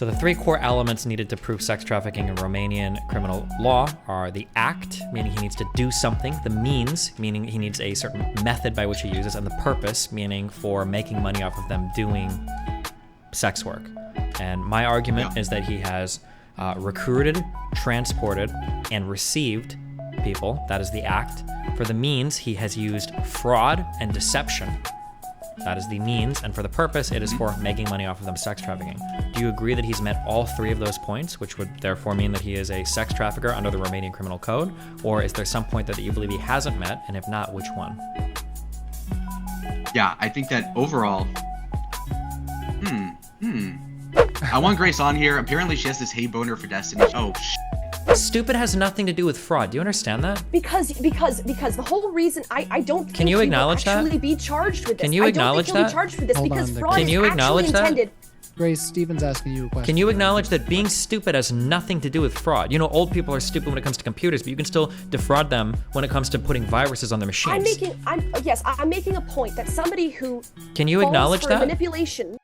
So the three core elements needed to prove sex trafficking in Romanian criminal law are the act, meaning he needs to do something, the means, meaning he needs a certain method by which he uses, and the purpose, meaning for making money off of them doing sex work. And my argument is that he has recruited, transported, and received people, that is the act. For the means, he has used fraud and deception. That is the means, and for the purpose, it is for making money off of them sex trafficking. Do you agree that he's met all three of those points, which would therefore mean that he is a sex trafficker under the Romanian Criminal Code? Or is there some point that you believe he hasn't met, and if not, which one? Yeah, I think that overall, I want Grace on here. Apparently she has this hate boner for Destiny. Oh, Stupid has nothing to do with fraud. Do you understand that? Because the whole reason I don't think Can you acknowledge that? actually be charged with this. Can you acknowledge I don't think he'll that? be charged for this Hold because on, fraud Can you is acknowledge actually that? intended. Grace, Steven's asking you a question. Can you acknowledge that being stupid has nothing to do with fraud? You know, old people are stupid when it comes to computers, but you can still defraud them when it comes to putting viruses on their machines. I'm making a point that somebody who Can you acknowledge falls for that? manipulation.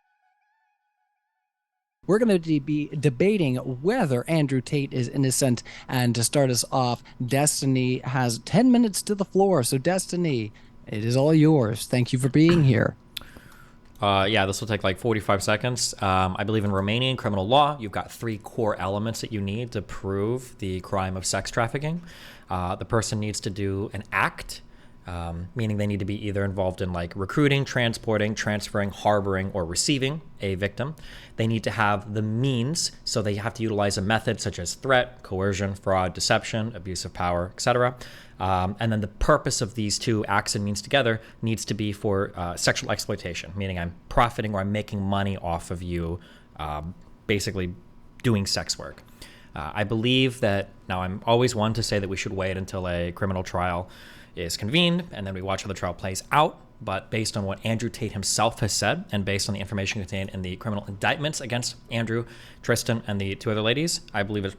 We're going to be debating whether Andrew Tate is innocent. And to start us off, Destiny has 10 minutes to the floor. So Destiny, it is all yours. Thank you for being here. Yeah, this will take like 45 seconds. I believe in Romanian criminal law, you've got three core elements that you need to prove the crime of sex trafficking. The person needs to do an act, meaning they need to be either involved in like recruiting, transporting, transferring, harboring, or receiving a victim. They need to have the means, so they have to utilize a method such as threat, coercion, fraud, deception, abuse of power, etc. And then the purpose of these two acts and means together needs to be for sexual exploitation, meaning I'm profiting or I'm making money off of you, basically doing sex work. I believe that, now I'm always one to say that we should wait until a criminal trial is convened and then we watch how the trial plays out. But based on what Andrew Tate himself has said and based on the information contained in the criminal indictments against Andrew, Tristan, and the two other ladies, I believe it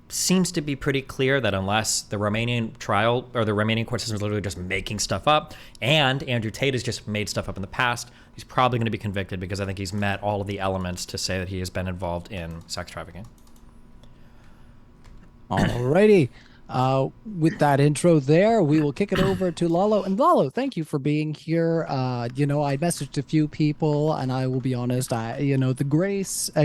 seems to be pretty clear that unless the Romanian trial or the Romanian court system is literally just making stuff up and Andrew Tate has just made stuff up in the past, he's probably going to be convicted because I think he's met all of the elements to say that he has been involved in sex trafficking. Alrighty. With that intro there, we will kick it over to Lalo. And Lalo, thank you for being here. I messaged a few people, and I will be honest, the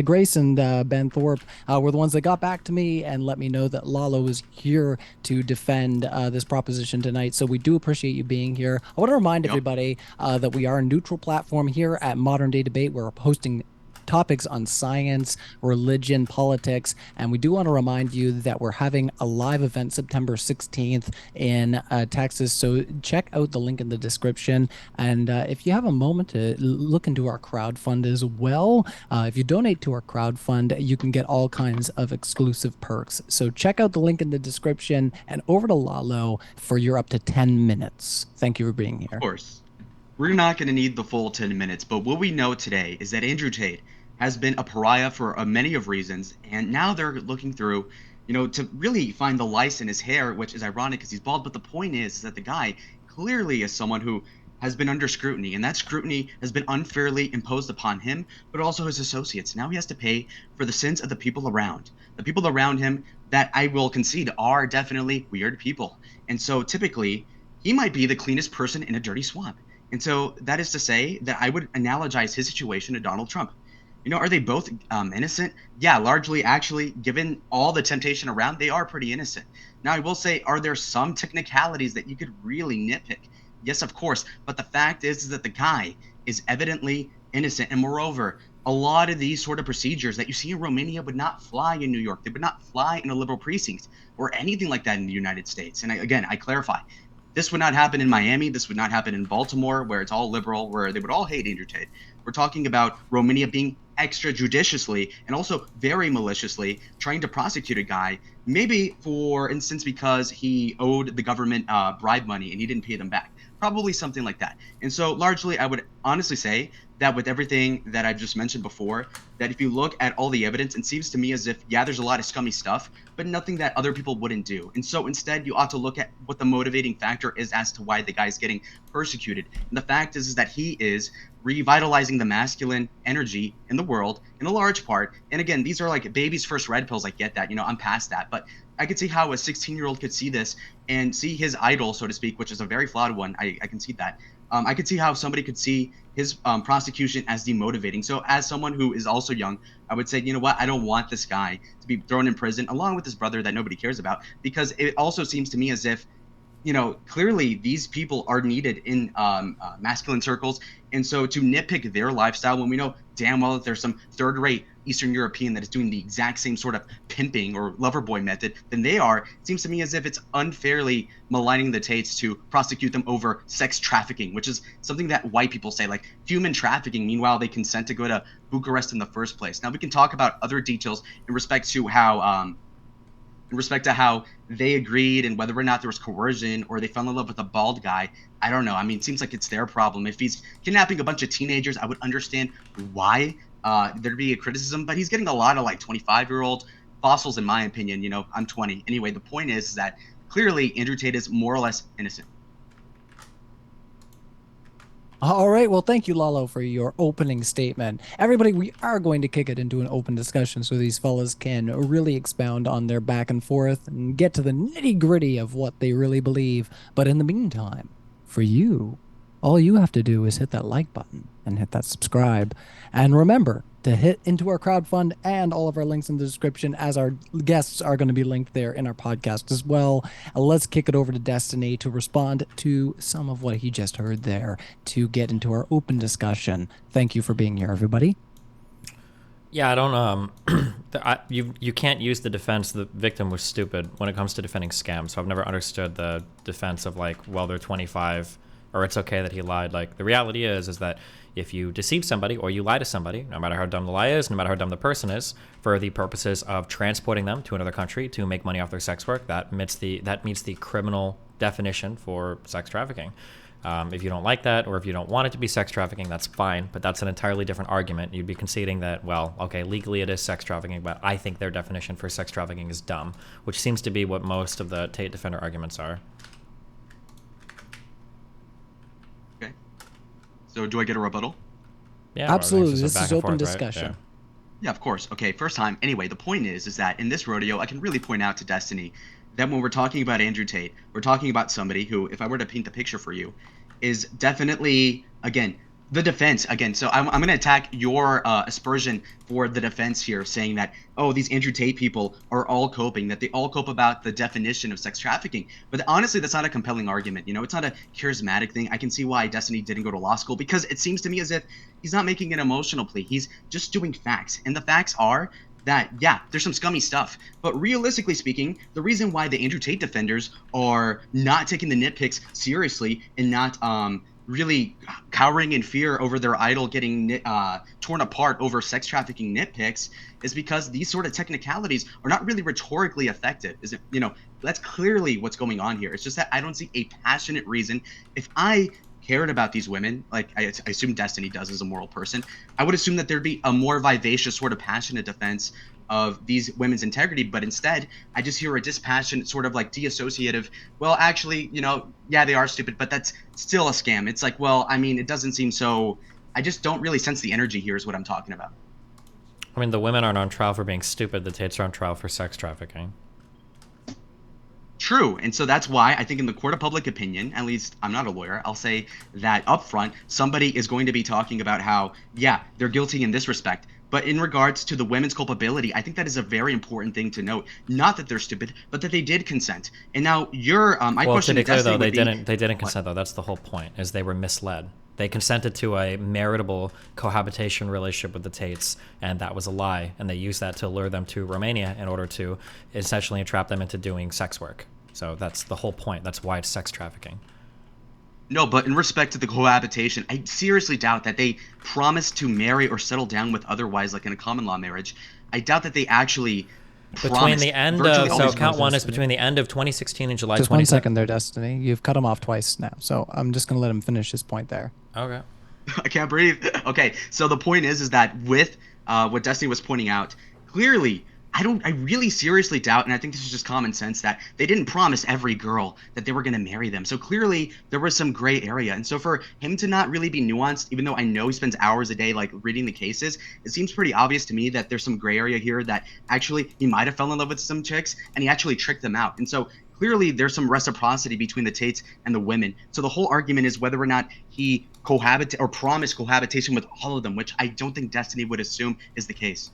Grace and Ben Thorpe were the ones that got back to me and let me know that Lalo is here to defend this proposition tonight. So we do appreciate you being here. I want to remind everybody that we are a neutral platform here at Modern Day Debate. We're hosting topics on science, religion, politics, and we do want to remind you that we're having a live event September 16th in Texas, so check out the link in the description. And if you have a moment to look into our crowdfund as well, if you donate to our crowdfund, you can get all kinds of exclusive perks. So check out the link in the description and over to Lalo for your up to 10 minutes. Thank you for being here. Of course. We're not going to need the full 10 minutes, but what we know today is that Andrew Tate has been a pariah for many of reasons, and now they're looking through, to really find the lice in his hair, which is ironic because he's bald, but the point is that the guy clearly is someone who has been under scrutiny, and that scrutiny has been unfairly imposed upon him, but also his associates. Now he has to pay for the sins of the people around him that I will concede are definitely weird people. And so typically, he might be the cleanest person in a dirty swamp. And so that is to say that I would analogize his situation to Donald Trump. Are they both innocent? Yeah, largely, actually, given all the temptation around, they are pretty innocent. Now, I will say, are there some technicalities that you could really nitpick? Yes, of course. But the fact is that the guy is evidently innocent. And moreover, a lot of these sort of procedures that you see in Romania would not fly in New York. They would not fly in a liberal precinct or anything like that in the United States. And I clarify. This would not happen in Miami. This would not happen in Baltimore, where it's all liberal, where they would all hate Andrew Tate. We're talking about Romania being extrajudiciously and also very maliciously trying to prosecute a guy, maybe for instance because he owed the government bribe money and he didn't pay them back. Probably something like that. And so largely, I would honestly say that with everything that I've just mentioned before, that if you look at all the evidence, it seems to me as if, yeah, there's a lot of scummy stuff, but nothing that other people wouldn't do. And so instead, you ought to look at what the motivating factor is as to why the guy's getting persecuted. And the fact is that he is revitalizing the masculine energy in the world in a large part. And again, these are like baby's first red pills. I get that, I'm past that, but I could see how a 16-year-old could see this and see his idol, so to speak, which is a very flawed one. I can see that. I could see how somebody could see his prosecution as demotivating. So as someone who is also young, I would say, you know what, I don't want this guy to be thrown in prison along with his brother that nobody cares about, because it also seems to me as if, clearly these people are needed in masculine circles. And so to nitpick their lifestyle when we know damn well that there's some third-rate Eastern European that is doing the exact same sort of pimping or lover boy method than they are, it seems to me as if it's unfairly maligning the Tates to prosecute them over sex trafficking, which is something that white people say, like human trafficking. Meanwhile, they consent to go to Bucharest in the first place. Now we can talk about other details in respect to how they agreed and whether or not there was coercion or they fell in love with a bald guy. I don't know. I mean, it seems like it's their problem. If he's kidnapping a bunch of teenagers, I would understand why there'd be a criticism, but he's getting a lot of like 25-year-old fossils, in my opinion. I'm 20. Anyway, the point is that clearly Andrew Tate is more or less innocent. All right. Well, thank you, Lalo, for your opening statement. Everybody, we are going to kick it into an open discussion so these fellas can really expound on their back and forth and get to the nitty-gritty of what they really believe. But in the meantime, for you, all you have to do is hit that like button and hit that subscribe. And remember to hit into our crowdfund and all of our links in the description, as our guests are going to be linked there in our podcast as well. Let's kick it over to Destiny to respond to some of what he just heard there to get into our open discussion. Thank you for being here, everybody. Yeah, I don't you can't use the defense the victim was stupid when it comes to defending scams. So I've never understood the defense of like, well, they're 25 or it's okay that he lied. Like the reality is that if you deceive somebody or you lie to somebody, no matter how dumb the lie is, no matter how dumb the person is, for the purposes of transporting them to another country to make money off their sex work, that meets the criminal definition for sex trafficking. If you don't like that, or if you don't want it to be sex trafficking, that's fine, but that's an entirely different argument. You'd be conceding that, well, okay, legally it is sex trafficking, but I think their definition for sex trafficking is dumb, which seems to be what most of the Tate defender arguments are. Okay. So do I get a rebuttal? Yeah, absolutely. This is open forth, discussion. Right? Yeah, of course. Okay, first time. Anyway, the point is that in this rodeo, I can really point out to Destiny that when we're talking about Andrew Tate, we're talking about somebody who, if I were to paint the picture for you, is definitely, again, the defense. Again, so I'm going to attack your aspersion for the defense here, saying that, oh, these Andrew Tate people are all coping, that they all cope about the definition of sex trafficking. But honestly, that's not a compelling argument. It's not a charismatic thing. I can see why Destiny didn't go to law school, because it seems to me as if he's not making an emotional plea. He's just doing facts. And the facts are that, yeah, there's some scummy stuff. But realistically speaking, the reason why the Andrew Tate defenders are not taking the nitpicks seriously and not really cowering in fear over their idol getting torn apart over sex trafficking nitpicks is because these sort of technicalities are not really rhetorically effective. That's clearly what's going on here. It's just that I don't see a passionate reason. If I cared about these women, like I assume Destiny does as a moral person, I would assume that there'd be a more vivacious sort of passionate defense of these women's integrity. But instead, I just hear a dispassionate sort of like deassociative, well, actually, yeah, they are stupid, but that's still a scam. It's like, well, I mean, it doesn't seem so. I just don't really sense the energy here is what I'm talking about. I mean, the women aren't on trial for being stupid. The Tates are on trial for sex trafficking. True. And so that's why I think in the court of public opinion, at least I'm not a lawyer, I'll say that up front, somebody is going to be talking about how, yeah, they're guilty in this respect. But in regards to the women's culpability, I think that is a very important thing to note. Not that they're stupid, but that they did consent. And now your my question to be clear, though, they didn't consent, though. That's the whole point, is they were misled. They consented to a maritable cohabitation relationship with the Tates, and that was a lie. And they used that to lure them to Romania in order to essentially entrap them into doing sex work. So that's the whole point. That's why it's sex trafficking. No, but in respect to the cohabitation, I seriously doubt that they promised to marry or settle down with otherwise, like in a common law marriage. I doubt that they actually between the end of, so count one is between the end of 2016 and July 2017. Just 1 second there, Destiny. You've cut him off twice now, so I'm just going to let him finish his point there. Okay. I can't breathe. Okay, so the point is that with what Destiny was pointing out, clearly I really seriously doubt, and I think this is just common sense, that they didn't promise every girl that they were going to marry them. So clearly there was some gray area. And so for him to not really be nuanced, even though I know he spends hours a day like reading the cases, it seems pretty obvious to me that there's some gray area here, that actually he might have fell in love with some chicks and he actually tricked them out. And so clearly there's some reciprocity between the Tates and the women. So the whole argument is whether or not he promised cohabitation with all of them, which I don't think Destiny would assume is the case.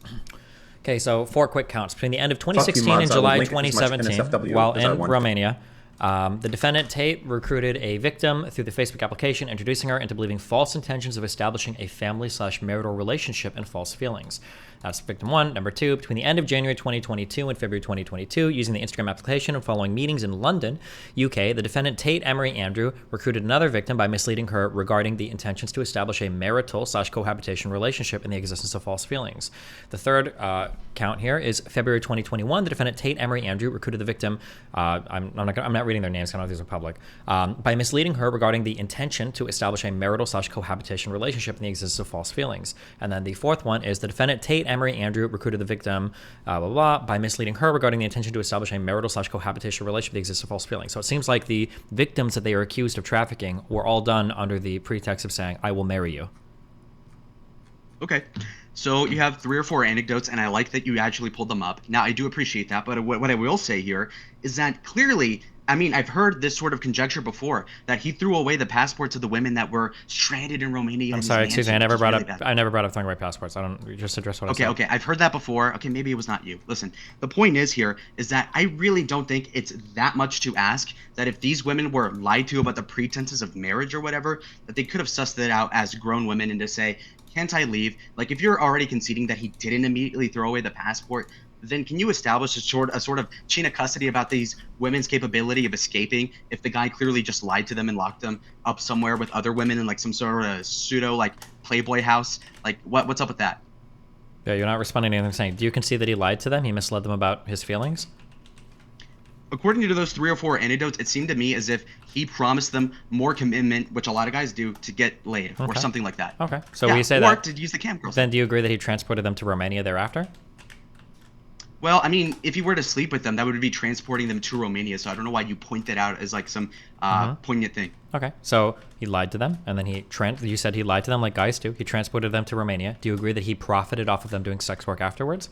Okay, so 4 quick counts. Between the end of Fuck you, 2016 and mods. I will July link it as much 2017, NSFW while as I in want. Romania, the defendant Tate recruited a victim through the Facebook application, introducing her into believing false intentions of establishing a family/marital relationship and false feelings. That's victim 1. Number 2, between the end of January 2022 and February 2022, using the Instagram application and following meetings in London, UK, the defendant Tate Emery Andrew recruited another victim by misleading her regarding the intentions to establish a marital/cohabitation relationship and the existence of false feelings. The third count here is February 2021. The defendant Tate Emery Andrew recruited the victim. I'm not reading their names. I don't know if these are public. By misleading her regarding the intention to establish a marital/cohabitation relationship and the existence of false feelings. And then the fourth one is the defendant Tate Emery Andrew recruited the victim by misleading her regarding the intention to establish a marital/cohabitation relationship that exists of false feelings. So it seems like the victims that they are accused of trafficking were all done under the pretext of saying, I will marry you. Okay. So you have 3 or 4 anecdotes, and I like that you actually pulled them up. Now, I do appreciate that, but what I will say here is that clearly, I mean, I've heard this sort of conjecture before, that he threw away the passports of the women that were stranded in Romania. I'm sorry, excuse me. I never brought up throwing away passports. I don't just address what I said. Okay, I've heard that before. Okay, maybe it was not you. Listen, the point is that I really don't think it's that much to ask that if these women were lied to about the pretenses of marriage or whatever, that they could have sussed it out as grown women and to say, can't I leave? Like, if you're already conceding that he didn't immediately throw away the passport, then can you establish a sort of chain of custody about these women's capability of escaping if the guy clearly just lied to them and locked them up somewhere with other women in like some sort of pseudo like Playboy house? Like, what's up with that? Yeah, you're not responding to anything I'm saying. Do you concede that he lied to them? He misled them about his feelings? According to those 3 or 4 anecdotes, it seemed to me as if he promised them more commitment, which a lot of guys do, to get laid or something like that. Okay, so yeah, we say or that. to use the cam girls. Then do you agree that he transported them to Romania thereafter? Well, I mean, if you were to sleep with them, that would be transporting them to Romania. So I don't know why you point that out as like some poignant thing. Okay, so he lied to them, and then you said he lied to them like guys do. He transported them to Romania. Do you agree that he profited off of them doing sex work afterwards?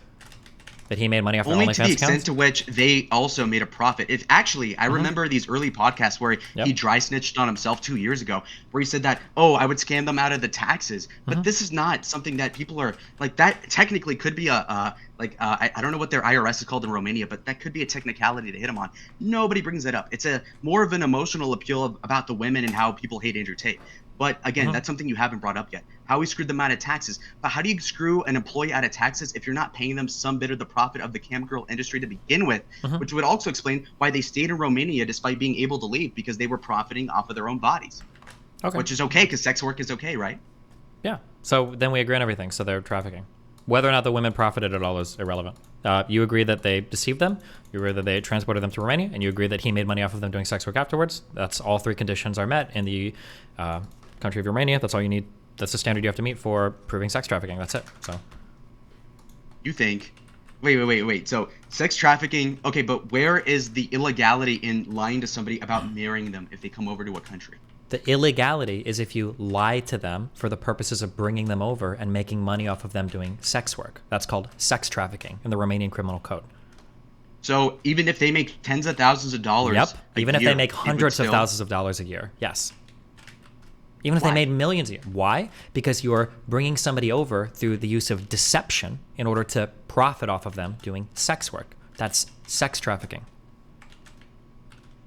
That he made money off their Only OnlyFans to the extent accounts? to which they also made a profit. If actually, I remember these early podcasts where he dry snitched on himself 2 years ago, where he said that, oh, I would scam them out of the taxes. But this is not something that people are like. That technically could be I don't know what their IRS is called in Romania, but that could be a technicality to hit him on. Nobody brings that up. It's a more of an emotional appeal about the women and how people hate Andrew Tate. But again, that's something you haven't brought up yet. How he screwed them out of taxes. But how do you screw an employee out of taxes if you're not paying them some bit of the profit of the cam girl industry to begin with? Which would also explain why they stayed in Romania despite being able to leave, because they were profiting off of their own bodies. Okay. Which is okay, because sex work is okay, right? Yeah. So then we agree on everything. So they're trafficking. Whether or not the women profited at all is irrelevant. You agree that they deceived them. You agree that they transported them to Romania, and you agree that he made money off of them doing sex work afterwards. That's all 3 conditions are met in the country of Romania. That's all you need. That's the standard you have to meet for proving sex trafficking. That's it. So you think wait, so sex trafficking, okay, but where is the illegality in lying to somebody about marrying them if they come over to a country? the illegality is if you lie to them for the purposes of bringing them over and making money off of them doing sex work. That's called sex trafficking in the Romanian criminal code. So even if they make tens of thousands of dollars, yep. Even if year, they make hundreds of thousands of dollars a year, yes. Even if they made millions a year. Why? Because you're bringing somebody over through the use of deception in order to profit off of them doing sex work. That's sex trafficking.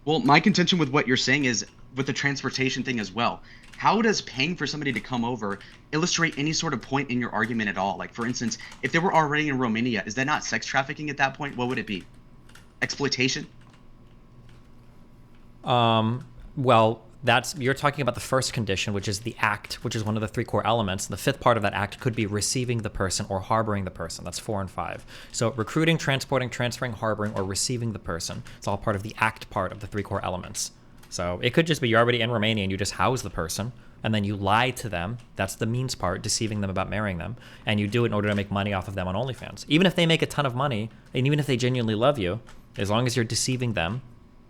Well, my contention with what you're saying is with the transportation thing as well. How does paying for somebody to come over illustrate any sort of point in your argument at all? Like, for instance, if they were already in Romania, is that not sex trafficking at that point? What would it be? Exploitation? Well, you're talking about the first condition, which is the act, which is one of the three core elements. The fifth part of that act could be receiving the person or harboring the person. That's 4 and 5. So recruiting, transporting, transferring, harboring, or receiving the person. It's all part of the act part of the three core elements. So it could just be you're already in Romania and you just house the person, and then you lie to them. That's the means part, deceiving them about marrying them. And you do it in order to make money off of them on OnlyFans. Even if they make a ton of money, and even if they genuinely love you, as long as you're deceiving them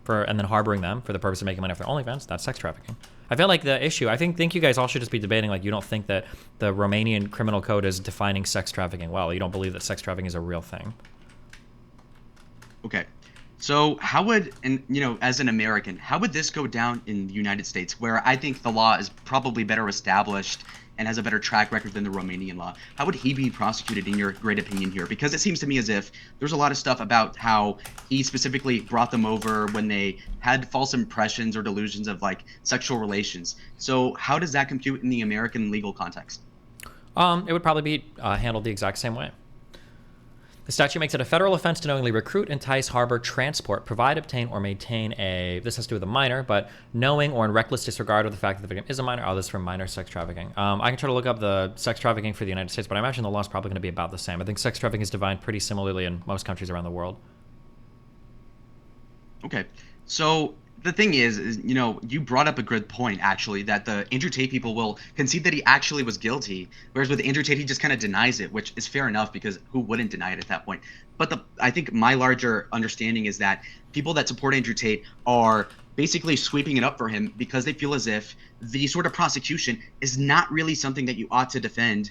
and then harboring them for the purpose of making money off their OnlyFans, that's sex trafficking. I feel like the issue, I think you guys all should just be debating, like, you don't think that the Romanian criminal code is defining sex trafficking well. You don't believe that sex trafficking is a real thing. Okay. So how would, and as an American, how would this go down in the United States, where I think the law is probably better established and has a better track record than the Romanian law? How would he be prosecuted, in your great opinion here? Because it seems to me as if there's a lot of stuff about how he specifically brought them over when they had false impressions or delusions of like sexual relations. So how does that compute in the American legal context? It would probably be handled the exact same way. The statute makes it a federal offense to knowingly recruit, entice, harbor, transport, provide, obtain, or maintain this has to do with a minor, but knowing or in reckless disregard of the fact that the victim is a minor. Oh, this is for minor sex trafficking. I can try to look up the sex trafficking for the United States, but I imagine the law is probably going to be about the same. I think sex trafficking is defined pretty similarly in most countries around the world. Okay. So the thing is, you brought up a good point, actually, that the Andrew Tate people will concede that he actually was guilty, whereas with Andrew Tate, he just kind of denies it, which is fair enough, because who wouldn't deny it at that point? But I think my larger understanding is that people that support Andrew Tate are basically sweeping it up for him because they feel as if the sort of prosecution is not really something that you ought to defend,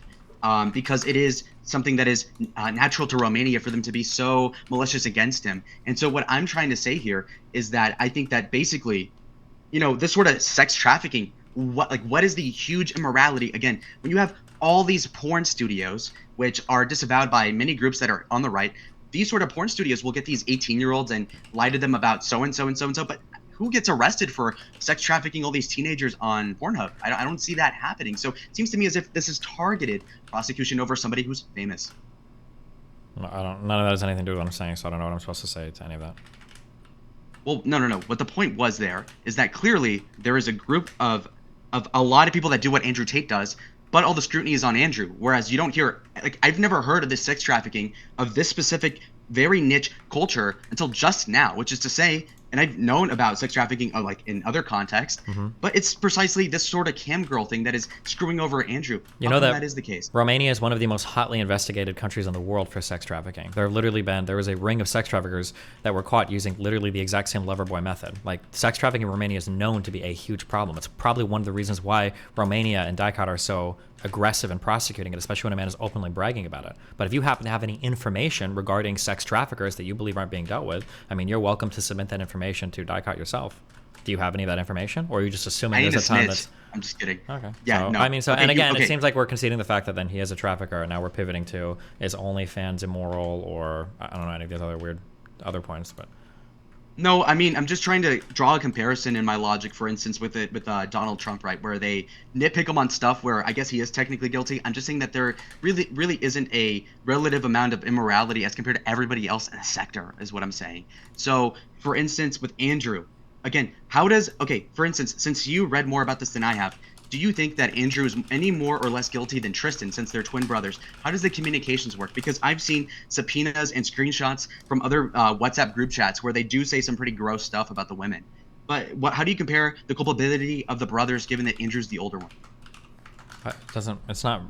because it is something that is natural to Romania for them to be so malicious against him. And so what I'm trying to say here is that I think that basically, this sort of sex trafficking, what is the huge immorality? Again, when you have all these porn studios, which are disavowed by many groups that are on the right, these sort of porn studios will get these 18-year-olds and lie to them about so-and-so and so-and-so, but who gets arrested for sex trafficking all these teenagers on Pornhub? I don't see that happening. So it seems to me as if this is targeted prosecution over somebody who's famous. None of that has anything to do with what I'm saying, so I don't know what I'm supposed to say to any of that. Well, no. What the point was there is that clearly there is a group of a lot of people that do what Andrew Tate does, but all the scrutiny is on Andrew. Whereas you don't hear, like, I've never heard of this sex trafficking of this specific, very niche culture until just now, which is to say, and I've known about sex trafficking like in other contexts, but it's precisely this sort of cam girl thing that is screwing over Andrew. You know that is the case. Romania is one of the most hotly investigated countries in the world for sex trafficking. There was a ring of sex traffickers that were caught using literally the exact same lover boy method. Like, sex trafficking in Romania is known to be a huge problem. It's probably one of the reasons why Romania and Tate are so aggressive in prosecuting it, especially when a man is openly bragging about it. But if you happen to have any information regarding sex traffickers that you believe aren't being dealt with, I mean, you're welcome to submit that information to Tate yourself. Do you have any of that information, or are you just assuming there's a ton that's... I'm just kidding. Okay. Yeah, so, no. I mean, so, okay, and again, it seems like we're conceding the fact that then he is a trafficker, and now we're pivoting to, is OnlyFans immoral, or I don't know any of these other points, but... No, I mean, I'm just trying to draw a comparison in my logic, for instance, with Donald Trump, right, where they nitpick him on stuff where I guess he is technically guilty. I'm just saying that there really isn't a relative amount of immorality as compared to everybody else in the sector, is what I'm saying. So, for instance, with Andrew, again, for instance, since you read more about this than I have, do you think that Andrew is any more or less guilty than Tristan, since they're twin brothers? How does the communications work? Because I've seen subpoenas and screenshots from other WhatsApp group chats where they do say some pretty gross stuff about the women. But how do you compare the culpability of the brothers, given that Andrew's the older one? It's not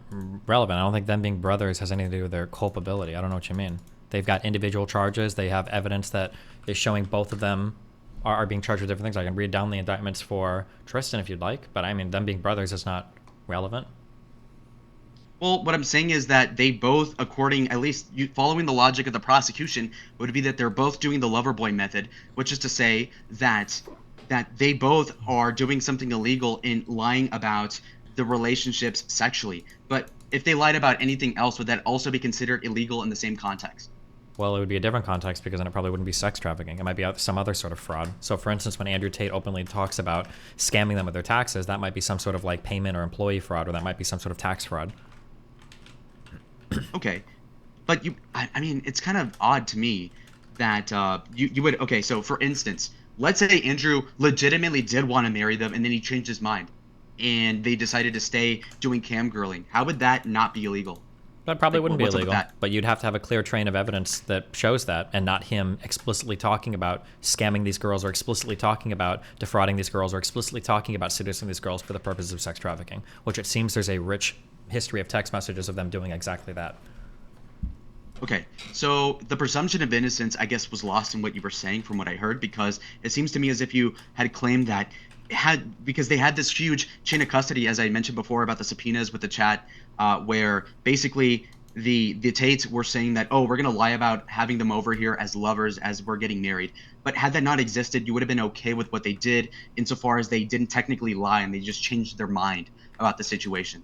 relevant. I don't think them being brothers has anything to do with their culpability. I don't know what you mean. They've got individual charges. They have evidence that is showing both of them are being charged with different things. I can read down the indictments for Tristan if you'd like, but I mean, them being brothers is not relevant. Well, what I'm saying is that they both, following the logic of the prosecution, would be that they're both doing the lover boy method, which is to say that they both are doing something illegal in lying about the relationships sexually. But if they lied about anything else, would that also be considered illegal in the same context? Well, it would be a different context, because then it probably wouldn't be sex trafficking. It might be some other sort of fraud. So, for instance, when Andrew Tate openly talks about scamming them with their taxes, that might be some sort of like payment or employee fraud, or that might be some sort of tax fraud. Okay, but I mean, it's kind of odd to me that you would. Okay, so for instance, let's say Andrew legitimately did want to marry them, and then he changed his mind, and they decided to stay doing cam girling. How would that not be illegal? That probably Like, wouldn't be what's up with illegal, that? but you'd have to have a clear train of evidence that shows that, and not him explicitly talking about scamming these girls, or explicitly talking about defrauding these girls, or explicitly talking about seducing these girls for the purposes of sex trafficking, which it seems there's a rich history of text messages of them doing exactly that. Okay, so the presumption of innocence, I guess, was lost in what you were saying from what I heard, because it seems to me as if you had claimed that because they had this huge chain of custody, as I mentioned before about the subpoenas with the chat, where basically the Tates were saying that, oh, we're gonna lie about having them over here as lovers as we're getting married. But had that not existed, you would have been okay with what they did, insofar as they didn't technically lie and they just changed their mind about the situation.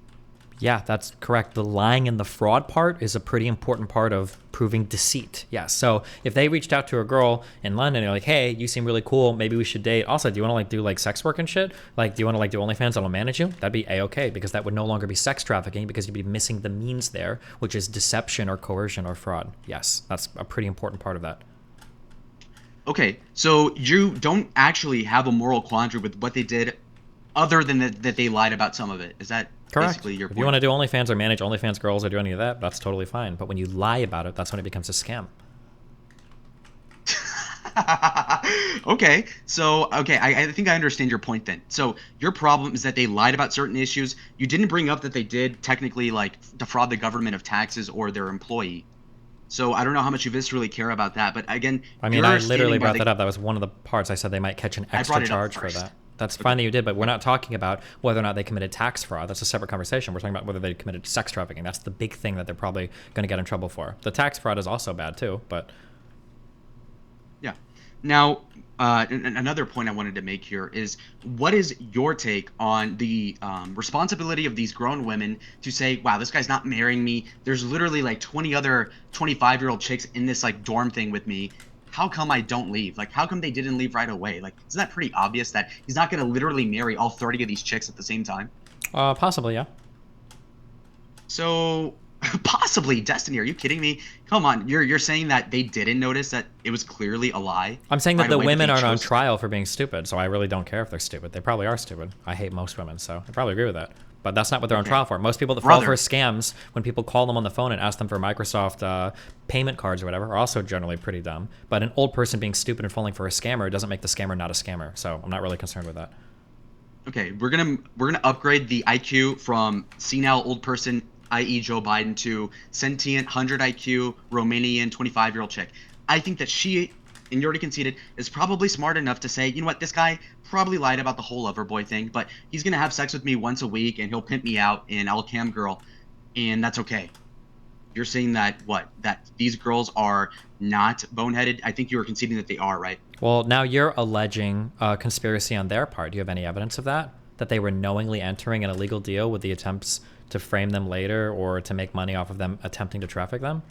Yeah, that's correct. The lying and the fraud part is a pretty important part of proving deceit. Yeah. So if they reached out to a girl in London and they're like, hey, you seem really cool, maybe we should date. Also, do you want to like do like sex work and shit? Like, do you want to like do OnlyFans? I'll manage you. That'd be a-okay, because that would no longer be sex trafficking, because you'd be missing the means there, which is deception or coercion or fraud. Yes, that's a pretty important part of that. Okay, so you don't actually have a moral quandary with what they did, other than that they lied about some of it. Is that Correct. basically your If point? you want to do OnlyFans or manage OnlyFans girls or do any of that, that's totally fine. But when you lie about it, that's when it becomes a scam. Okay, so I think I understand your point then. So your problem is that they lied about certain issues. You didn't bring up that they did technically like defraud the government of taxes or their employee. So I don't know how much you viscerally care about that, but again, I mean, you're I literally standing by brought that up. That was one of the parts. I said they might catch an I brought extra it up charge for first. that. That's fine that you did, but we're not talking about whether or not they committed tax fraud. That's a separate conversation. We're talking about whether they committed sex trafficking. That's the big thing that they're probably going to get in trouble for. The tax fraud is also bad too, but Yeah. Now, another point I wanted to make here is, what is your take on the responsibility of these grown women to say, wow, this guy's not marrying me. There's literally like 20 other 25-year-old chicks in this like dorm thing with me. How come I don't leave? Like, how come they didn't leave right away? Like, isn't that pretty obvious that he's not going to literally marry all 30 of these chicks at the same time? possibly, yeah. So, possibly, Destiny, are you kidding me? Come on, you're saying that they didn't notice that it was clearly a lie? I'm saying that right the away, but women they aren't on chose to- trial for being stupid, so I really don't care if they're stupid. They probably are stupid. I hate most women, so I probably agree with that. But that's not what they're on Okay. trial for. Most people that fall Brother. for scams, when people call them on the phone and ask them for Microsoft payment cards or whatever, are also generally pretty dumb. But an old person being stupid and falling for a scammer doesn't make the scammer not a scammer. So I'm not really concerned with that. Okay, we're gonna upgrade the IQ from senile old person, i.e. Joe Biden, to sentient 100 IQ Romanian 25-year-old chick. I think that she, and you already conceded, is probably smart enough to say, you know what, this guy probably lied about the whole lover boy thing, but he's gonna have sex with me once a week and he'll pimp me out and I'll cam girl, and that's okay. You're saying that that these girls are not boneheaded? I think you were conceding that they are, right? Well, now you're alleging a conspiracy on their part. Do you have any evidence of that? That they were knowingly entering an illegal deal with the attempts to frame them later or to make money off of them attempting to traffic them?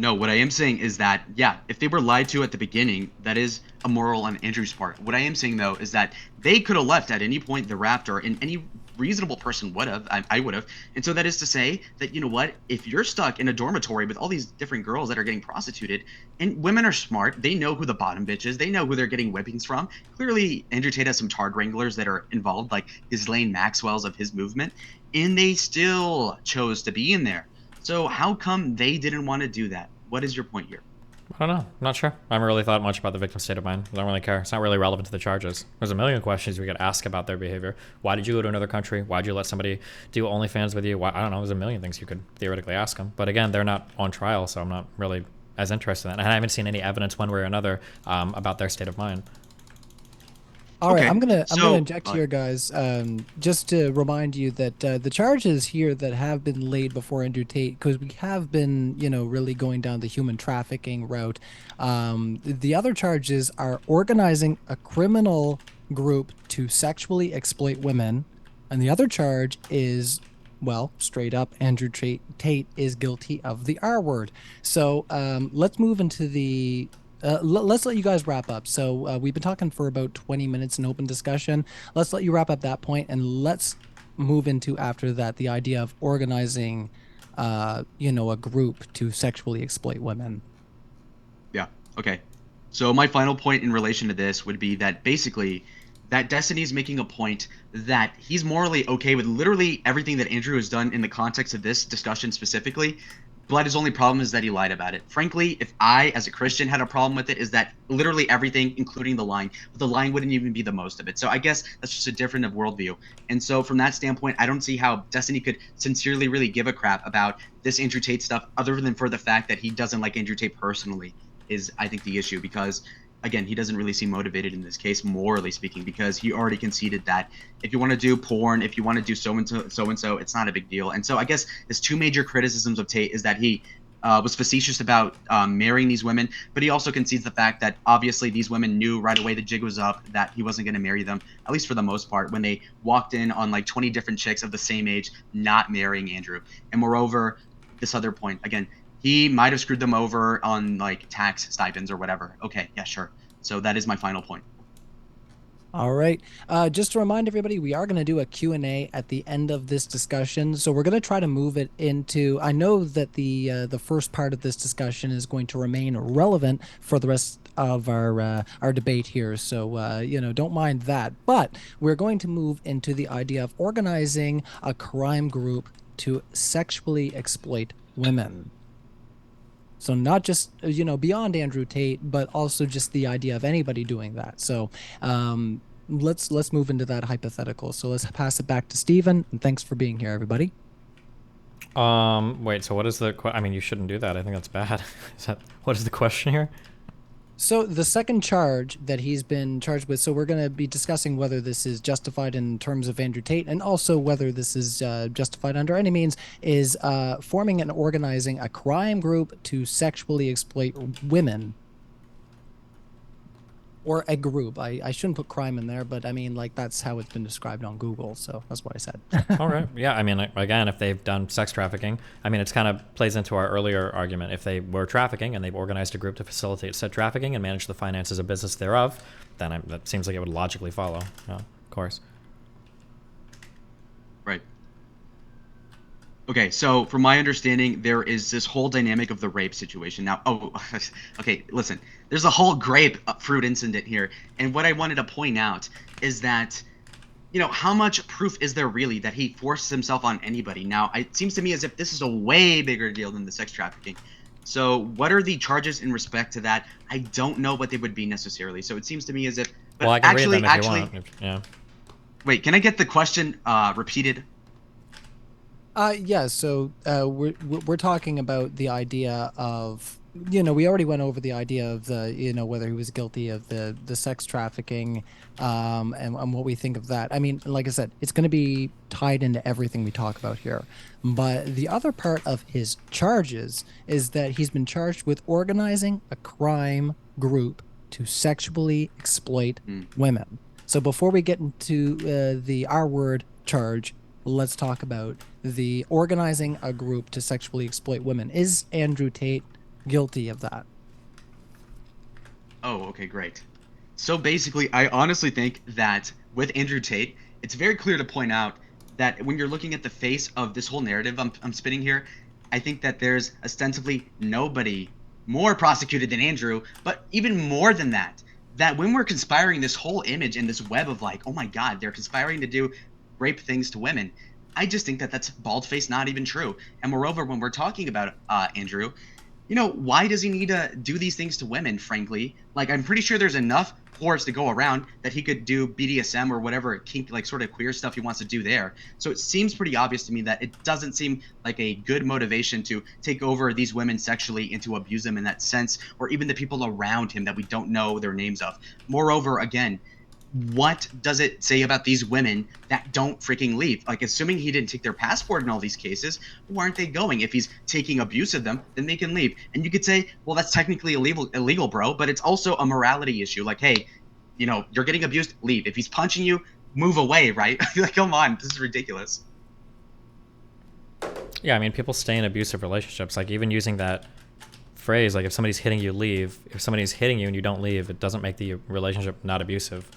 No, what I am saying is that, yeah, if they were lied to at the beginning, that is immoral on Andrew's part. What I am saying, though, is that they could have left at any point the Raptor, and any reasonable person would have. I would have. And so that is to say that, you know what, if you're stuck in a dormitory with all these different girls that are getting prostituted, and women are smart, they know who the bottom bitch is, they know who they're getting whippings from. Clearly, Andrew Tate has some Tard Wranglers that are involved, like Ghislaine Maxwell's of his movement, and they still chose to be in there. So how come they didn't want to do that? What is your point here? I don't know. I'm not sure. I haven't really thought much about the victim's state of mind. I don't really care. It's not really relevant to the charges. There's a million questions we could ask about their behavior. Why did you go to another country? Why did you let somebody do OnlyFans with you? Why, I don't know. There's a million things you could theoretically ask them. But again, they're not on trial, so I'm not really as interested in that. And I haven't seen any evidence one way or another about their state of mind. All right, Okay, I'm gonna so- inject here, guys, just to remind you that the charges here that have been laid before Andrew Tate, because we have been, really going down the human trafficking route. The other charges are organizing a criminal group to sexually exploit women, and the other charge is, well, straight up, Andrew Tate is guilty of the R word. So let's move into the. Let's let you guys wrap up. So we've been talking for about 20 minutes in open discussion. Let's let you wrap up that point, and let's move into after that the idea of organizing, a group to sexually exploit women. Yeah. Okay. So my final point in relation to this would be that basically that Destiny's making a point that he's morally okay with literally everything that Andrew has done in the context of this discussion specifically. But his only problem is that he lied about it. Frankly, if I, as a Christian, had a problem with it, is that literally everything, including the lying, but the lying wouldn't even be the most of it. So I guess that's just a different of worldview. And so from that standpoint, I don't see how Destiny could sincerely really give a crap about this Andrew Tate stuff, other than for the fact that he doesn't like Andrew Tate personally, is I think the issue, because again, he doesn't really seem motivated in this case, morally speaking, because he already conceded that if you want to do porn, if you want to do so and so, it's not a big deal. And so I guess his two major criticisms of Tate is that he was facetious about marrying these women, but he also concedes the fact that obviously these women knew right away the jig was up, that he wasn't going to marry them, at least for the most part, when they walked in on like 20 different chicks of the same age, not marrying Andrew. And moreover, this other point, again, he might have screwed them over on like tax stipends or whatever. Okay, yeah, sure. So that is my final point. All right. Just to remind everybody, we are going to do a Q&A at the end of this discussion. So we're going to try to move it into, I know that the first part of this discussion is going to remain relevant for the rest of our debate here. So, don't mind that. But we're going to move into the idea of organizing a crime group to sexually exploit women. So not just, beyond Andrew Tate, but also just the idea of anybody doing that. So let's move into that hypothetical. So let's pass it back to Stephen. And thanks for being here, everybody. Wait, so what is I mean, you shouldn't do that. I think that's bad. What is the question here? So the second charge that he's been charged with, so we're going to be discussing whether this is justified in terms of Andrew Tate, and also whether this is justified under any means, is forming and organizing a crime group to sexually exploit women. Or a group. I shouldn't put crime in there, but I mean, like, that's how it's been described on Google, so that's what I said. All right. Yeah, I mean, again, if they've done sex trafficking, I mean, it's kind of plays into our earlier argument. If they were trafficking and they've organized a group to facilitate said trafficking and manage the finances of business thereof, then that seems like it would logically follow. Yeah, of course. Right. Okay, so from my understanding, there is this whole dynamic of the rape situation. Now, okay, listen. There's a whole grape fruit incident here, and what I wanted to point out is that, how much proof is there really that he forced himself on anybody? Now, it seems to me as if this is a way bigger deal than the sex trafficking. So what are the charges in respect to that? I don't know what they would be necessarily. So it seems to me as if... But well, I can read them if you want. Yeah. Wait, can I get the question repeated? Yeah, so we're talking about the idea of, we already went over the idea of the, whether he was guilty of the sex trafficking and what we think of that. I mean, like I said, it's going to be tied into everything we talk about here. But the other part of his charges is that he's been charged with organizing a crime group to sexually exploit women. So before we get into the R-word charge, let's talk about the organizing a group to sexually exploit women. Is Andrew Tate guilty of that? Oh, okay, great. So basically, I honestly think that with Andrew Tate, it's very clear to point out that when you're looking at the face of this whole narrative I'm spinning here, I think that there's ostensibly nobody more prosecuted than Andrew, but even more than that when we're conspiring this whole image and this web of like, oh my God, they're conspiring to do rape things to women, I just think that that's bald-faced not even true. And moreover, when we're talking about Andrew, why does he need to do these things to women, frankly? Like, I'm pretty sure there's enough whores to go around that he could do BDSM or whatever kink, like sort of queer stuff he wants to do there. So it seems pretty obvious to me that it doesn't seem like a good motivation to take over these women sexually and to abuse them in that sense, or even the people around him that we don't know their names of. Moreover, again, what does it say about these women that don't freaking leave? Like, assuming he didn't take their passport in all these cases, where aren't they going? If he's taking abuse of them, then they can leave. And you could say, well, that's technically illegal, bro, but it's also a morality issue. Like, hey, you're getting abused, leave. If he's punching you, move away, right? Like, come on, this is ridiculous. Yeah, I mean, people stay in abusive relationships. Like, even using that phrase, like, if somebody's hitting you, leave. If somebody's hitting you and you don't leave, it doesn't make the relationship not abusive.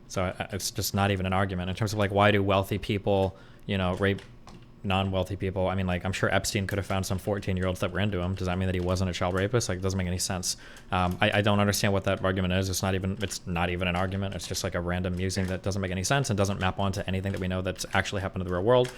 So it's just not even an argument in terms of like, why do wealthy people, rape, non-wealthy people. I mean, like, I'm sure Epstein could have found some 14-year-olds that were into him. Does that mean that he wasn't a child rapist? Like, it doesn't make any sense. I don't understand what that argument is. It's not even an argument. It's just like a random musing that doesn't make any sense and doesn't map onto anything that we know that's actually happened in the real world.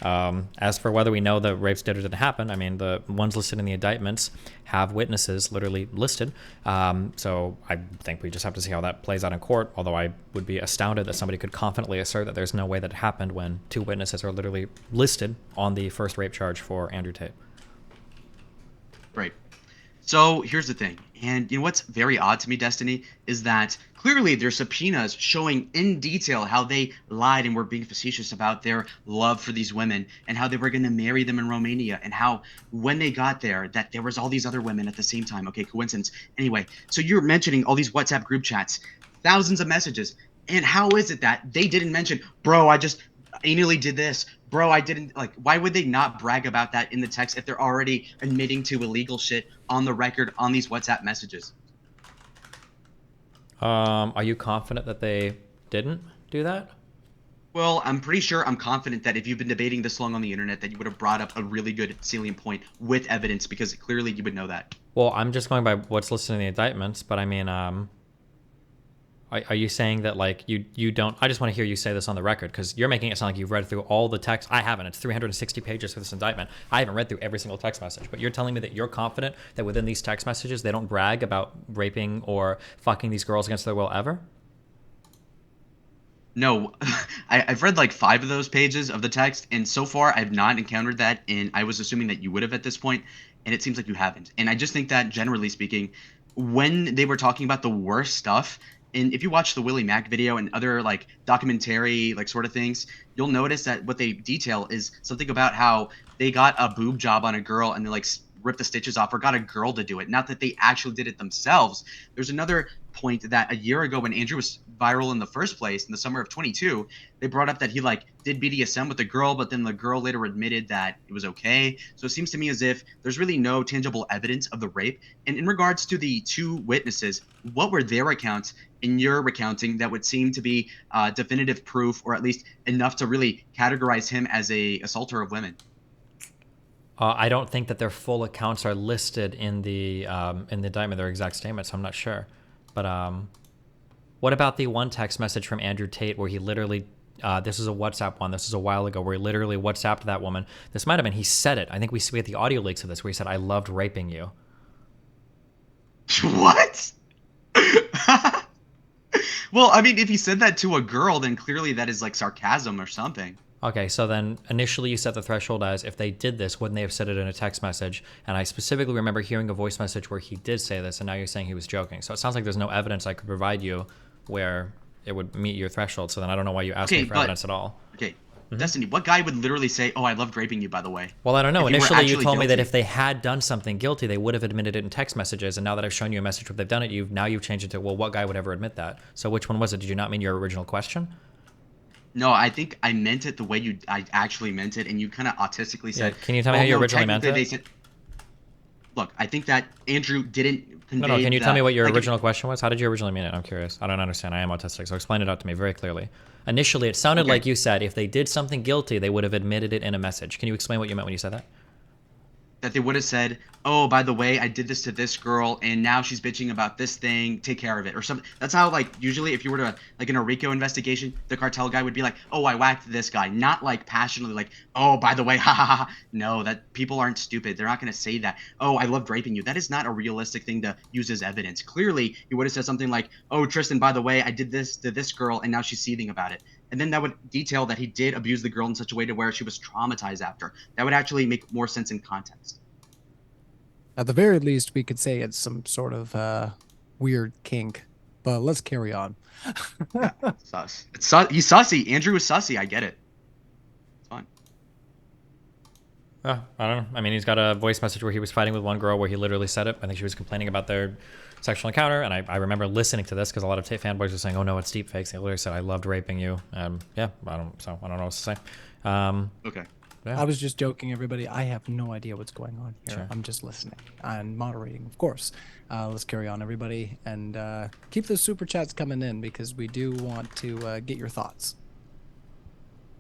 As for whether we know that rapes did or didn't happen, I mean, the ones listed in the indictments have witnesses literally listed. So I think we just have to see how that plays out in court, although I would be astounded that somebody could confidently assert that there's no way that it happened when 2 witnesses are literally listed on the first rape charge for Andrew Tate. Right. So here's the thing, and you know what's very odd to me, Destiny, is that clearly there's subpoenas showing in detail how they lied and were being facetious about their love for these women and how they were going to marry them in Romania, and how when they got there that there was all these other women at the same time. Okay, coincidence. Anyway, so you're mentioning all these WhatsApp group chats, thousands of messages, and how is it that they didn't mention, bro, I just anally did this, bro, I didn't, like, why would they not brag about that in the text if they're already admitting to illegal shit on the record on these WhatsApp messages? Are you confident that they didn't do that? Well, I'm pretty sure, I'm confident that if you've been debating this long on the internet, that you would have brought up a really good salient point with evidence, because clearly you would know that. Well, I'm just going by what's listed in the indictments, but I mean, are you saying that, like, you don't? I just want to hear you say this on the record, because you're making it sound like you've read through all the text. I haven't. It's 360 pages for this indictment. I haven't read through every single text message, but you're telling me that you're confident that within these text messages they don't brag about raping or fucking these girls against their will ever? No, I've read like 5 of those pages of the text, and so far I've not encountered that, and I was assuming that you would have at this point, and it seems like you haven't. And I just think that, generally speaking, when they were talking about the worst stuff, and if you watch the Willie Mack video and other like documentary like sort of things, you'll notice that what they detail is something about how they got a boob job on a girl and they like ripped the stitches off, or got a girl to do it. Not that they actually did it themselves. There's another point that a year ago, when Andrew was viral in the first place in the summer of 22, they brought up that he like did BDSM with the girl, but then the girl later admitted that it was okay. So it seems to me as if there's really no tangible evidence of the rape. And in regards to the 2 witnesses, what were their accounts in your recounting that would seem to be definitive proof, or at least enough to really categorize him as a assaulter of women? I don't think that their full accounts are listed in the indictment, their exact statements. So I'm not sure. But what about the one text message from Andrew Tate where he literally, this is a WhatsApp one, this is a while ago, where he literally WhatsApped that woman. This might have been, he said it. I think we had the audio leaks of this where he said, "I loved raping you." What? Well, I mean, if he said that to a girl, then clearly that is like sarcasm or something. Okay, so then initially you set the threshold as, if they did this, wouldn't they have said it in a text message? And I specifically remember hearing a voice message where he did say this, and now you're saying he was joking. So it sounds like there's no evidence I could provide you where it would meet your threshold. So then I don't know why you asked me for evidence at all. Okay, Destiny, what guy would literally say, "Oh, I loved raping you," by the way? Well, I don't know. If you were Initially, you actually told me that guilty. if they had done something guilty, they would have admitted it in text messages. And now that I've shown you a message where they've done it, you've changed it to, well, what guy would ever admit that? So which one was it? Did you not mean your original question? No, I think I meant it the way I actually meant it, and you kind of autistically said. Yeah, can you tell me how you originally meant technically it? they said, look, I think that Andrew didn't convey. No, can you tell me what your like, original question was? How did you originally mean it? I'm curious. I don't understand. I am autistic, so explain it out to me very clearly. Initially, it sounded like you said if they did something guilty, they would have admitted it in a message. Can you explain what you meant when you said that? that they would have said, "Oh, by the way, I did this to this girl, and now she's bitching about this thing. Take care of it," or something. That's how, like, usually if you were to, like, in a RICO investigation, the cartel guy would be like, "Oh, I whacked this guy," not like passionately, like, "Oh, by the way, ha ha ha." No, that people aren't stupid. They're not gonna say that. "Oh, I loved raping you." That is not a realistic thing to use as evidence. Clearly, he would have said something like, "Oh, Tristan, by the way, I did this to this girl, and now she's seething about it." And then that would detail that he did abuse the girl in such a way to where she was traumatized after. That would actually make more sense in context. At the very least, we could say it's some sort of weird kink. But let's carry on. Sus. It's sus. He's sussy. Andrew is sussy. I get it. It's fine. I don't know. I mean, he's got a voice message where he was fighting with one girl where he literally said it. I think she was complaining about their sexual encounter. And I remember listening to this because a lot of Tate fanboys were saying, "Oh no, it's deep fakes." They literally said, "I loved raping you." Yeah, I don't know what to say. Okay. Yeah. I was just joking, everybody. I have no idea what's going on here. Sure. I'm just listening and moderating, of course. Let's carry on, everybody. And keep the super chats coming in because we do want to get your thoughts.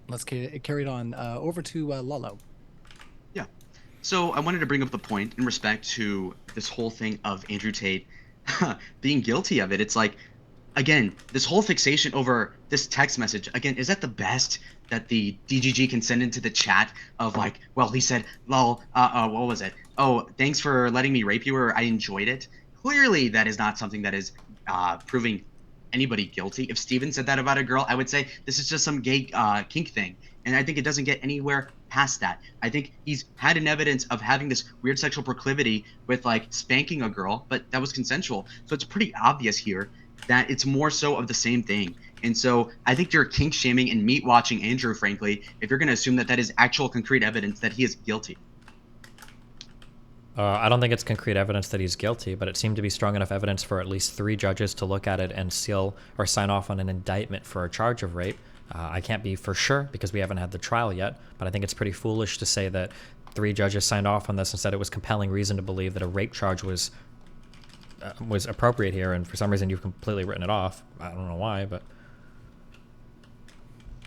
Let's carry it on over to Lalo. Yeah. So I wanted to bring up the point in respect to this whole thing of Andrew Tate being guilty of it. It's like, again, this whole fixation over this text message, again, is that the best that the DGG can send into the chat of like, well, he said, lol, what was it? Oh, thanks for letting me rape you, or I enjoyed it. Clearly, that is not something that is proving anybody guilty. If Steven said that about a girl, I would say this is just some gay kink thing. And I think it doesn't get anywhere past that. I think he's had an evidence of having this weird sexual proclivity with like spanking a girl, but that was consensual. So it's pretty obvious here that it's more so of the same thing. And so I think you're kink shaming and meat watching Andrew, frankly, if you're going to assume that that is actual concrete evidence that he is guilty. I don't think it's concrete evidence that he's guilty, but it seemed to be strong enough evidence for at least 3 judges to look at it and seal or sign off on an indictment for a charge of rape. I can't be for sure because we haven't had the trial yet, but I think it's pretty foolish to say that 3 judges signed off on this and said it was compelling reason to believe that a rape charge was appropriate here, and for some reason you've completely written it off. I don't know why, but...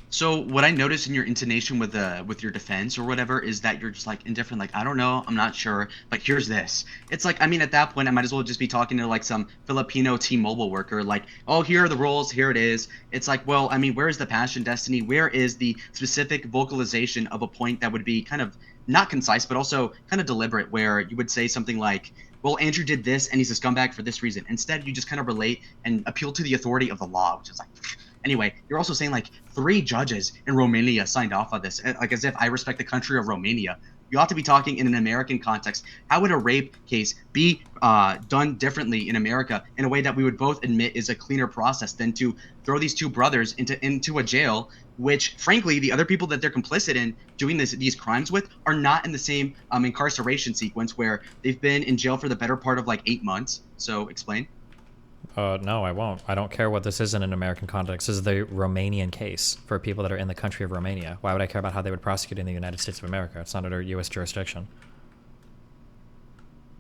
So what I noticed in your intonation with your defense or whatever is that you're just like indifferent, like, I don't know, I'm not sure, but here's this. It's like, I mean, at that point, I might as well just be talking to like some Filipino T-Mobile worker, like, oh, here are the rules, here it is. It's like, well, I mean, where is the passion, destiny? Where is the specific vocalization of a point that would be kind of not concise, but also kind of deliberate, where you would say something like, well, Andrew did this and he's a scumbag for this reason. Instead, you just kind of relate and appeal to the authority of the law, which is like... Anyway, you're also saying like 3 judges in Romania signed off on this, like as if I respect the country of Romania. You ought to be talking in an American context. How would a rape case be done differently in America in a way that we would both admit is a cleaner process than to throw these 2 brothers into a jail, which frankly the other people that they're complicit in doing these crimes with are not in the same incarceration sequence where they've been in jail for the better part of like 8 months. So explain. No, I won't. I don't care what this is in an American context. This is the Romanian case for people that are in the country of Romania. Why would I care about how they would prosecute in the United States of America? It's not under U.S. jurisdiction.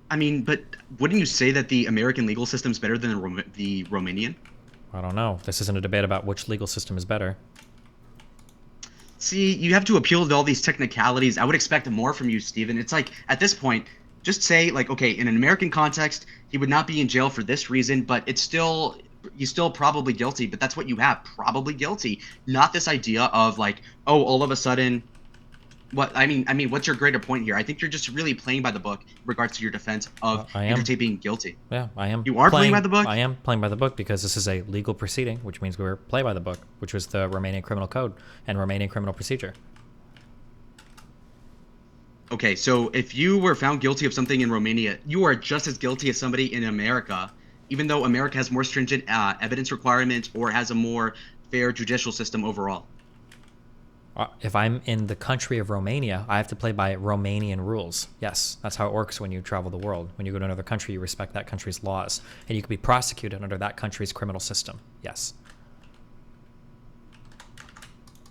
I mean, but wouldn't you say that the American legal system is better than the Romanian? I don't know. This isn't a debate about which legal system is better. See, you have to appeal to all these technicalities. I would expect more from you, Steven. It's like, at this point, just say, like, okay, in an American context, he would not be in jail for this reason, but he's still probably guilty, but that's what you have, probably guilty. Not this idea of, like, oh, all of a sudden, I mean, what's your greater point here? I think you're just really playing by the book in regards to your defense of Andrew Tate being guilty. Yeah, I am. You are playing by the book? I am playing by the book because this is a legal proceeding, which means we're play by the book, which was the Romanian Criminal Code and Romanian Criminal Procedure. Okay, so if you were found guilty of something in Romania, you are just as guilty as somebody in America, even though America has more stringent evidence requirements or has a more fair judicial system overall. If I'm in the country of Romania, I have to play by Romanian rules. Yes, that's how it works when you travel the world. When you go to another country, you respect that country's laws, and you can be prosecuted under that country's criminal system. Yes.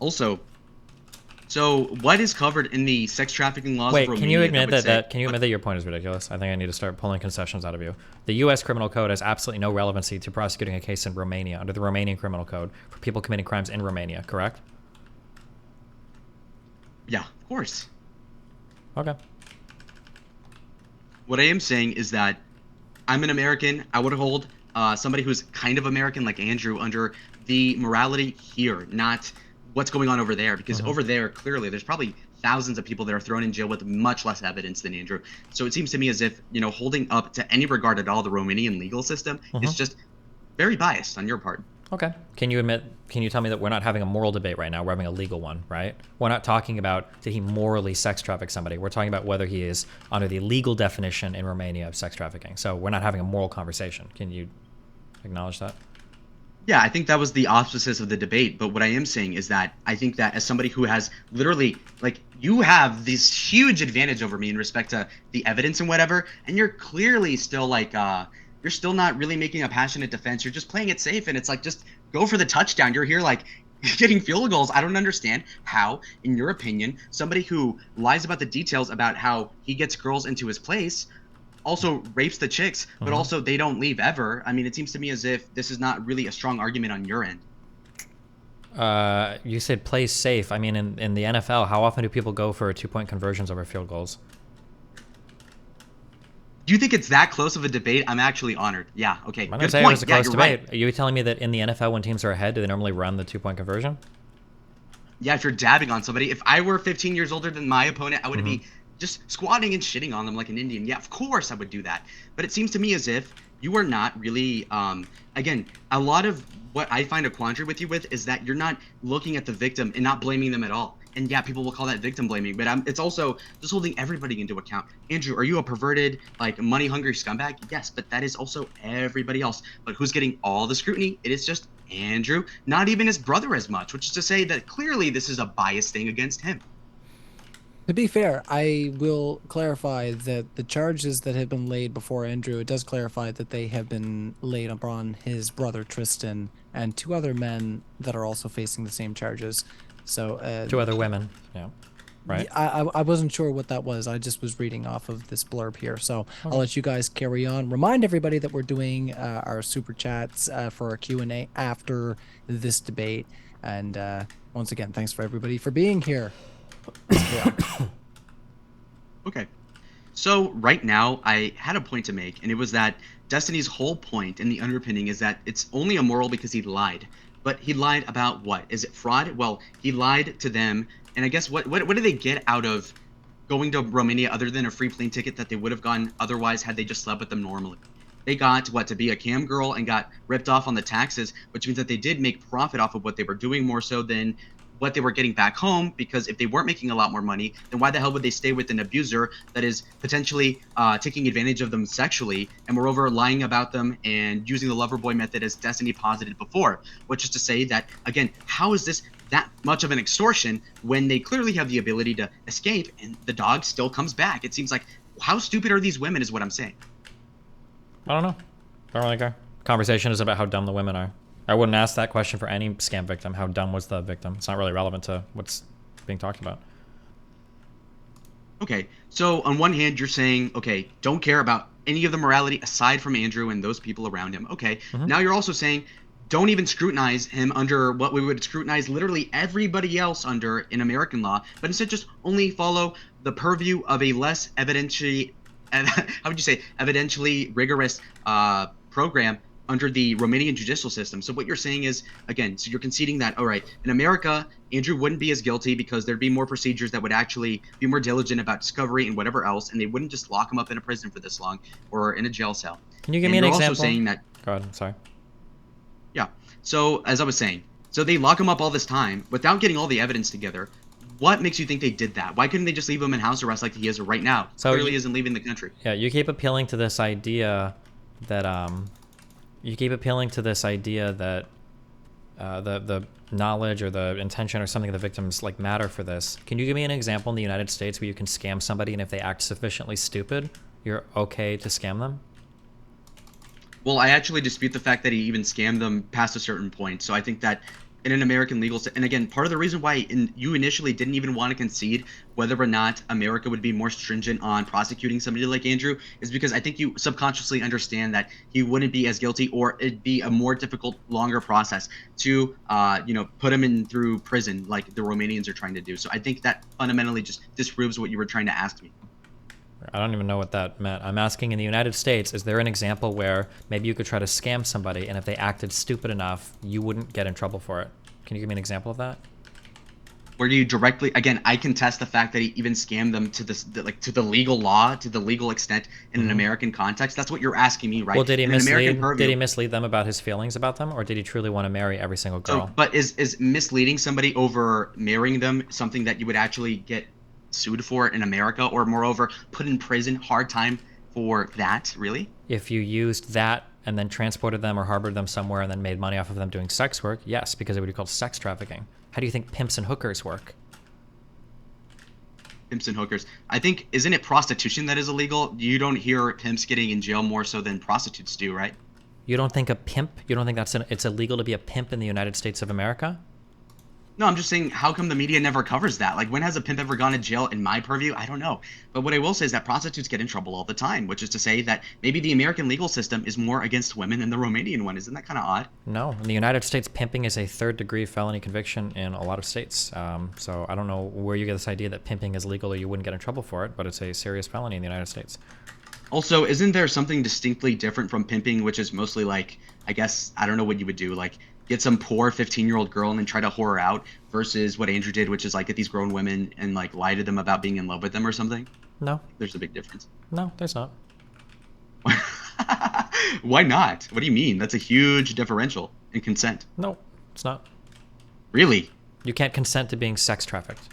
Also, so what is covered in the sex trafficking laws of Romania? Wait, can you admit can you admit that your point is ridiculous? I think I need to start pulling concessions out of you. The U.S. criminal code has absolutely no relevancy to prosecuting a case in Romania under the Romanian criminal code for people committing crimes in Romania, correct? Yeah, of course. Okay. What I am saying is that I'm an American. I would hold somebody who's kind of American like Andrew under the morality here, not what's going on over there, because over there, clearly, there's probably thousands of people that are thrown in jail with much less evidence than Andrew. So it seems to me as if, holding up to any regard at all the Romanian legal system is just very biased on your part. Okay. Can you tell me that we're not having a moral debate right now? We're having a legal one, right? We're not talking about did he morally sex traffic somebody. We're talking about whether he is under the legal definition in Romania of sex trafficking. So we're not having a moral conversation. Can you acknowledge that? Yeah, I think that was the auspices of the debate. But what I am saying is that I think that as somebody who has literally, like, you have this huge advantage over me in respect to the evidence and whatever, and you're clearly still like, you're still not really making a passionate defense. You're just playing it safe, and it's like, just go for the touchdown. You're here like getting field goals. I don't understand how, in your opinion, somebody who lies about the details about how he gets girls into his place also rapes the chicks, but also they don't leave ever. I mean, it seems to me as if this is not really a strong argument on your end. You said play safe. I mean, in the NFL, how often do people go for 2-point conversions over field goals? Do you think it's that close of a debate? I'm actually honored. Yeah, okay. I didn't Good say point. it was a Yeah, close you're debate. right. Are you telling me that in the NFL, when teams are ahead, do they normally run the 2-point conversion? Yeah, if you're dabbing on somebody, if I were 15 years older than my opponent, I would Mm-hmm. be just squatting and shitting on them like an Indian. Yeah, of course I would do that. But it seems to me as if you are not really, again, a lot of what I find a quandary with you with is that you're not looking at the victim and not blaming them at all. And yeah, people will call that victim blaming, but it's also just holding everybody into account. Andrew, are you a perverted, like money hungry scumbag? Yes, but that is also everybody else. But who's getting all the scrutiny? It is just Andrew, not even his brother as much, which is to say that clearly this is a biased thing against him. To be fair, I will clarify that the charges that have been laid before Andrew, it does clarify that they have been laid upon his brother Tristan and two other men that are also facing the same charges. So, 2 other women. Yeah. Right. I wasn't sure what that was. I just was reading off of this blurb here. So I'll Okay. let you guys carry on. Remind everybody that we're doing our super chats for our Q&A after this debate. And once again, thanks for everybody for being here. Let's carry on. Okay. So right now, I had a point to make, and it was that Destiny's whole point and the underpinning is that it's only immoral because he lied. But he lied about what? Is it fraud? Well, he lied to them, and I guess what did they get out of going to Romania other than a free plane ticket that they would have gone otherwise had they just slept with them normally? They got what, to be a cam girl and got ripped off on the taxes, which means that they did make profit off of what they were doing more so than what they were getting back home, because if they weren't making a lot more money, then why the hell would they stay with an abuser that is potentially taking advantage of them sexually and moreover lying about them and using the lover boy method as Destiny posited before? Which is to say that, again, how is this that much of an extortion when they clearly have the ability to escape and the dog still comes back? It seems like, how stupid are these women is what I'm saying. I don't know. Don't really care. Conversation is about how dumb the women are. I wouldn't ask that question for any scam victim. How dumb was the victim? It's not really relevant to what's being talked about. Okay, so on one hand, you're saying, okay, don't care about any of the morality aside from Andrew and those people around him. Okay, now you're also saying, don't even scrutinize him under what we would scrutinize literally everybody else under in American law, but instead just only follow the purview of a less evidentially, how would you say, evidentially rigorous program under the Romanian judicial system. So what you're saying is, again, so you're conceding that, all right, in America, Andrew wouldn't be as guilty because there'd be more procedures that would actually be more diligent about discovery and whatever else, and they wouldn't just lock him up in a prison for this long or in a jail cell. Can you give And me an you're example? also saying that, Go ahead. I'm sorry. yeah. So as I was saying, so they lock him up all this time without getting all the evidence together. What makes you think they did that? Why couldn't they just leave him in house arrest like he is right now? So Clearly isn't leaving the country. Yeah, you keep appealing to this idea that the knowledge or the intention or something of the victims like matter for this. Can you give me an example in the United States where you can scam somebody and if they act sufficiently stupid, you're okay to scam them? Well, I actually dispute the fact that he even scammed them past a certain point. So I think that in an American legal and again, part of the reason why you initially didn't even want to concede whether or not America would be more stringent on prosecuting somebody like Andrew is because I think you subconsciously understand that he wouldn't be as guilty, or it'd be a more difficult, longer process to put him in through prison like the Romanians are trying to do. So I think that fundamentally just disproves what you were trying to ask me. I don't even know what that meant. I'm asking, in the United States, is there an example where maybe you could try to scam somebody and if they acted stupid enough, you wouldn't get in trouble for it? Can you give me an example of that? Where you directly, again, I contest the fact that he even scammed them to to the legal law, to the legal extent in an American context. That's what you're asking me, right? Well, did he In an American purview. Did he mislead them about his feelings about them, or did he truly want to marry every single girl? So, but is misleading somebody over marrying them something that you would actually get sued for in America, or moreover put in prison, hard time for that, really? If you used that and then transported them or harbored them somewhere and then made money off of them doing sex work, yes, because it would be called sex trafficking. How do you think pimps and hookers work? Pimps and hookers. I think, isn't it prostitution that is illegal? You don't hear pimps getting in jail more so than prostitutes do, right? You don't think a pimp, you don't think it's illegal to be a pimp in the United States of America? No, I'm just saying, how come the media never covers that? Like, when has a pimp ever gone to jail in my purview? I don't know. But what I will say is that prostitutes get in trouble all the time, which is to say that maybe the American legal system is more against women than the Romanian one. Isn't that kind of odd? No, in the United States, pimping is a third-degree felony conviction in a lot of states. So I don't know where you get this idea that pimping is legal or you wouldn't get in trouble for it, but it's a serious felony in the United States. Also, isn't there something distinctly different from pimping, which is mostly like, I guess, I don't know what you would do, like get some poor 15-year-old girl and then try to whore her out versus what Andrew did, which is like get these grown women and like lie to them about being in love with them or something? No, There's a big difference. no, there's not. Why not? What do you mean? That's a huge differential in consent. No, it's not. Really? You can't consent to being sex trafficked.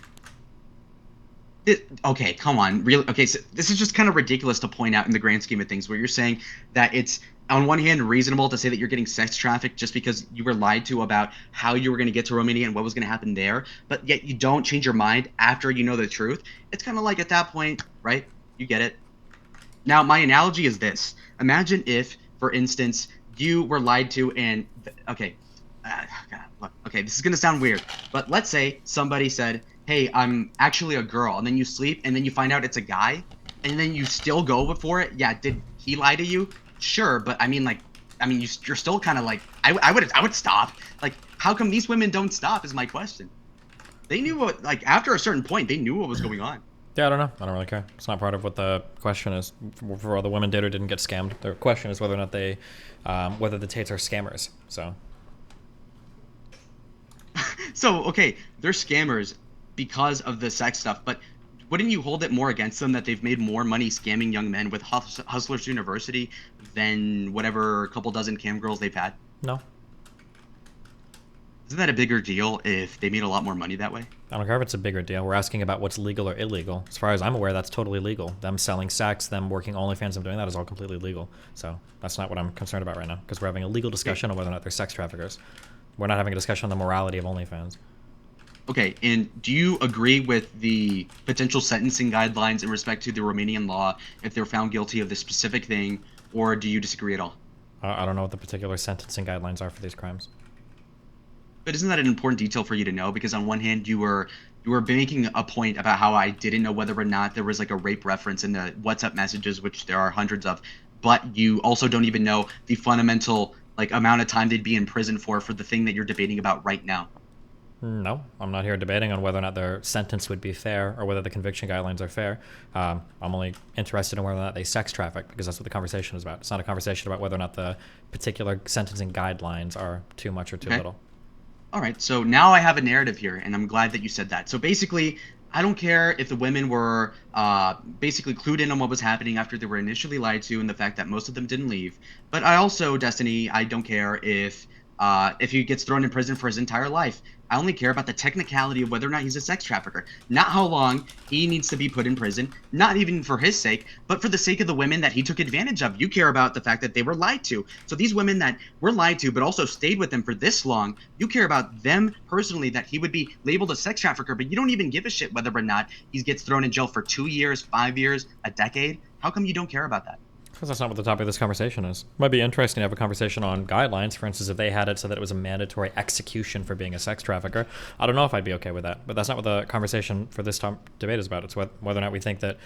Okay, come on. Really? Okay, so this is just kind of ridiculous to point out in the grand scheme of things, where you're saying that it's on one hand reasonable to say that you're getting sex trafficked just because you were lied to about how you were going to get to Romania and what was going to happen there, but yet you don't change your mind after you know the truth. It's kind of like at that point, right? You get it. Now, my analogy is this. Imagine if, for instance, you were lied to and okay, God, look, okay, this is going to sound weird, but let's say somebody said, hey, I'm actually a girl, and then you sleep, and then you find out it's a guy, and then you still go for it. Yeah, did he lie to you? Sure, but I mean, you're still kind of like, I would stop. Like, how come these women don't stop? Is my question. They knew what, like, after a certain point, they knew what was going on. Yeah, I don't know. I don't really care. It's not part of what the question is. For all the women did or didn't get scammed. The question is whether or not they, whether the Tates are scammers. So. So, okay, they're scammers because of the sex stuff, but wouldn't you hold it more against them that they've made more money scamming young men with Hustlers University than whatever couple dozen cam girls they've had? No. Isn't that a bigger deal if they made a lot more money that way? I don't care if it's a bigger deal. We're asking about what's legal or illegal. As far as I'm aware, that's totally legal. Them selling sex, them working OnlyFans, them doing that is all completely legal. So that's not what I'm concerned about right now, because we're having a legal discussion on whether or not they're sex traffickers. We're not having a discussion on the morality of OnlyFans. Okay, and do you agree with the potential sentencing guidelines in respect to the Romanian law if they're found guilty of this specific thing, or do you disagree at all? I don't know what the particular sentencing guidelines are for these crimes. But isn't that an important detail for you to know? Because on one hand, you were making a point about how I didn't know whether or not there was like a rape reference in the WhatsApp messages, which there are hundreds of, but you also don't even know the fundamental like amount of time they'd be in prison for the thing that you're debating about right now. No, I'm not here debating on whether or not their sentence would be fair or whether the conviction guidelines are fair. I'm only interested in whether or not they sex traffic, because that's what the conversation is about. It's not a conversation about whether or not the particular sentencing guidelines are too much or too little. All right, so now I have a narrative here, and I'm glad that you said that. So basically, I don't care if the women were basically clued in on what was happening after they were initially lied to and the fact that most of them didn't leave. But I also, Destiny, I don't care if he gets thrown in prison for his entire life. I only care about the technicality of whether or not he's a sex trafficker, not how long he needs to be put in prison, not even for his sake, but for the sake of the women that he took advantage of. You care about the fact that they were lied to. So these women that were lied to but also stayed with them for this long, you care about them personally, that he would be labeled a sex trafficker, but you don't even give a shit whether or not he gets thrown in jail for 2 years, 5 years, a decade. How come you don't care about that? Because that's not what the topic of this conversation is. Might be interesting to have a conversation on guidelines. For instance, if they had it so that it was a mandatory execution for being a sex trafficker, I don't know if I'd be okay with that. But that's not what the conversation for this debate is about. It's whether or not we think that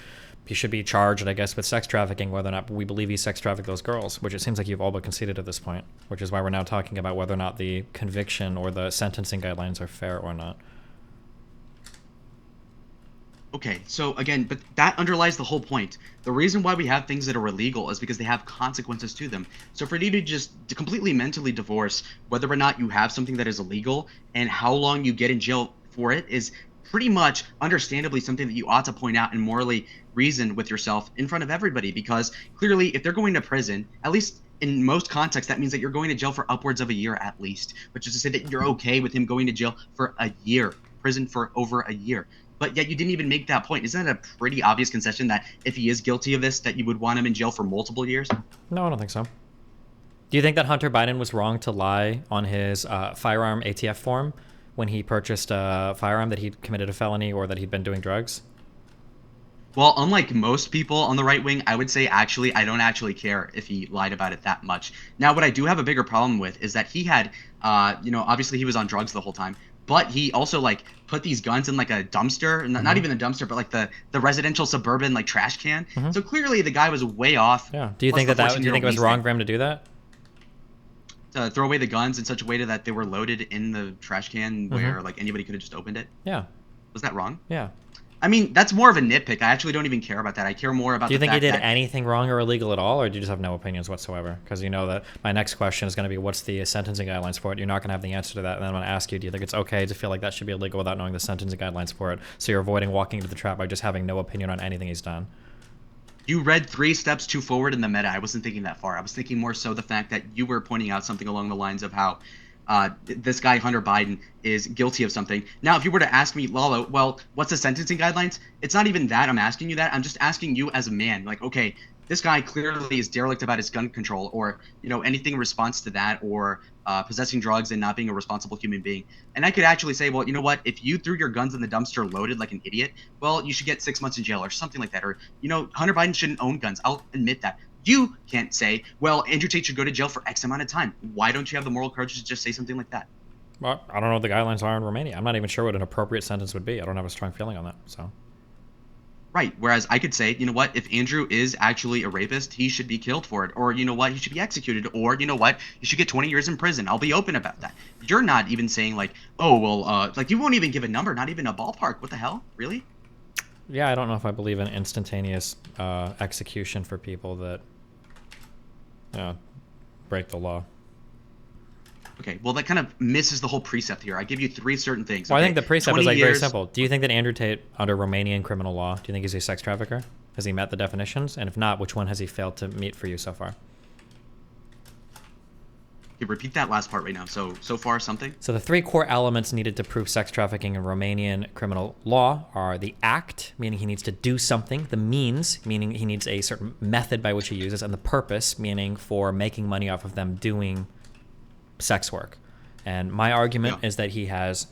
he should be charged, I guess, with sex trafficking, whether or not we believe he sex trafficked those girls, which it seems like you've all but conceded at this point, which is why we're now talking about whether or not the conviction or the sentencing guidelines are fair or not. Okay, so again, but that underlies the whole point. The reason why we have things that are illegal is because they have consequences to them. So for you to just completely mentally divorce whether or not you have something that is illegal and how long you get in jail for it is pretty much understandably something that you ought to point out and morally reason with yourself in front of everybody, because clearly if they're going to prison, at least in most contexts, that means that you're going to jail for upwards of a year at least, which is to say that you're okay with him going to jail for a year, prison for over a year. But yet you didn't even make that point. Isn't that a pretty obvious concession that if he is guilty of this, that you would want him in jail for multiple years? No, I don't think so. Do you think that Hunter Biden was wrong to lie on his firearm ATF form when he purchased a firearm that he'd committed a felony or that he'd been doing drugs? Well, unlike most people on the right wing, I would say actually I don't actually care if he lied about it that much. Now, what I do have a bigger problem with is that he had, obviously he was on drugs the whole time, but he also like put these guns in like a dumpster, not even a dumpster, but like the residential suburban like trash can. So clearly the guy was way off. Yeah. Do you Plus think the do you think it was 14-year-old wrong for him to do that? to throw away the guns in such a way that they were loaded in the trash can where like anybody could have just opened it? Yeah. Was that wrong? Yeah. I mean, that's more of a nitpick. I actually don't even care about that. I care more about Do you the think he fact did that anything wrong or illegal at all, or do you just have no opinions whatsoever? Because you know that my next question is going to be, what's the sentencing guidelines for it? You're not going to have the answer to that. And then I'm going to ask you, do you think it's okay to feel like that should be illegal without knowing the sentencing guidelines for it? So you're avoiding walking into the trap by just having no opinion on anything he's done. you read 3 steps too forward in the meta. I wasn't thinking that far. I was thinking more so the fact that you were pointing out something along the lines of how this guy, Hunter Biden, is guilty of something. Now, if you were to ask me, Lalo, well, what's the sentencing guidelines? It's not even that I'm asking you that. I'm just asking you as a man. Like, okay, this guy clearly is derelict about his gun control, or, you know, anything in response to that, or possessing drugs and not being a responsible human being. And I could actually say, well, you know what? If you threw your guns in the dumpster loaded like an idiot, well, you should get 6 months in jail or something like that. Or, you know, Hunter Biden shouldn't own guns. I'll admit that. You can't say, well, Andrew Tate should go to jail for X amount of time. Why don't you have the moral courage to just say something like that? Well, I don't know what the guidelines are in Romania. I'm not even sure what an appropriate sentence would be. I don't have a strong feeling on that. So. Right. Whereas I could say, you know what, if Andrew is actually a rapist, he should be killed for it. Or, you know what, he should be executed. Or, you know what, he should get 20 years in prison. I'll be open about that. You're not even saying like, oh, well, like you won't even give a number, not even a ballpark. What the hell? Really? Yeah, I don't know if I believe in instantaneous execution for people that break the law. Okay, well, that kind of misses the whole precept here. I give you 3 certain things. Well, okay? I think the precept is 20 like very years. simple. Do you think that Andrew Tate, under Romanian criminal law, do you think he's a sex trafficker? Has he met the definitions? And if not, which one has he failed to meet for you so far? Okay, repeat that last part right now. So far, something? So the 3 core elements needed to prove sex trafficking in Romanian criminal law are the act, meaning he needs to do something, the means, meaning he needs a certain method by which he uses, and the purpose, meaning for making money off of them doing sex work. And my argument is that he has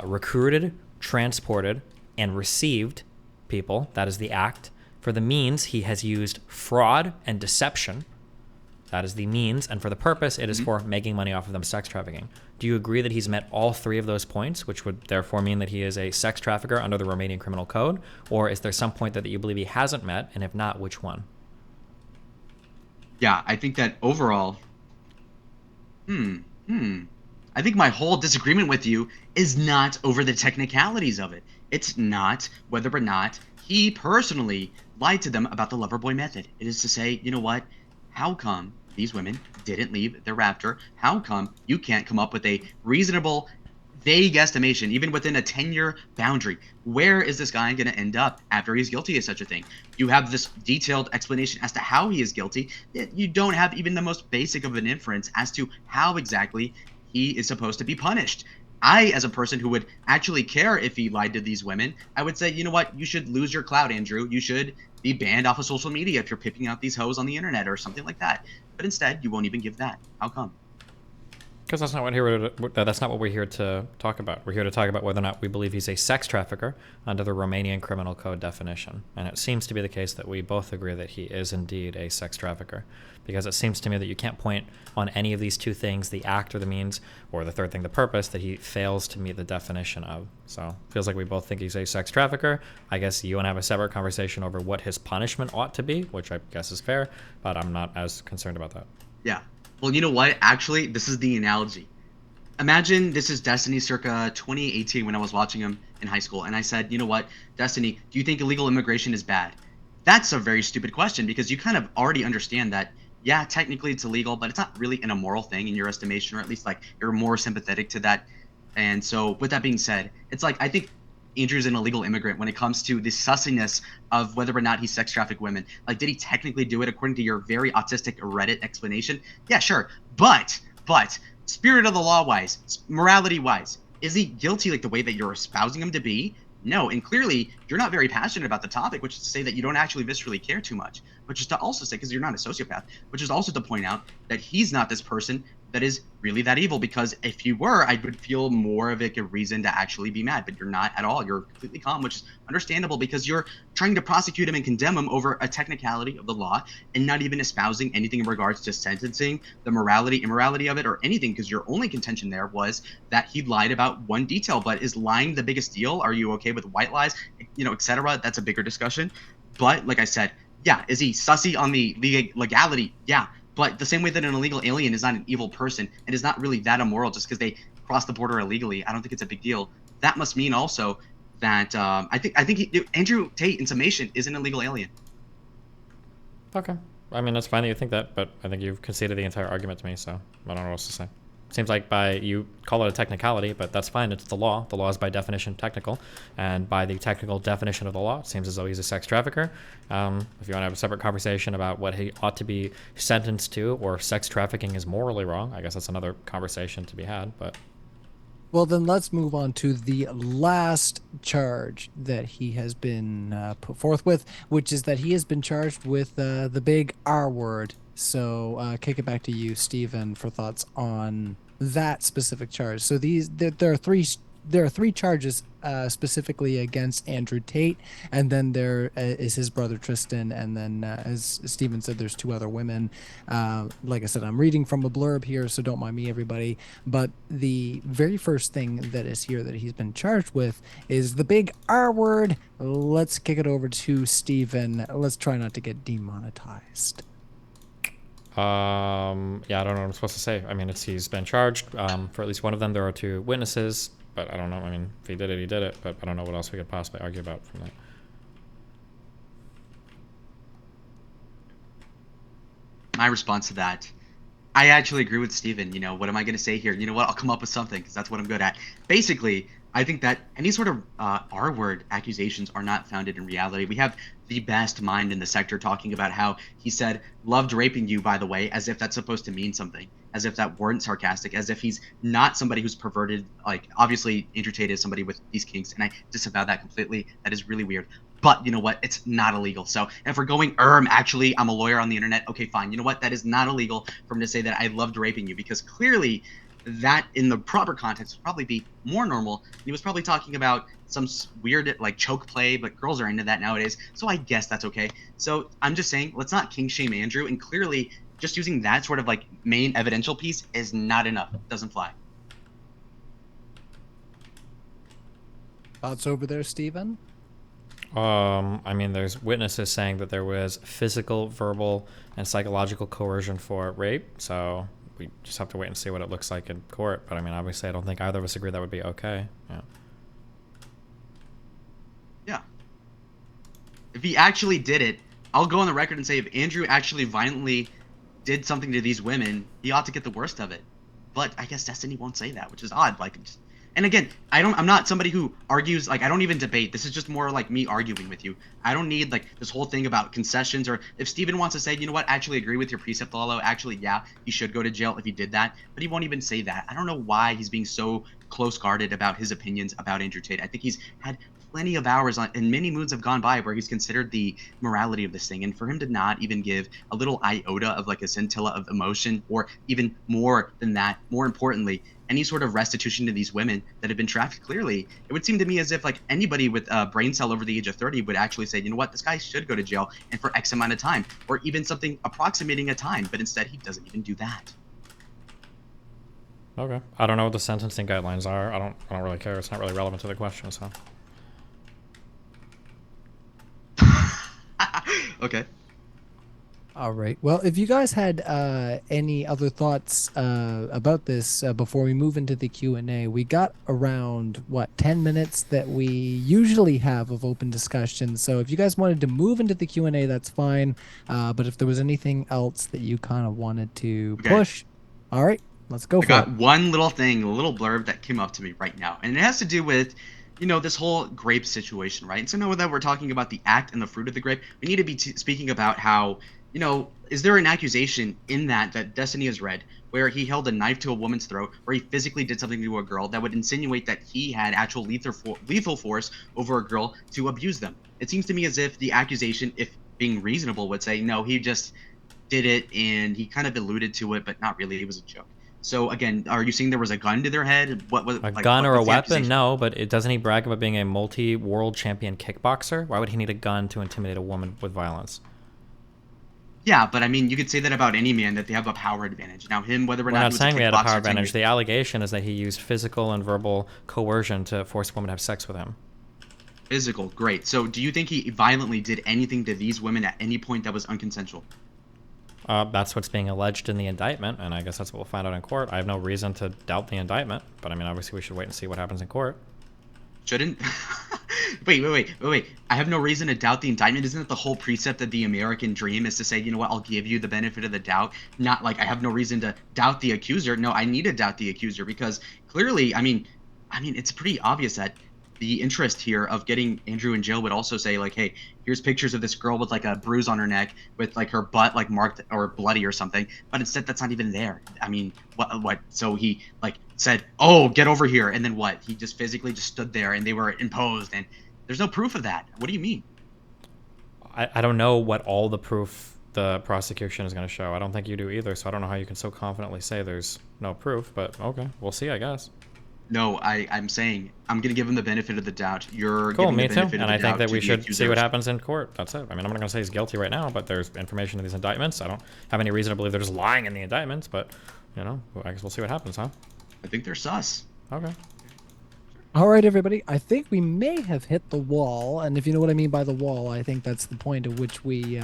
recruited, transported, and received people, that is the act. For the means, he has used fraud and deception. That is the means, and for the purpose, it is for making money off of them sex trafficking. Do you agree that he's met all 3 of those points, which would therefore mean that he is a sex trafficker under the Romanian Criminal Code? Or is there some point that you believe he hasn't met, and if not, which one? Yeah, I think that overall, I think my whole disagreement with you is not over the technicalities of it. It's not whether or not he personally lied to them about the Loverboy method. It is to say, you know what? How come these women didn't leave their raptor? How come you can't come up with a reasonable, vague estimation, even within a 10-year boundary? Where is this guy going to end up after he's guilty of such a thing? You have this detailed explanation as to how he is guilty. You don't have even the most basic of an inference as to how exactly he is supposed to be punished. I, as a person who would actually care if he lied to these women, I would say, you know what? You should lose your clout, Andrew. You should be banned off of social media if you're pimping out these hoes on the internet or something like that. But instead, you won't even give that. How come? Because that's not what we're here to talk about. We're here to talk about whether or not we believe he's a sex trafficker under the Romanian Criminal Code definition. And it seems to be the case that we both agree that he is indeed a sex trafficker. Because it seems to me that you can't point on any of these 2 things, the act or the means, or the third thing, the purpose, that he fails to meet the definition of. So it feels like we both think he's a sex trafficker. I guess you want to have a separate conversation over what his punishment ought to be, which I guess is fair, but I'm not as concerned about that. Yeah. Well, you know what? Actually, this is the analogy. Imagine this is Destiny circa 2018 when I was watching him in high school, and I said, you know what, Destiny, do you think illegal immigration is bad? That's a very stupid question because you kind of already understand that, yeah, technically it's illegal, but it's not really an immoral thing in your estimation, or at least like you're more sympathetic to that. And so with that being said, it's like I think Andrew's an illegal immigrant when it comes to the sussiness of whether or not he sex trafficked women. Like, did he technically do it according to your very autistic Reddit explanation? Yeah, sure. But spirit of the law wise, morality wise, is he guilty like the way that you're espousing him to be? No, and clearly you're not very passionate about the topic, which is to say that you don't actually viscerally care too much, which is to also say, because you're not a sociopath, which is also to point out that he's not this person that is really that evil, because if you were, I would feel more of like a reason to actually be mad, but you're not at all. You're completely calm, which is understandable because you're trying to prosecute him and condemn him over a technicality of the law and not even espousing anything in regards to sentencing, the morality, immorality of it, or anything, because your only contention there was that he lied about one detail. But is lying the biggest deal? Are you okay with white lies, etc.? That's a bigger discussion. But like I said, yeah, is he sussy on the legality? Yeah. But the same way that an illegal alien is not an evil person and is not really that immoral just because they cross the border illegally, I don't think it's a big deal. That must mean also that I think Andrew Tate, in summation, is an illegal alien. Okay. I mean, that's fine that you think that, but I think you've conceded the entire argument to me, so I don't know what else to say. Seems like you call it a technicality, but that's fine. It's the law. The law is by definition technical, and by the technical definition of the law, it seems as though he's a sex trafficker. If you want to have a separate conversation about what he ought to be sentenced to, or if sex trafficking is morally wrong, I guess that's another conversation to be had. But Well, then let's move on to the last charge that he has been put forth with, which is that he has been charged with the big R word. So, kick it back to you, Stephen, for thoughts on that specific charge. So there are three charges specifically against Andrew Tate, and then there is his brother Tristan, and then as Stephen said, there's two other women. Like I said, I'm reading from a blurb here, so don't mind me, everybody. But the very first thing that is here that he's been charged with is the big R word. Let's kick it over to Stephen. Let's try not to get demonetized. yeah, I don't know what I'm supposed to say. I mean, he's been charged for at least one of them. There are two witnesses, but I don't know. I mean, if he did it, he did it. But I don't know what else we could possibly argue about from that. My response to that, I actually agree with Steven. What am I going to say here? You know what? I'll come up with something because that's what I'm good at. Basically, I think that any sort of R-word accusations are not founded in reality. We have the best mind in the sector talking about how he said, loved raping you, by the way, as if that's supposed to mean something, as if that weren't sarcastic, as if he's not somebody who's perverted. Like, obviously, Andrew Tate is somebody with these kinks, and I disavow that completely. That is really weird. But you know what? It's not illegal. So if we're going, actually, I'm a lawyer on the internet. Okay, fine. You know what? That is not illegal for him to say that I loved raping you, because clearly that in the proper context would probably be more normal. He was probably talking about some weird like choke play, but girls are into that nowadays. So I guess that's okay. So I'm just saying, let's not king shame Andrew. And clearly just using that sort of like main evidential piece is not enough. It doesn't fly. Thoughts over there, Stephen? I mean, there's witnesses saying that there was physical, verbal, and psychological coercion for rape. So we just have to wait and see what it looks like in court. But I mean, obviously, I don't think either of us agree that would be okay. Yeah. Yeah. If he actually did it, I'll go on the record and say if Andrew actually violently did something to these women, he ought to get the worst of it. But I guess Destiny won't say that, which is odd. Like, and again, I'm not somebody who argues, like, I don't even debate. This is just more like me arguing with you. I don't need like this whole thing about concessions, or if Steven wants to say, you know what, actually agree with your precept, Lalo. Actually, yeah, he should go to jail if he did that, but he won't even say that. I don't know why he's being so close guarded about his opinions about Andrew Tate. I think he's had plenty of hours on, and many moons have gone by where he's considered the morality of this thing, and for him to not even give a little iota of like a scintilla of emotion, or even more than that, more importantly, any sort of restitution to these women that have been trafficked, clearly, it would seem to me as if like anybody with a brain cell over the age of 30 would actually say, you know what, this guy should go to jail and for X amount of time, or even something approximating a time, but instead he doesn't even do that. Okay. I don't know what the sentencing guidelines are. I don't really care. It's not really relevant to the question, so. Okay. All right. Well, if you guys had any other thoughts about this before we move into the Q&A, we got around, 10 minutes that we usually have of open discussion. So if you guys wanted to move into the Q&A, that's fine. But if there was anything else that you kind of wanted to push, all right, let's go for it. I got one little thing, a little blurb that came up to me right now, and it has to do with this whole grape situation, right? And so now that we're talking about the act and the fruit of the grape, we need to be speaking about how, is there an accusation in that Destiny has read where he held a knife to a woman's throat, where he physically did something to a girl that would insinuate that he had actual lethal force over a girl to abuse them? It seems to me as if the accusation, if being reasonable, would say, no, he just did it and he kind of alluded to it, but not really. It was a joke. So again, are you saying there was a gun to their head? What was A like? gun or a What's the weapon? accusation? No, but doesn't he brag about being a multi-world champion kickboxer? Why would he need a gun to intimidate a woman with violence? Yeah, but I mean, you could say that about any man that they have a power advantage. Now, him, whether or We're not he not was a saying we had a power kickboxer 10 advantage. years. The allegation is that he used physical and verbal coercion to force a woman to have sex with him. Physical, great. So, do you think he violently did anything to these women at any point that was unconsensual? That's what's being alleged in the indictment, and I guess that's what we'll find out in court. I have no reason to doubt the indictment, but I mean, obviously, we should wait and see what happens in court. Shouldn't? Wait. I have no reason to doubt the indictment. Isn't it the whole precept of the American dream is to say, you know what, I'll give you the benefit of the doubt? Not like I have no reason to doubt the accuser. No, I need to doubt the accuser because clearly, I mean, it's pretty obvious that the interest here of getting Andrew in jail would also say like, hey, here's pictures of this girl with like a bruise on her neck with like her butt like marked or bloody or something, but instead that's not even there. I mean, what? So he like said, oh, get over here, and then what? He just physically just stood there and they were imposed, and there's no proof of that. What do you mean? I don't know what all the proof the prosecution is going to show. I don't think you do either, so I don't know how you can so confidently say there's no proof, but okay, we'll see, I guess. No, I'm saying I'm gonna give him the benefit of the doubt. You're Cool, giving me the too. benefit And of the I think doubt that to we the should see what accusers. happens in court. That's it. I mean, I'm not going to say he's guilty right now, but there's information in these indictments. I don't have any reason to believe they're just lying in the indictments, but, you know, I guess we'll see what happens, huh? I think they're sus. Okay. All right, everybody. I think we may have hit the wall, and if you know what I mean by the wall, I think that's the point at which we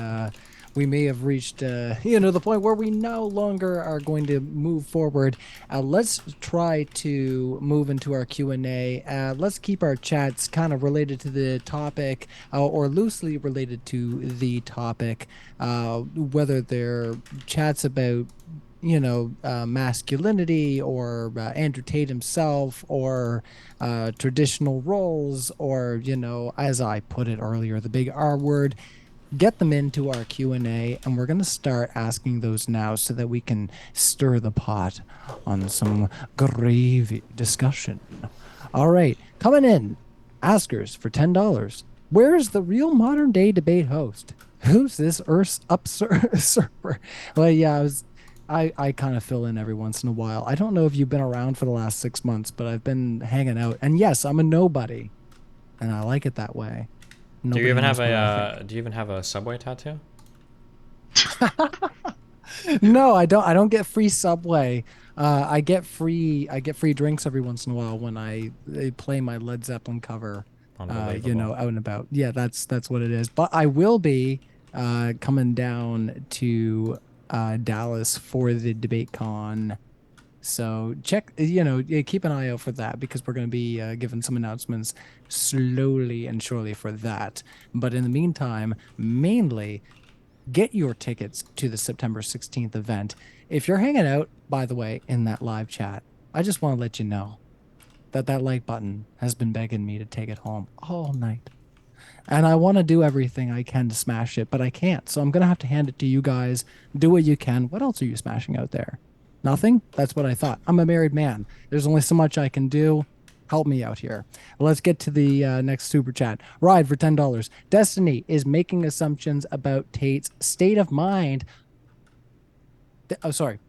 may have reached, the point where we no longer are going to move forward. Let's try to move into our Q&A. Let's keep our chats kind of related to the topic, or loosely related to the topic, whether they're chats about masculinity or Andrew Tate himself or traditional roles or, as I put it earlier, the big R word. Get them into our Q&A, and we're going to start asking those now so that we can stir the pot on some gravy discussion. All right, coming in, askers for $10. Where's the real modern day debate host? Who's this usurper? Well, yeah, I kind of fill in every once in a while. I don't know if you've been around for the last 6 months, but I've been hanging out. And yes, I'm a nobody, and I like it that way. Do you Nobody even knows have what I a do you even have a Subway tattoo? think. No, I don't. I don't get free Subway. I get free drinks every once in a while when they play my Led Zeppelin cover. Unbelievable. Out and about. Yeah, that's what it is. But I will be coming down to Dallas for the debate con. So keep an eye out for that because we're going to be giving some announcements slowly and surely for that. But in the meantime, mainly get your tickets to the September 16th event. If you're hanging out, by the way, in that live chat, I just want to let you know that like button has been begging me to take it home all night. And I want to do everything I can to smash it, but I can't. So I'm going to have to hand it to you guys. Do what you can. What else are you smashing out there? Nothing? That's what I thought. I'm a married man. There's only so much I can do. Help me out here. Let's get to the next super chat. Ride for $10. Destiny is making assumptions about Tate's state of mind. Oh, sorry.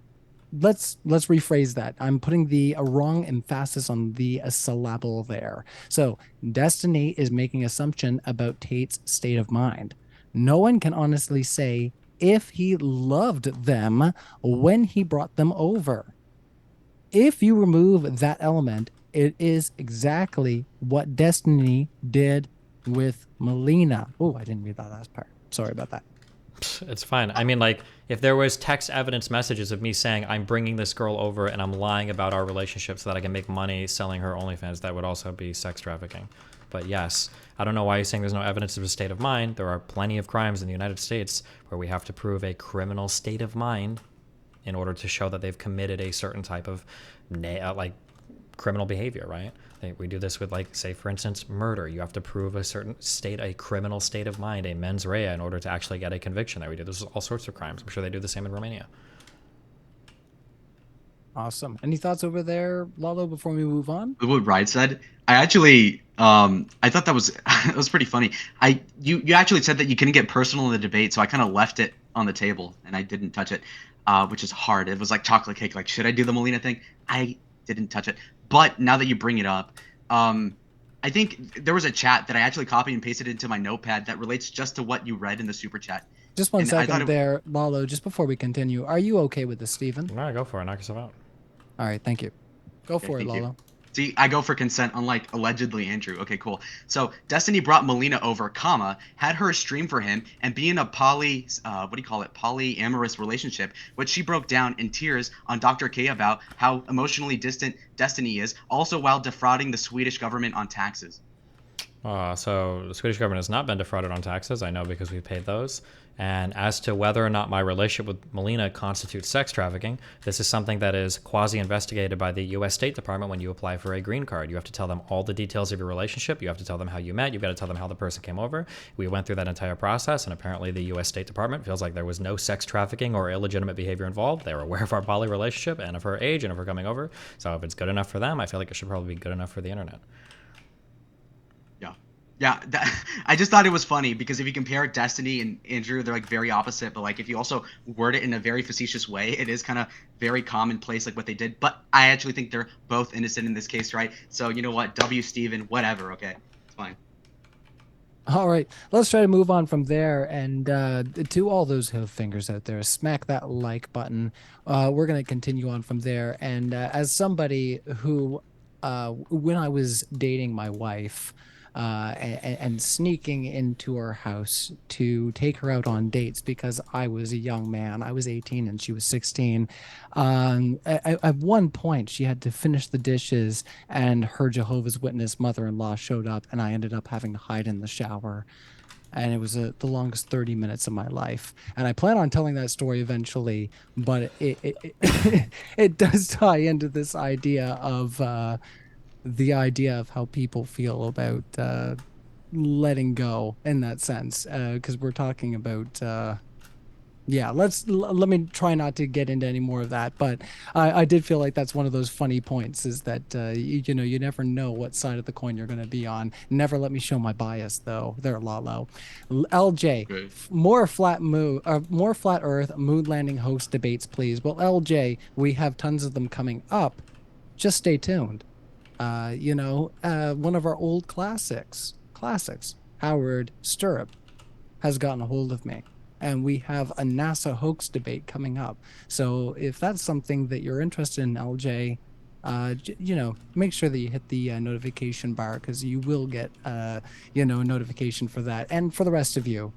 Let's rephrase that. I'm putting the wrong emphasis on the syllable there. So Destiny is making assumption about Tate's state of mind. No one can honestly say if he loved them when he brought them over. If you remove that element, it is exactly what Destiny did with Melina. Oh, I didn't read that last part. Sorry about that. It's fine. I mean, like, if there was text evidence messages of me saying I'm bringing this girl over and I'm lying about our relationship so that I can make money selling her OnlyFans, that would also be sex trafficking. But yes, I don't know why you're saying there's no evidence of a state of mind. There are plenty of crimes in the United States where we have to prove a criminal state of mind in order to show that they've committed a certain type of criminal behavior, right? We do this with, like, say, for instance, murder. You have to prove a certain state, a criminal state of mind, a mens rea, in order to actually get a conviction. That we do this with all sorts of crimes. I'm sure they do the same in Romania. Awesome. Any thoughts over there, Lalo, before we move on? What Ride said, I actually, I thought that was that was pretty funny. You actually said that you couldn't get personal in the debate, so I kind of left it on the table and I didn't touch it. which is hard. It was like chocolate cake. Like, should I do the Melina thing? I didn't touch it. But now that you bring it up, I think there was a chat that I actually copied and pasted into my notepad that relates just to what you read in the super chat. Just one And I thought second there, Lalo, just before we continue. Are you okay with this, Steven? All right, go for it. Knock yourself out. All right, thank you. Go Okay, for it, thank you. Lalo. See, I go for consent, unlike allegedly Andrew. Okay, cool. So Destiny brought Melina over, comma, had her stream for him, and be in a polyamorous relationship, which she broke down in tears on Dr. K about how emotionally distant Destiny is, also while defrauding the Swedish government on taxes. So the Swedish government has not been defrauded on taxes. I know because we paid those. And as to whether or not my relationship with Melina constitutes sex trafficking, this is something that is quasi-investigated by the U.S. State Department when you apply for a green card. You have to tell them all the details of your relationship. You have to tell them how you met. You've got to tell them how the person came over. We went through that entire process, and apparently the U.S. State Department feels like there was no sex trafficking or illegitimate behavior involved. They were aware of our poly relationship and of her age and of her coming over. So if it's good enough for them, I feel like it should probably be good enough for the internet. Yeah, I just thought it was funny because if you compare Destiny and Andrew, they're like very opposite. But like if you also word it in a very facetious way, it is kind of very commonplace, like what they did. But I actually think they're both innocent in this case, right? So you know what, W. Steven, whatever. Okay, it's fine. All right, let's try to move on from there. And to all those who have fingers out there, smack that like button. We're going to continue on from there. And as somebody who, when I was dating my wife, and sneaking into her house to take her out on dates because I was a young man. I was 18 and she was 16. At one point, she had to finish the dishes, and her Jehovah's Witness mother-in-law showed up, and I ended up having to hide in the shower. And it was the longest 30 minutes of my life. And I plan on telling that story eventually, but it does tie into this idea of the idea of how people feel about letting go in that sense, because we're talking about yeah, let me try not to get into any more of that, but I did feel like that's one of those funny points, is that you know, you never know what side of the coin you're going to be on. Never let me show my bias though. There, Lalo. LJ, Okay. more more flat earth moon landing host debates, please. Well, LJ, we have tons of them coming up. Just stay tuned. You know, one of our old classics, Howard Stirrup, has gotten a hold of me, and we have a NASA hoax debate coming up. So if that's something that you're interested in, LJ, you know, make sure that you hit the notification bar, because you will get, you know, a notification for that. And for the rest of you,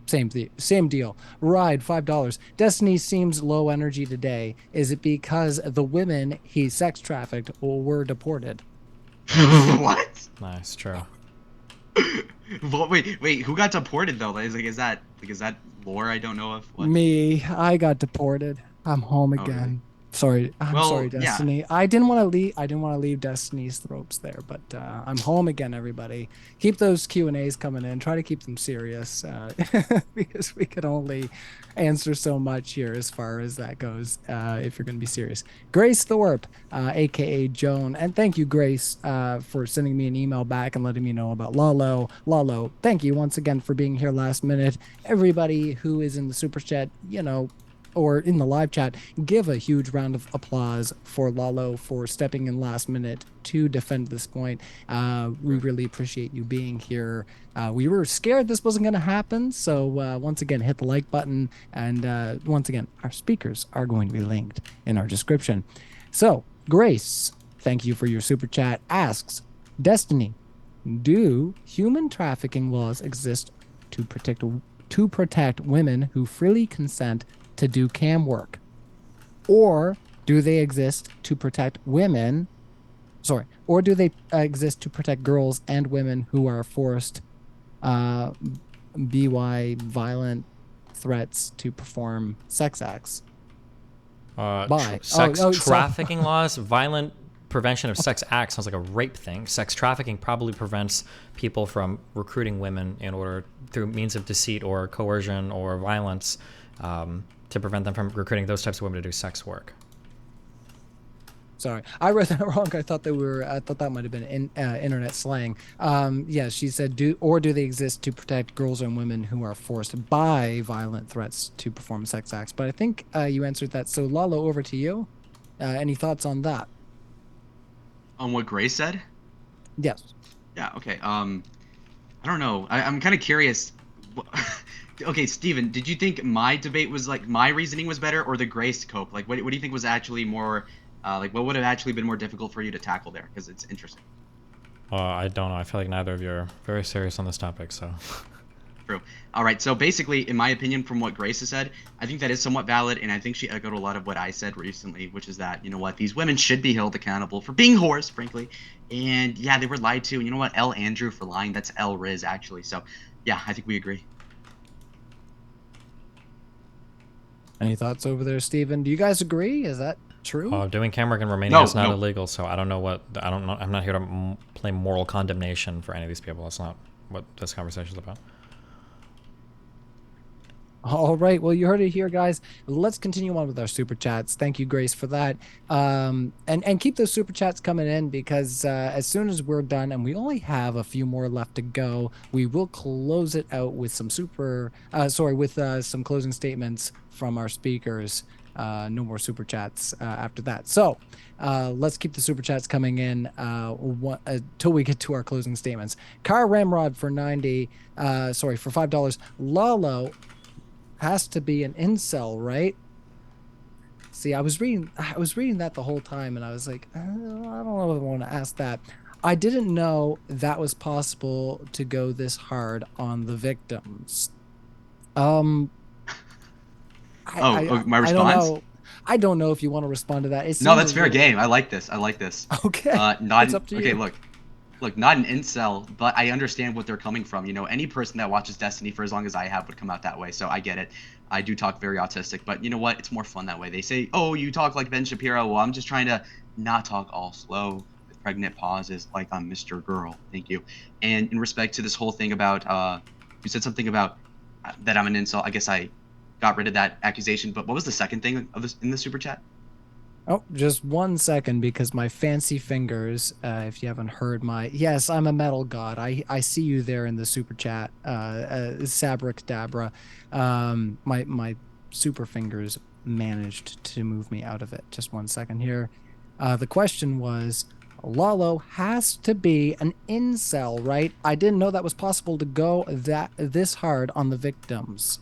same deal. Ride $5. Destiny seems low energy today. Is it because the women he sex trafficked were deported? What? Nice, true. Wait, who got deported though? Is that lore I don't know of? What? Me, I got deported. I'm home Oh, really? again. Sorry, I'm Well, sorry, yeah. Destiny. I didn't want to leave. I didn't want to leave Destiny's throats there, but I'm home again. Everybody, keep those Q&As coming in. Try to keep them serious, because we can only answer so much here as far as that goes. If you're going to be serious, Grace Thorpe, aka Joan, and thank you, Grace, for sending me an email back and letting me know about Lalo. Lalo, thank you once again for being here last minute. Everybody who is in the super chat, you know, or in the live chat, give a huge round of applause for Lalo for stepping in last minute to defend this point. We really appreciate you being here. We were scared this wasn't going to happen, so once again, hit the like button, and once again, our speakers are going to be linked in our description. So, Grace, thank you for your super chat, asks, Destiny, do human trafficking laws exist to protect women who freely consent to do cam work, or do they exist to protect women? Sorry, or do they exist to protect girls and women who are forced, by violent threats to perform sex acts? Sex trafficking laws, violent prevention of sex acts sounds like a rape thing. Sex trafficking probably prevents people from recruiting women in order through means of deceit or coercion or violence, to prevent them from recruiting those types of women to do sex work. Sorry, I read that wrong. I thought that might have been internet slang. Yeah, she said, do they exist to protect girls and women who are forced by violent threats to perform sex acts? But I think you answered that. So Lalo, over to you. Any thoughts on that? On what Grace said? Yes. Yeah. Okay. I don't know. I'm kind of curious. Okay, Steven, did you think my debate was like my reasoning was better or the Grace cope? Like, what do you think was actually more, like, what would have actually been more difficult for you to tackle there? Because it's interesting. I don't know. I feel like neither of you are very serious on this topic, so. True. All right. So basically, in my opinion, from what Grace has said, I think that is somewhat valid, and I think she echoed a lot of what I said recently, which is that, you know what, these women should be held accountable for being whores, frankly. And yeah, they were lied to. And you know what, L Andrew for lying, that's L Riz actually. So yeah, I think we agree. Any thoughts over there, Steven? Do you guys agree? Is that true? Doing camera work in Romania No, is not no. illegal, so I don't know what. I don't know. I'm not here to play moral condemnation for any of these people. That's not what this conversation is about. All right. Well, you heard it here, guys. Let's continue on with our super chats. Thank you, Grace, for that. And keep those super chats coming in because as soon as we're done, and we only have a few more left to go, we will close it out with some some closing statements from our speakers. No more super chats after that. So let's keep the super chats coming in till we get to our closing statements. Car Ramrod for for $5. Lalo has to be an incel, right? See, I was reading that the whole time, and I was like, I don't know if I want to ask that. I didn't know that was possible to go this hard on the victims. My I don't response? know. I don't know if you want to respond to that. It No, seemed a that's fair little- game. I like this. I like this. Okay. Not It's up to okay. you. Look, not an incel, but I understand what they're coming from. You know, any person that watches Destiny for as long as I have would come out that way. So I get it. I do talk very autistic, but you know what? It's more fun that way. They say, "Oh, you talk like Ben Shapiro." Well, I'm just trying to not talk all slow with pregnant pauses, like I'm Mr. Girl. Thank you. And in respect to this whole thing about, you said something about that I'm an incel. I guess I got rid of that accusation. But what was the second thing of this in the super chat? Oh, just 1 second because my fancy fingers, if you haven't heard yes, I'm a metal god. I see you there in the super chat, Sabric Dabra. My super fingers managed to move me out of it. Just 1 second here. The question was, Lalo has to be an incel, right? I didn't know that was possible to go this hard on the victims.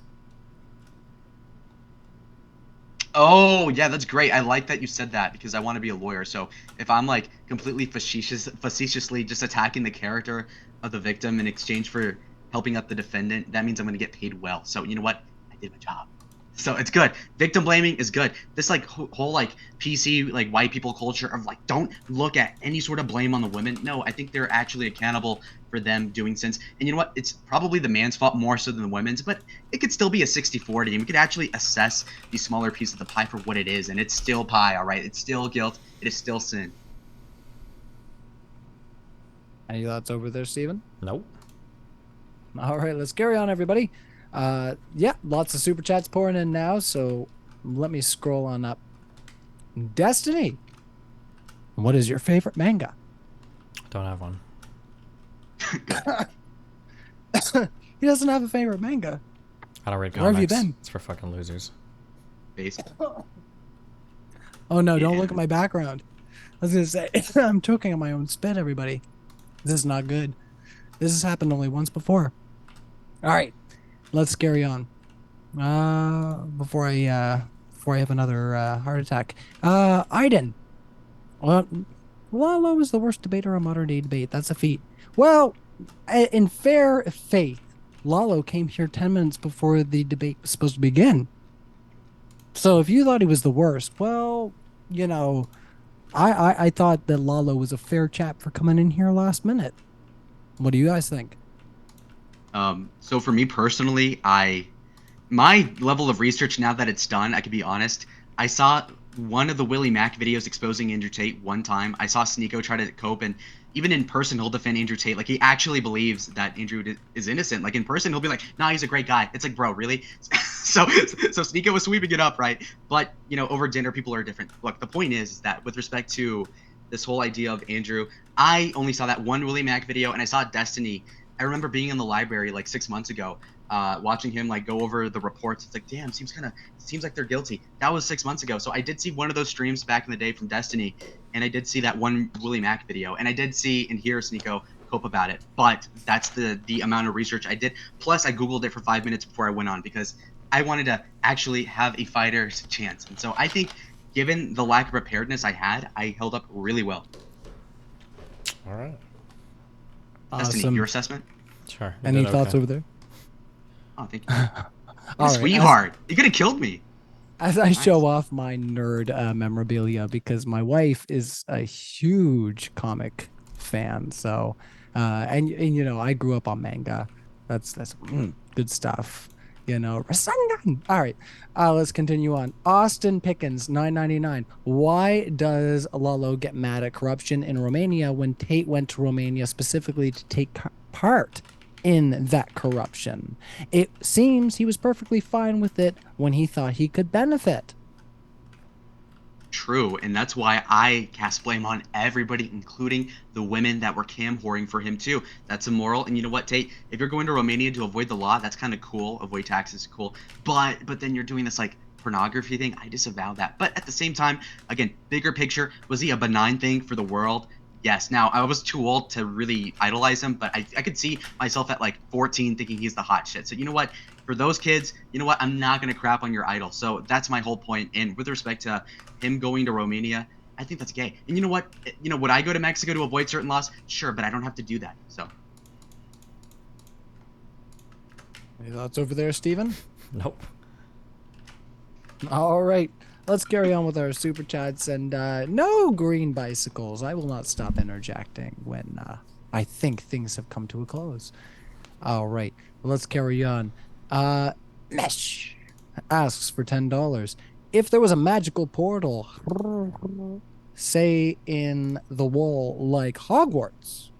Oh, yeah, that's great. I like that you said that because I want to be a lawyer. So if I'm like completely facetiously just attacking the character of the victim in exchange for helping out the defendant, that means I'm going to get paid well. So you know what? I did my job. So it's good. Victim blaming is good. This like whole like PC like white people culture of like don't look at any sort of blame on the women. No, I think they're actually accountable for them doing sins. And you know what? It's probably the man's fault more so than the women's, but it could still be a 60-40 and we could actually assess the smaller piece of the pie for what it is. And it's still pie, all right? It's still guilt. It is still sin. Any thoughts over there, Steven? Nope. All right, let's carry on, everybody. Yeah, lots of super chats pouring in now, so let me scroll on up. Destiny, what is your favorite manga? Don't have one. He doesn't have a favorite manga. I don't read comics. Where have you been? It's for fucking losers. Base. Oh no, don't Yeah. look at my background. I was gonna say, I'm choking on my own spit, everybody. This is not good. This has happened only once before. All right, let's carry on. Before I have another heart attack. Aiden. Well, Lalo is the worst debater on modern day debate. That's a feat. Well, in fair faith, Lalo came here 10 minutes before the debate was supposed to begin. So if you thought he was the worst, well, you know, I thought that Lalo was a fair chap for coming in here last minute. What do you guys think? So for me personally, my level of research now that it's done, I can be honest, I saw one of the Willie Mack videos exposing Andrew Tate one time. I saw Sneeko try to cope, and even in person, he'll defend Andrew Tate. Like, he actually believes that Andrew is innocent. Like, in person, he'll be like, nah, he's a great guy. It's like, bro, really? so Sneeko was sweeping it up, right? But, over dinner, people are different. Look, the point is that with respect to this whole idea of Andrew, I only saw that one Willie Mack video, and I saw Destiny. I remember being in the library like 6 months ago, watching him like go over the reports. It's like, damn, seems like they're guilty. That was 6 months ago. So I did see one of those streams back in the day from Destiny, and I did see that one Willie Mack video, and I did see and hear Sneeko cope about it. But that's the amount of research I did. Plus, I Googled it for 5 minutes before I went on because I wanted to actually have a fighter's chance. And so I think, given the lack of preparedness I had, I held up really well. All right. Destiny, Awesome. your assessment? Sure. Any thoughts over there? Oh, thank you. All right, Sweetheart, you could have killed me. As I show off my nerd memorabilia, because my wife is a huge comic fan, so and I grew up on manga. That's good stuff. Rasengan. All right, let's continue on. Austin Pickens, $9.99. Why does Lalo get mad at corruption in Romania when Tate went to Romania specifically to take part in that corruption? It seems he was perfectly fine with it when he thought he could benefit. True, and that's why I cast blame on everybody, including the women that were cam whoring for him too. That's immoral. And you know what, Tate? If you're going to Romania to avoid the law, that's kind of cool. Avoid taxes, cool. But then you're doing this like pornography thing. I disavow that. But at the same time, again, bigger picture, was he a benign thing for the world? Yes. Now, I was too old to really idolize him, but I could see myself at like 14 thinking he's the hot shit. So you know what? For those kids, you know what? I'm not going to crap on your idol. So that's my whole point. And with respect to him going to Romania, I think that's gay. And you know what? Would I go to Mexico to avoid certain laws? Sure, but I don't have to do that. So. Any thoughts over there, Steven? Nope. All right. Let's carry on with our super chats, and no green bicycles. I will not stop interjecting when I think things have come to a close. All right, let's carry on. Mesh asks for $10. If there was a magical portal, say in the wall like Hogwarts,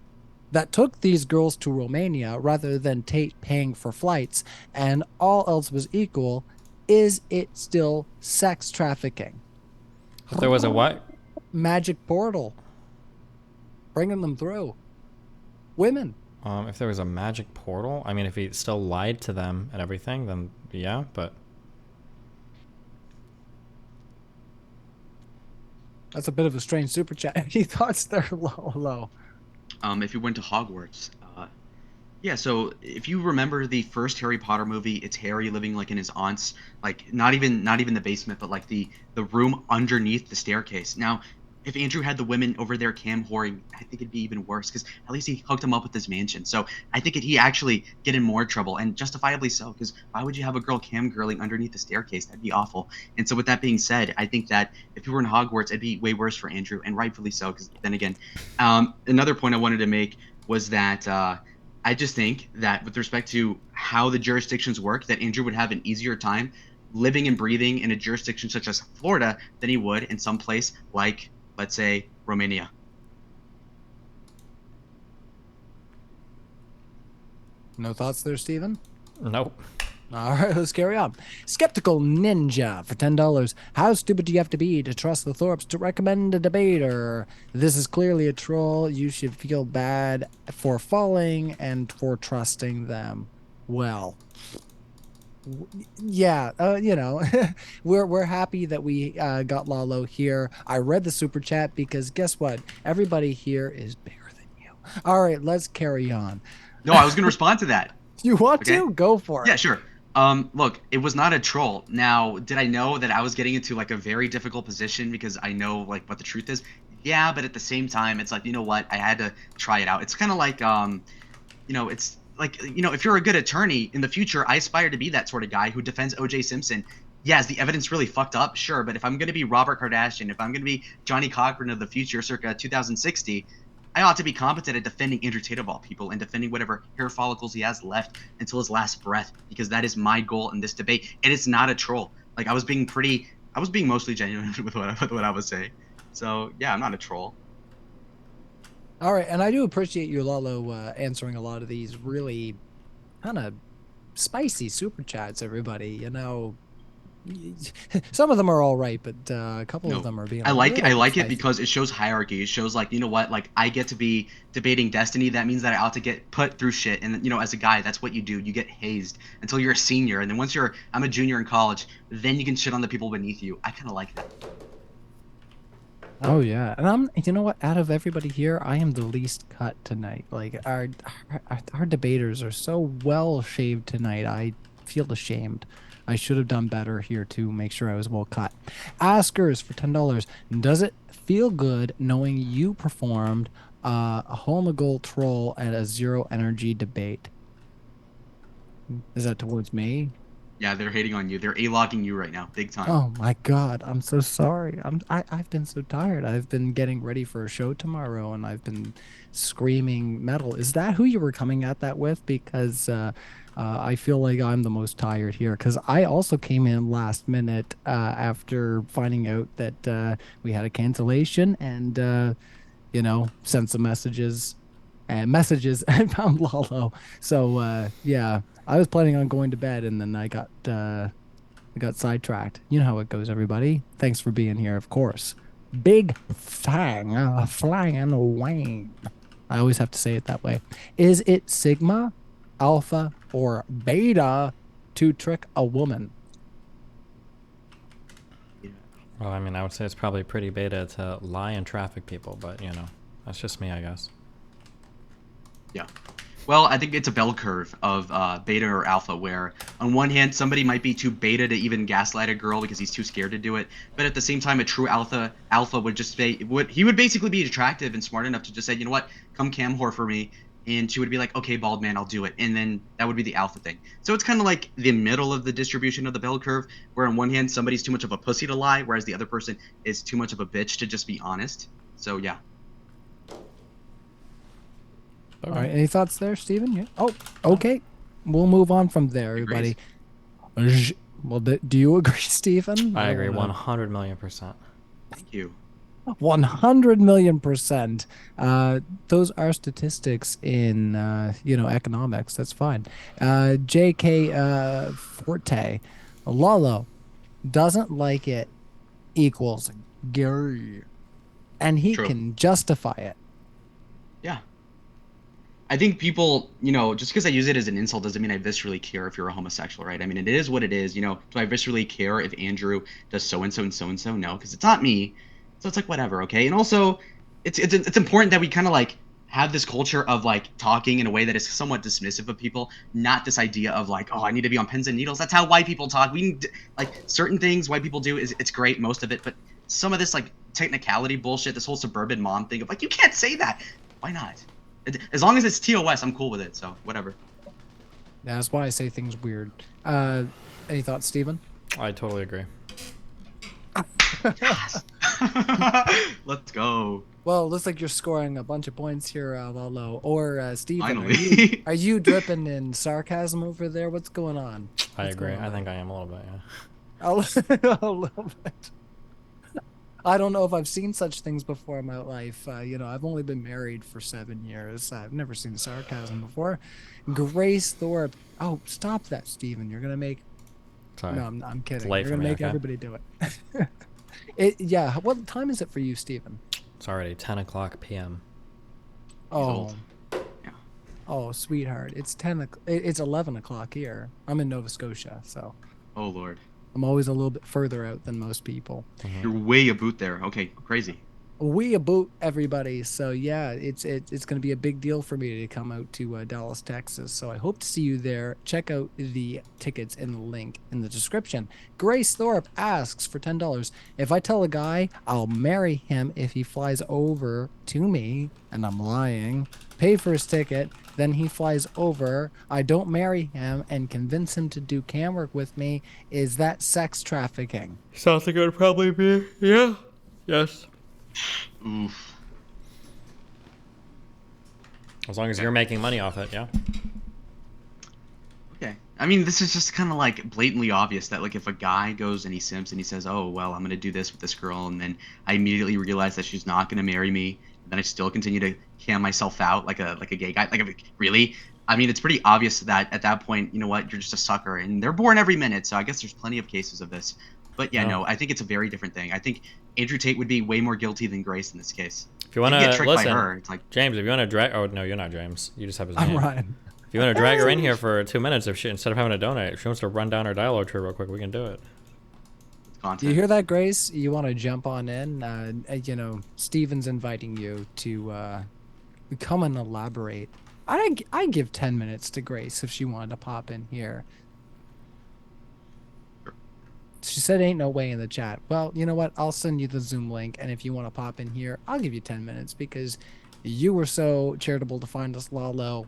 that took these girls to Romania rather than Tate paying for flights, and all else was equal, is it still sex trafficking? If there was a what? Magic portal. Bringing them through. Women. If there was a magic portal, I mean, if he still lied to them and everything, then yeah, but... That's a bit of a strange super chat. Any thoughts there, low? If you went to Hogwarts, yeah, so if you remember the first Harry Potter movie, it's Harry living like in his aunt's, like not even the basement, but like the room underneath the staircase. Now, if Andrew had the women over there cam whoring, I think it'd be even worse because at least he hooked him up with his mansion. So I think he actually get in more trouble, and justifiably so, because why would you have a girl cam girling underneath the staircase? That'd be awful. And so with that being said, I think that if you were in Hogwarts, it'd be way worse for Andrew, and rightfully so, because then again, another point I wanted to make was that I just think that with respect to how the jurisdictions work, that Andrew would have an easier time living and breathing in a jurisdiction such as Florida than he would in some place like, let's say, Romania. No thoughts there, Steven? Nope. All right, let's carry on. Skeptical Ninja for $10. How stupid do you have to be to trust the Thorpes to recommend a debater? This is clearly a troll. You should feel bad for falling and for trusting them. Well, yeah, we're happy that we got Lalo here. I read the super chat because guess what? Everybody here is bigger than you. All right, let's carry on. No, I was going to respond to that. You want to? Go for it. Yeah, sure. Look, it was not a troll. Now, did I know that I was getting into like a very difficult position because I know like what the truth is? Yeah, but at the same time, it's like, you know what? I had to try it out. It's kind of like, it's like, if you're a good attorney in the future, I aspire to be that sort of guy who defends O.J. Simpson. Yeah, is the evidence really fucked up? Sure, but if I'm going to be Robert Kardashian, if I'm going to be Johnny Cochran of the future circa 2060, I ought to be competent at defending Andrew Tate of all people and defending whatever hair follicles he has left until his last breath, because that is my goal in this debate. And it's not a troll. Like, I was being pretty I was being mostly genuine with what I was saying. So yeah, I'm not a troll. All right, and I do appreciate you, Lalo, answering a lot of these really kind of spicy super chats. Everybody, some of them are all right, but a couple of No, them are being I a like it. I little like it spicy. because it shows hierarchy. It shows like, you know what, like I get to be debating destiny. That means that I ought to get put through shit. And as a guy, that's what you do. You get hazed until you're a senior, and then once I'm a junior in college, then you can shit on the people beneath you. I kind of like that. Oh yeah, and you know what? Out of everybody here, I am the least cut tonight. Like our debaters are so well shaved tonight. I feel ashamed. I should have done better here to make sure I was well cut. Askers for $10. Does it feel good knowing you performed a hole in the goal troll at a zero energy debate? Is that towards me? Yeah, they're hating on you. They're a-logging you right now, big time. Oh my God, I'm so sorry. I've been so tired. I've been getting ready for a show tomorrow and I've been screaming metal. Is that who you were coming at that with? Because I feel like I'm the most tired here because I also came in last minute after finding out that we had a cancellation and sent some messages and found Lalo. So yeah, I was planning on going to bed and then I got sidetracked. You know how it goes, everybody. Thanks for being here, of course. Big Fang, Flying Wayne. I always have to say it that way. Is it Sigma, Alpha, or Beta to trick a woman? Yeah. Well, I mean, I would say it's probably pretty beta to lie and traffic people, but that's just me, I guess. Yeah. Well, I think it's a bell curve of beta or alpha, where on one hand somebody might be too beta to even gaslight a girl because he's too scared to do it, but at the same time a true alpha would just say he would basically be attractive and smart enough to just say, you know what, come cam whore for me, and she would be like, okay, bald man, I'll do it, and then that would be the alpha thing. So it's kind of like the middle of the distribution of the bell curve, where on one hand somebody's too much of a pussy to lie, whereas the other person is too much of a bitch to just be honest. So yeah. All right. Any thoughts there, Stephen? Yeah. Oh, okay. We'll move on from there, Agrees. everybody. Well, do you agree, Stephen? I don't agree wanna- 100 million%. Thank you. 100 million%. Those are statistics in economics. That's fine. JK Forte, Lalo doesn't like it equals Gary, and he True. can justify it. Yeah. I think people, just because I use it as an insult doesn't mean I viscerally care if you're a homosexual, right? I mean, it is what it is. Do I viscerally care if Andrew does so and so and so and so? No, because it's not me. So it's like whatever, okay? And also, it's important that we kind of like have this culture of like talking in a way that is somewhat dismissive of people, not this idea of like, oh, I need to be on pins and needles. That's how white people talk. We need like certain things white people do is it's great, most of it, but some of this like technicality bullshit, this whole suburban mom thing of like, you can't say that. Why not? As long as it's TOS, I'm cool with it. So whatever. That's why I say things weird. Any thoughts, Stephen? I totally agree. Let's go. Well, it looks like you're scoring a bunch of points here, Lalo. Or Stephen, Finally. are you dripping in sarcasm over there? What's going on? I What's agree. going on? I think I am a little bit, yeah. A little bit. I don't know if I've seen such things before in my life. I've only been married for 7 years. I've never seen sarcasm before. Grace Thorpe. Oh, stop that, Stephen. You're gonna make. Sorry. No, I'm kidding. It's You're late gonna for me, make okay? everybody do it. Yeah. What time is it for you, Stephen? It's already 10 o'clock p.m. He's Oh. old. Yeah. Oh, sweetheart. It's 10. It's 11 o'clock here. I'm in Nova Scotia, so Oh Lord. I'm always a little bit further out than most people. You're way a boot there. Okay, crazy. We about everybody, so yeah, it's going to be a big deal for me to come out to Dallas, Texas. So I hope to see you there. Check out the tickets in the link in the description. Grace Thorpe asks for $10. If I tell a guy I'll marry him if he flies over to me, and I'm lying, pay for his ticket, then he flies over, I don't marry him and convince him to do cam work with me, is that sex trafficking? Sounds like it would probably be, yeah. Yes. Oof. As long as you're making money off it, yeah. Okay. I mean, this is just kind of like blatantly obvious that like if a guy goes and he simps and he says, "Oh, well, I'm gonna do this with this girl," and then I immediately realize that she's not gonna marry me, and then I still continue to cam myself out like a gay guy. Like, really? I mean, it's pretty obvious that at that point, you know what, you're just a sucker, and they're born every minute. So I guess there's plenty of cases of this. But yeah, Oh. no, I think it's a very different thing. I think Andrew Tate would be way more guilty than Grace in this case. If you He want didn't get to tricked by listen, her. It's like, James, if you want to drag, oh no, you're not James. You just have his I'm name. Ryan. If you want to drag her in here for 2 minutes, if she instead of having to donate, if she wants to run down her dialogue tree real quick, we can do it. it's Do you content. hear that, Grace? You want to jump on in? Steven's inviting you to come and elaborate. I give 10 minutes to Grace if she wanted to pop in here. She said ain't no way in the chat. Well, you know what? I'll send you the Zoom link, and if you want to pop in here, I'll give you 10 minutes because you were so charitable to find us Lalo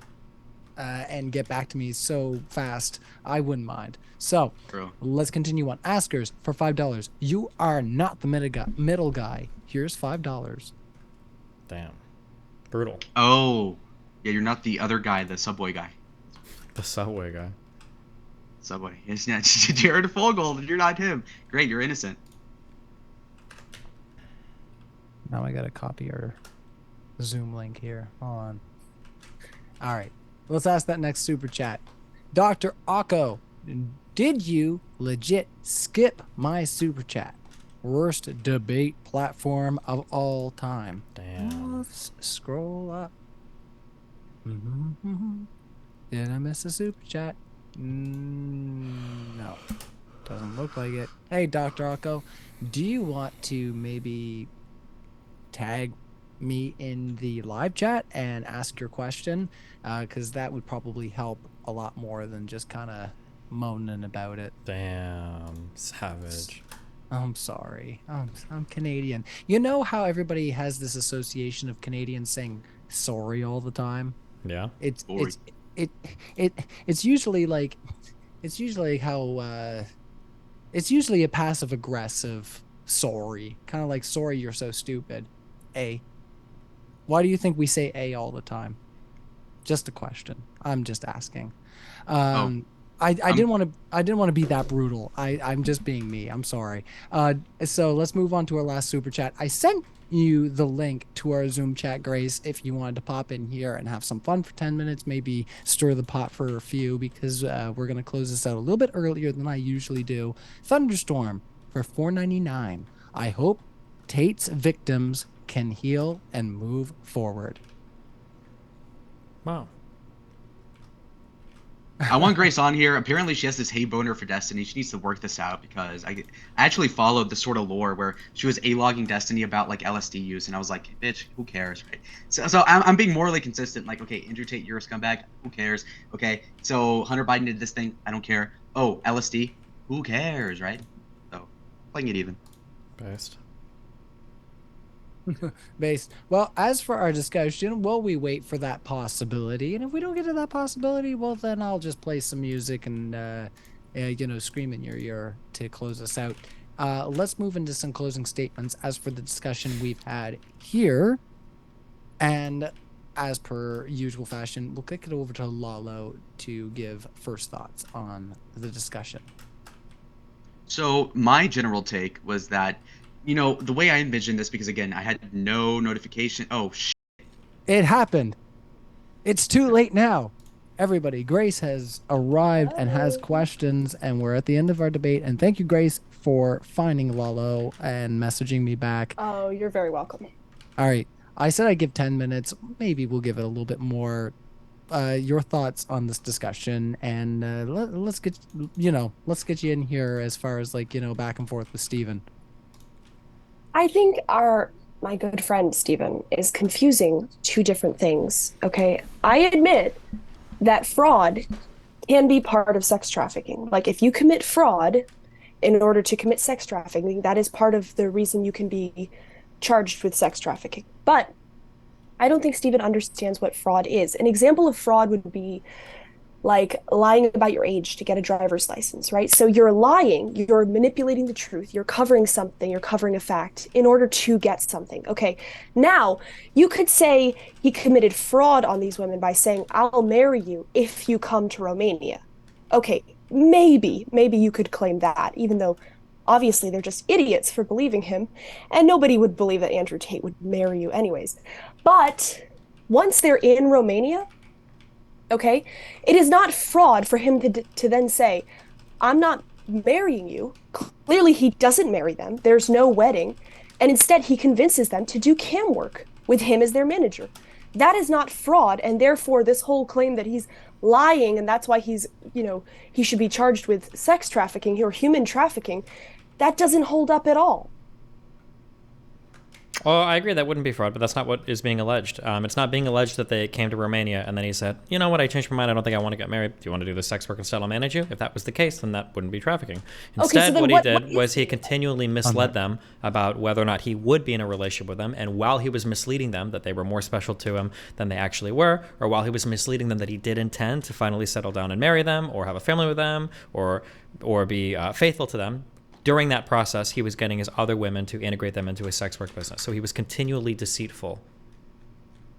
and get back to me so fast. I wouldn't mind. So True. let's continue on. Askers for $5. You are not the middle guy. Here's $5. Damn. Brutal. Oh, yeah, you're not the other guy, the subway guy. The subway guy. Subway. It's not Jared Fogle. You're not him. Great, you're innocent. Now I gotta copy our Zoom link here. Hold on. All right. Let's ask that next super chat. Dr. Akko, did you legit skip my super chat? Worst debate platform of all time. Damn. Let's scroll up. Did I miss a super chat? No. Doesn't look like it. Hey, Dr. Akko, do you want to maybe tag me in the live chat and ask your question? Because that would probably help a lot more than just kind of moaning about it. Damn. Savage. I'm sorry. I'm Canadian. You know how everybody has this association of Canadians saying sorry all the time? Yeah. It's Sorry. it it's usually like how it's usually a passive aggressive sorry, kind of like sorry you're so stupid. A. Why do you think we say A all the time? Just a question. I'm just asking. Oh, I I'm didn't want to be that brutal. I'm just being me. I'm sorry. So let's move on to our last super chat. I sent you the link to our Zoom chat, Grace, if you wanted to pop in here and have some fun for 10 minutes, maybe stir the pot for a few because we're gonna close this out a little bit earlier than I usually do. Thunderstorm for $4.99. I hope Tate's victims can heal and move forward. Wow. I want Grace on here. Apparently, she has this hate boner for Destiny. She needs to work this out because I actually followed the sort of lore where she was a-logging Destiny about like LSD use, and I was like, bitch, who cares, right? So I'm being morally consistent. Like, okay, Andrew Tate, you're a scumbag. Who cares? Okay, so Hunter Biden did this thing. I don't care. Oh, LSD. Who cares, right? So playing it even. Based. Based. Well, as for our discussion, while we wait for that possibility, and if we don't get to that possibility, well, then I'll just play some music and, scream in your ear to close us out. Let's move into some closing statements as for the discussion we've had here. And as per usual fashion, we'll kick it over to Lalo to give first thoughts on the discussion. So my general take was that, the way I envisioned this, because again, I had no notification. Oh, It happened. It's too late now. Everybody, Grace has arrived and has questions, and we're at the end of our debate. And thank you, Grace, for finding Lalo and messaging me back. Oh, you're very welcome. All right. I said I'd give 10 minutes. Maybe we'll give it a little bit more. Your thoughts on this discussion, and let's get you in here as far as back and forth with Steven. I think my good friend Stephen is confusing two different things. Okay. I admit that fraud can be part of sex trafficking. Like if you commit fraud in order to commit sex trafficking, that is part of the reason you can be charged with sex trafficking. But I don't think Stephen understands what fraud is. An example of fraud would be like lying about your age to get a driver's license, right? So you're lying, you're manipulating the truth, you're covering something, you're covering a fact in order to get something. Okay, now you could say he committed fraud on these women by saying, I'll marry you if you come to Romania. Okay, maybe you could claim that, even though obviously they're just idiots for believing him, and nobody would believe that Andrew Tate would marry you anyways. But once they're in Romania, okay, it is not fraud for him to then say, I'm not marrying you. Clearly, he doesn't marry them. There's no wedding. And instead, he convinces them to do cam work with him as their manager. That is not fraud. And therefore, this whole claim that he's lying and that's why he should be charged with sex trafficking or human trafficking, that doesn't hold up at all. Oh, I agree that wouldn't be fraud, but that's not what is being alleged. It's not being alleged that they came to Romania and then he said, you know what, I changed my mind. I don't think I want to get married. Do you want to do the sex work instead? I'll manage you. If that was the case, then that wouldn't be trafficking. Instead, so what he did was he continually misled them about whether or not he would be in a relationship with them. And while he was misleading them that they were more special to him than they actually were, or while he was misleading them that he did intend to finally settle down and marry them or have a family with them or be faithful to them, during that process, he was getting his other women to integrate them into his sex work business. So he was continually deceitful.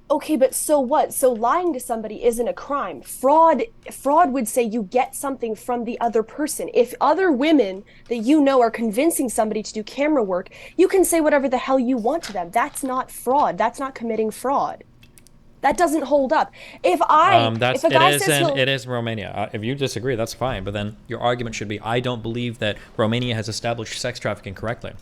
Okay, but so what? So lying to somebody isn't a crime. Fraud would say you get something from the other person. If other women that you know are convincing somebody to do camera work, you can say whatever the hell you want to them. That's not fraud. That's not committing fraud. That doesn't hold up. If a guy says it is Romania. If you disagree, that's fine. But then your argument should be, I don't believe that Romania has established sex trafficking correctly.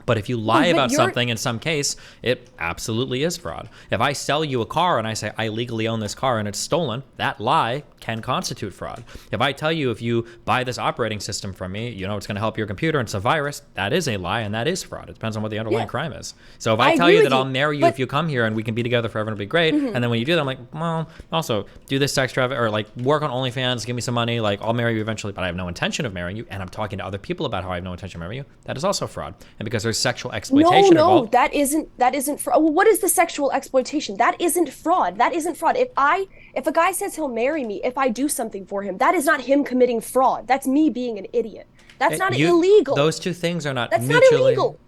But if you lie about something in some case, it absolutely is fraud. If I sell you a car and I say I legally own this car and it's stolen, that lie can constitute fraud. If I tell you if you buy this operating system from me, you know it's going to help your computer and it's a virus, that is a lie and that is fraud. It depends on what the underlying crime is. So if I tell you that I'll marry you if you come here and we can be together forever and it'll be great, and then when you do that, I'm like, well, also do this sex traffic or like work on OnlyFans, give me some money, like I'll marry you eventually, but I have no intention of marrying you, and I'm talking to other people about how I have no intention of marrying you, that is also fraud. And because there's sexual exploitation involved. That isn't fraud. Well, what is the sexual exploitation? That isn't fraud. That isn't fraud. If a guy says he'll marry me if I do something for him, that is not him committing fraud. That's me being an idiot. That's not illegal. Those two things are not That's mutually. not illegal.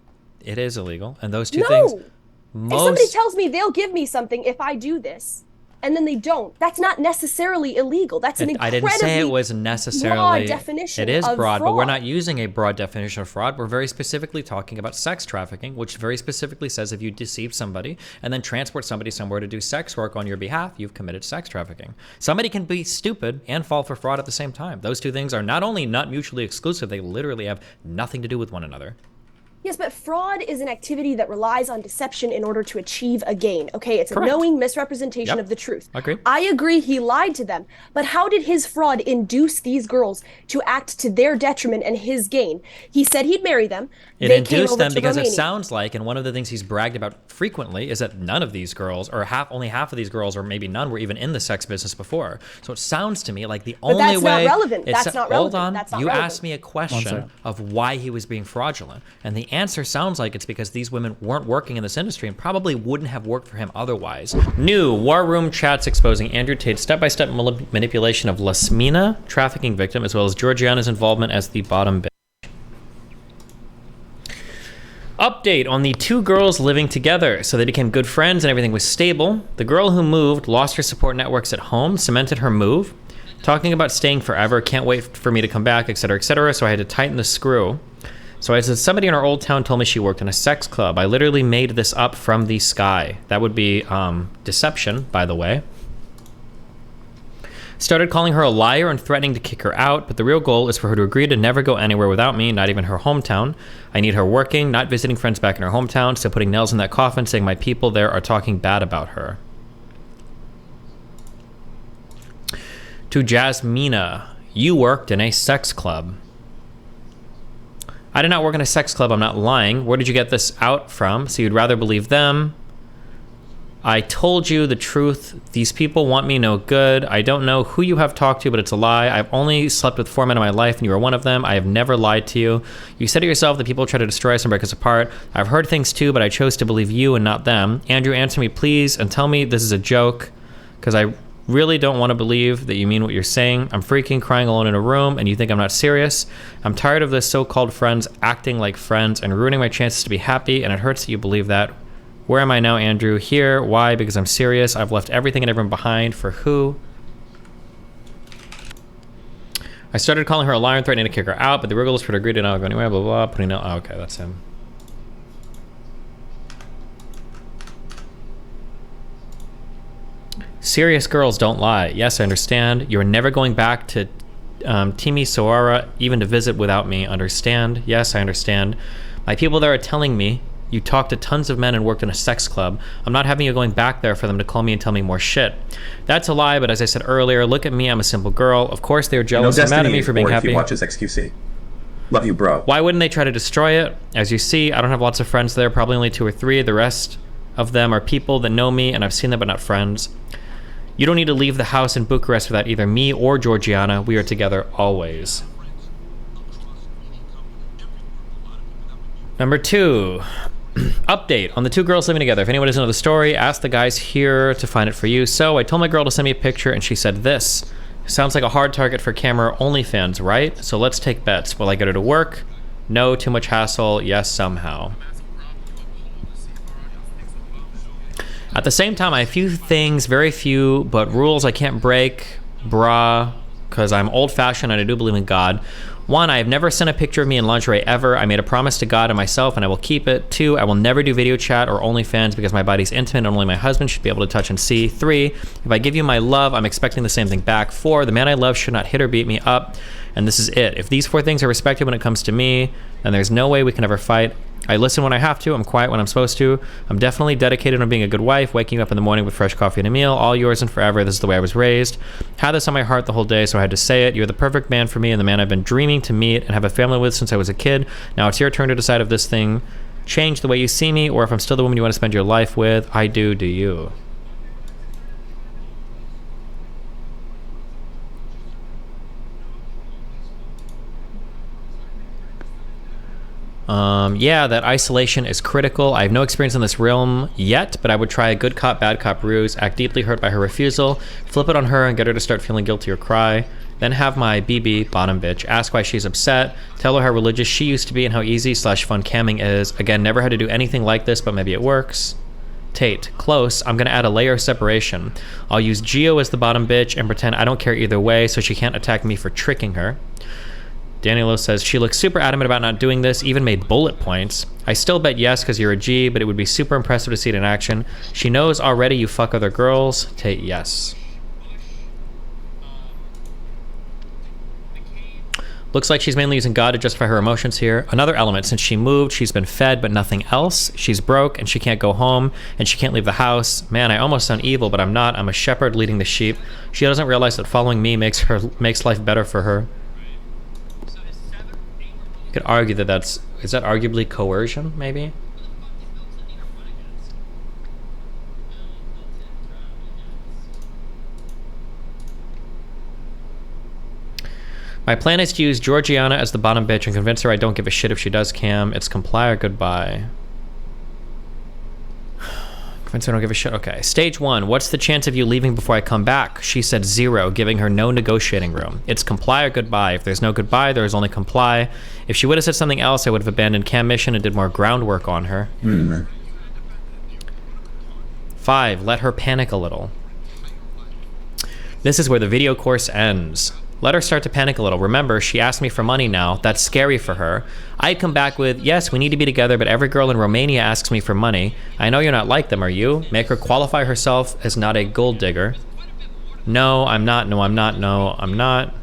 It is illegal, and those two things. If somebody tells me they'll give me something if I do this, and then they don't, that's not necessarily illegal. That's an incredibly I didn't say it was necessarily broad definition. It is of broad, fraud. but we're not using a broad definition of fraud. We're very specifically talking about sex trafficking, which very specifically says if you deceive somebody and then transport somebody somewhere to do sex work on your behalf, you've committed sex trafficking. Somebody can be stupid and fall for fraud at the same time. Those two things are not only not mutually exclusive, they literally have nothing to do with one another. Yes, but fraud is an activity that relies on deception in order to achieve a gain. Okay, it's Correct. a knowing misrepresentation of the truth. Agreed. I agree he lied to them, but how did his fraud induce these girls to act to their detriment and his gain? He said he'd marry them. It induced them because Romania. it sounds like, and one of the things he's bragged about frequently is that none of these girls, or only half of these girls, or maybe none, were even in the sex business before. So it sounds to me like the only way. But that's not relevant. That's not relevant. Hold on. That's not You relevant. asked me a question of why he was being fraudulent, and the answer sounds like it's because these women weren't working in this industry and probably wouldn't have worked for him otherwise. New War Room chats exposing Andrew Tate's step-by-step manipulation of Lasmina, trafficking victim, as well as Georgiana's involvement as the bottom bitch. Update on the two girls living together. So they became good friends and everything was stable. The girl who moved lost her support networks at home, cemented her move. Talking about staying forever, can't wait for me to come back, etc., etc., so I had to tighten the screw. So I said, somebody in our old town told me she worked in a sex club. I literally made this up from the sky. That would be deception, by the way. Started calling her a liar and threatening to kick her out, but the real goal is for her to agree to never go anywhere without me, not even her hometown. I need her working, not visiting friends back in her hometown, still putting nails in that coffin, saying my people there are talking bad about her. To Jasmina, you worked in a sex club. I did not work in a sex club, I'm not lying. Where did you get this out from? So you'd rather believe them? I told you the truth. These people want me no good. I don't know who you have talked to, but it's a lie. I've only slept with 4 men in my life, and you are one of them. I have never lied to you. You said it yourself that people try to destroy us and break us apart. I've heard things too, but I chose to believe you and not them. Andrew, answer me, please, and tell me this is a joke, because I really don't want to believe that you mean what you're saying. I'm freaking crying alone in a room, and you think I'm not serious. I'm tired of this so-called friends acting like friends and ruining my chances to be happy, and it hurts that you believe that. Where am I now, Andrew? Here. Why? Because I'm serious. I've left everything and everyone behind. For who? I started calling her a liar and threatening to kick her out, but the girls would agree to not go anywhere, blah, blah, blah, putting out, oh, okay, that's him. Serious girls don't lie. Yes, I understand. You're never going back to Timisoara even to visit without me. Understand? Yes, I understand. My people there are telling me you talked to tons of men and worked in a sex club. I'm not having you going back there for them to call me and tell me more shit. That's a lie, but as I said earlier, look at me, I'm a simple girl. Of course they're jealous and mad at me for being happy. If you watch this XQC. Love you, bro. Why wouldn't they try to destroy it? As you see, I don't have lots of friends there, probably only 2 or 3. The rest of them are people that know me and I've seen them but not friends. You don't need to leave the house in Bucharest without either me or Georgiana. We are together always. Number 2. Update on the 2 girls living together. If anyone doesn't know the story, ask the guys here to find it for you. So I told my girl to send me a picture and she said this. Sounds like a hard target for camera OnlyFans, right? So let's take bets. Will I get her to work? No, too much hassle. Yes, somehow. At the same time, I have few things, very few, but rules I can't break, brah, because I'm old-fashioned and I do believe in God. 1, I have never sent a picture of me in lingerie ever. I made a promise to God and myself and I will keep it. 2, I will never do video chat or OnlyFans because my body's intimate and only my husband should be able to touch and see. 3, if I give you my love, I'm expecting the same thing back. 4, the man I love should not hit or beat me up. And this is it. If these 4 things are respected when it comes to me, then there's no way we can ever fight. I listen when I have to. I'm quiet when I'm supposed to. I'm definitely dedicated on being a good wife, waking up in the morning with fresh coffee and a meal. All yours and forever. This is the way I was raised. Had this on my heart the whole day, so I had to say it. You're the perfect man for me and the man I've been dreaming to meet and have a family with since I was a kid. Now it's your turn to decide if this thing changed the way you see me or if I'm still the woman you want to spend your life with. I do you? Yeah, that isolation is critical. I have no experience in this realm yet, but I would try a good cop, bad cop ruse, act deeply hurt by her refusal, flip it on her and get her to start feeling guilty or cry. Then have my BB, bottom bitch, ask why she's upset, tell her how religious she used to be and how easy/fun camming is. Again, never had to do anything like this, but maybe it works. Tate, close. I'm gonna add a layer of separation. I'll use Geo as the bottom bitch and pretend I don't care either way so she can't attack me for tricking her. Danielo says, she looks super adamant about not doing this, even made bullet points. I still bet yes because you're a G, but it would be super impressive to see it in action. She knows already you fuck other girls. Tate, yes. Looks like she's mainly using God to justify her emotions here. Another element, since she moved, she's been fed, but nothing else. She's broke, and she can't go home, and she can't leave the house. Man, I almost sound evil, but I'm not. I'm a shepherd leading the sheep. She doesn't realize that following me makes life better for her. You could argue that is that arguably coercion, maybe? My plan is to use Georgiana as the bottom bitch and convince her I don't give a shit if she does cam. It's comply or goodbye. Convince her I don't give a shit. Okay. Stage 1. What's the chance of you leaving before I come back? She said 0, giving her no negotiating room. It's comply or goodbye. If there's no goodbye, there is only comply. If she would have said something else, I would have abandoned cam mission and did more groundwork on her. 5. Let her panic a little. This is where the video course ends. Let her start to panic a little. Remember, she asked me for money now. That's scary for her. I'd come back with, yes, we need to be together, but every girl in Romania asks me for money. I know you're not like them, are you? Make her qualify herself as not a gold digger. No, I'm not. No, I'm not. No, I'm not.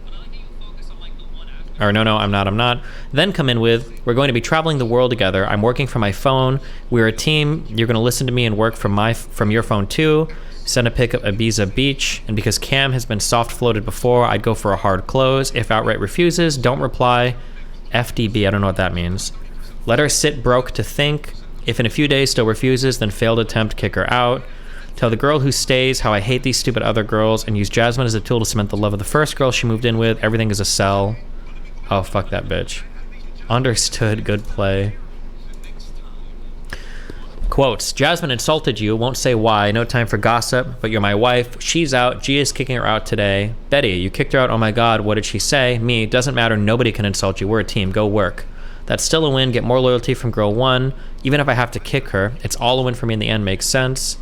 Or no, I'm not. Then come in with, we're going to be traveling the world together. I'm working from my phone. We're a team. You're going to listen to me and work from your phone too. Send a pic of Ibiza Beach, and because Cam has been soft floated before, I'd go for a hard close. If outright refuses, don't reply. FDB, I don't know what that means. Let her sit broke to think. If in a few days still refuses, then failed attempt, kick her out. Tell the girl who stays how I hate these stupid other girls, and use Jasmine as a tool to cement the love of the first girl she moved in with. Everything is a sell. Oh, fuck that bitch. Understood, good play. Quotes, Jasmine insulted you, won't say why, no time for gossip, but you're my wife. She's out, G is kicking her out today. Betty, you kicked her out, oh my god, what did she say? Me, doesn't matter, nobody can insult you, we're a team, go work. That's still a win, get more loyalty from girl 1. Even if I have to kick her, it's all a win for me in the end, makes sense.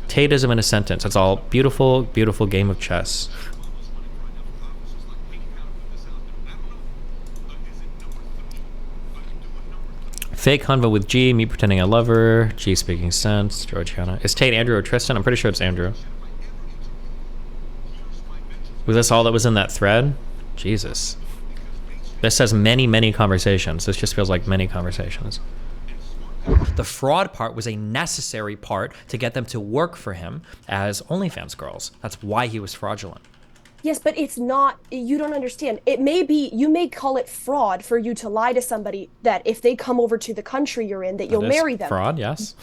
Tateism in a sentence, it's all beautiful, beautiful game of chess. Fake convo with G, me pretending I love her, G speaking sense, Georgiana. Is Tate Andrew or Tristan? I'm pretty sure it's Andrew. Was this all that was in that thread? Jesus. This says many, many conversations. This just feels like many conversations. The fraud part was a necessary part to get them to work for him as OnlyFans girls. That's why he was fraudulent. Yes, but it's not, you don't understand. It may be, you may call it fraud for you to lie to somebody that if they come over to the country you're in, that you'll marry them. Fraud, yes.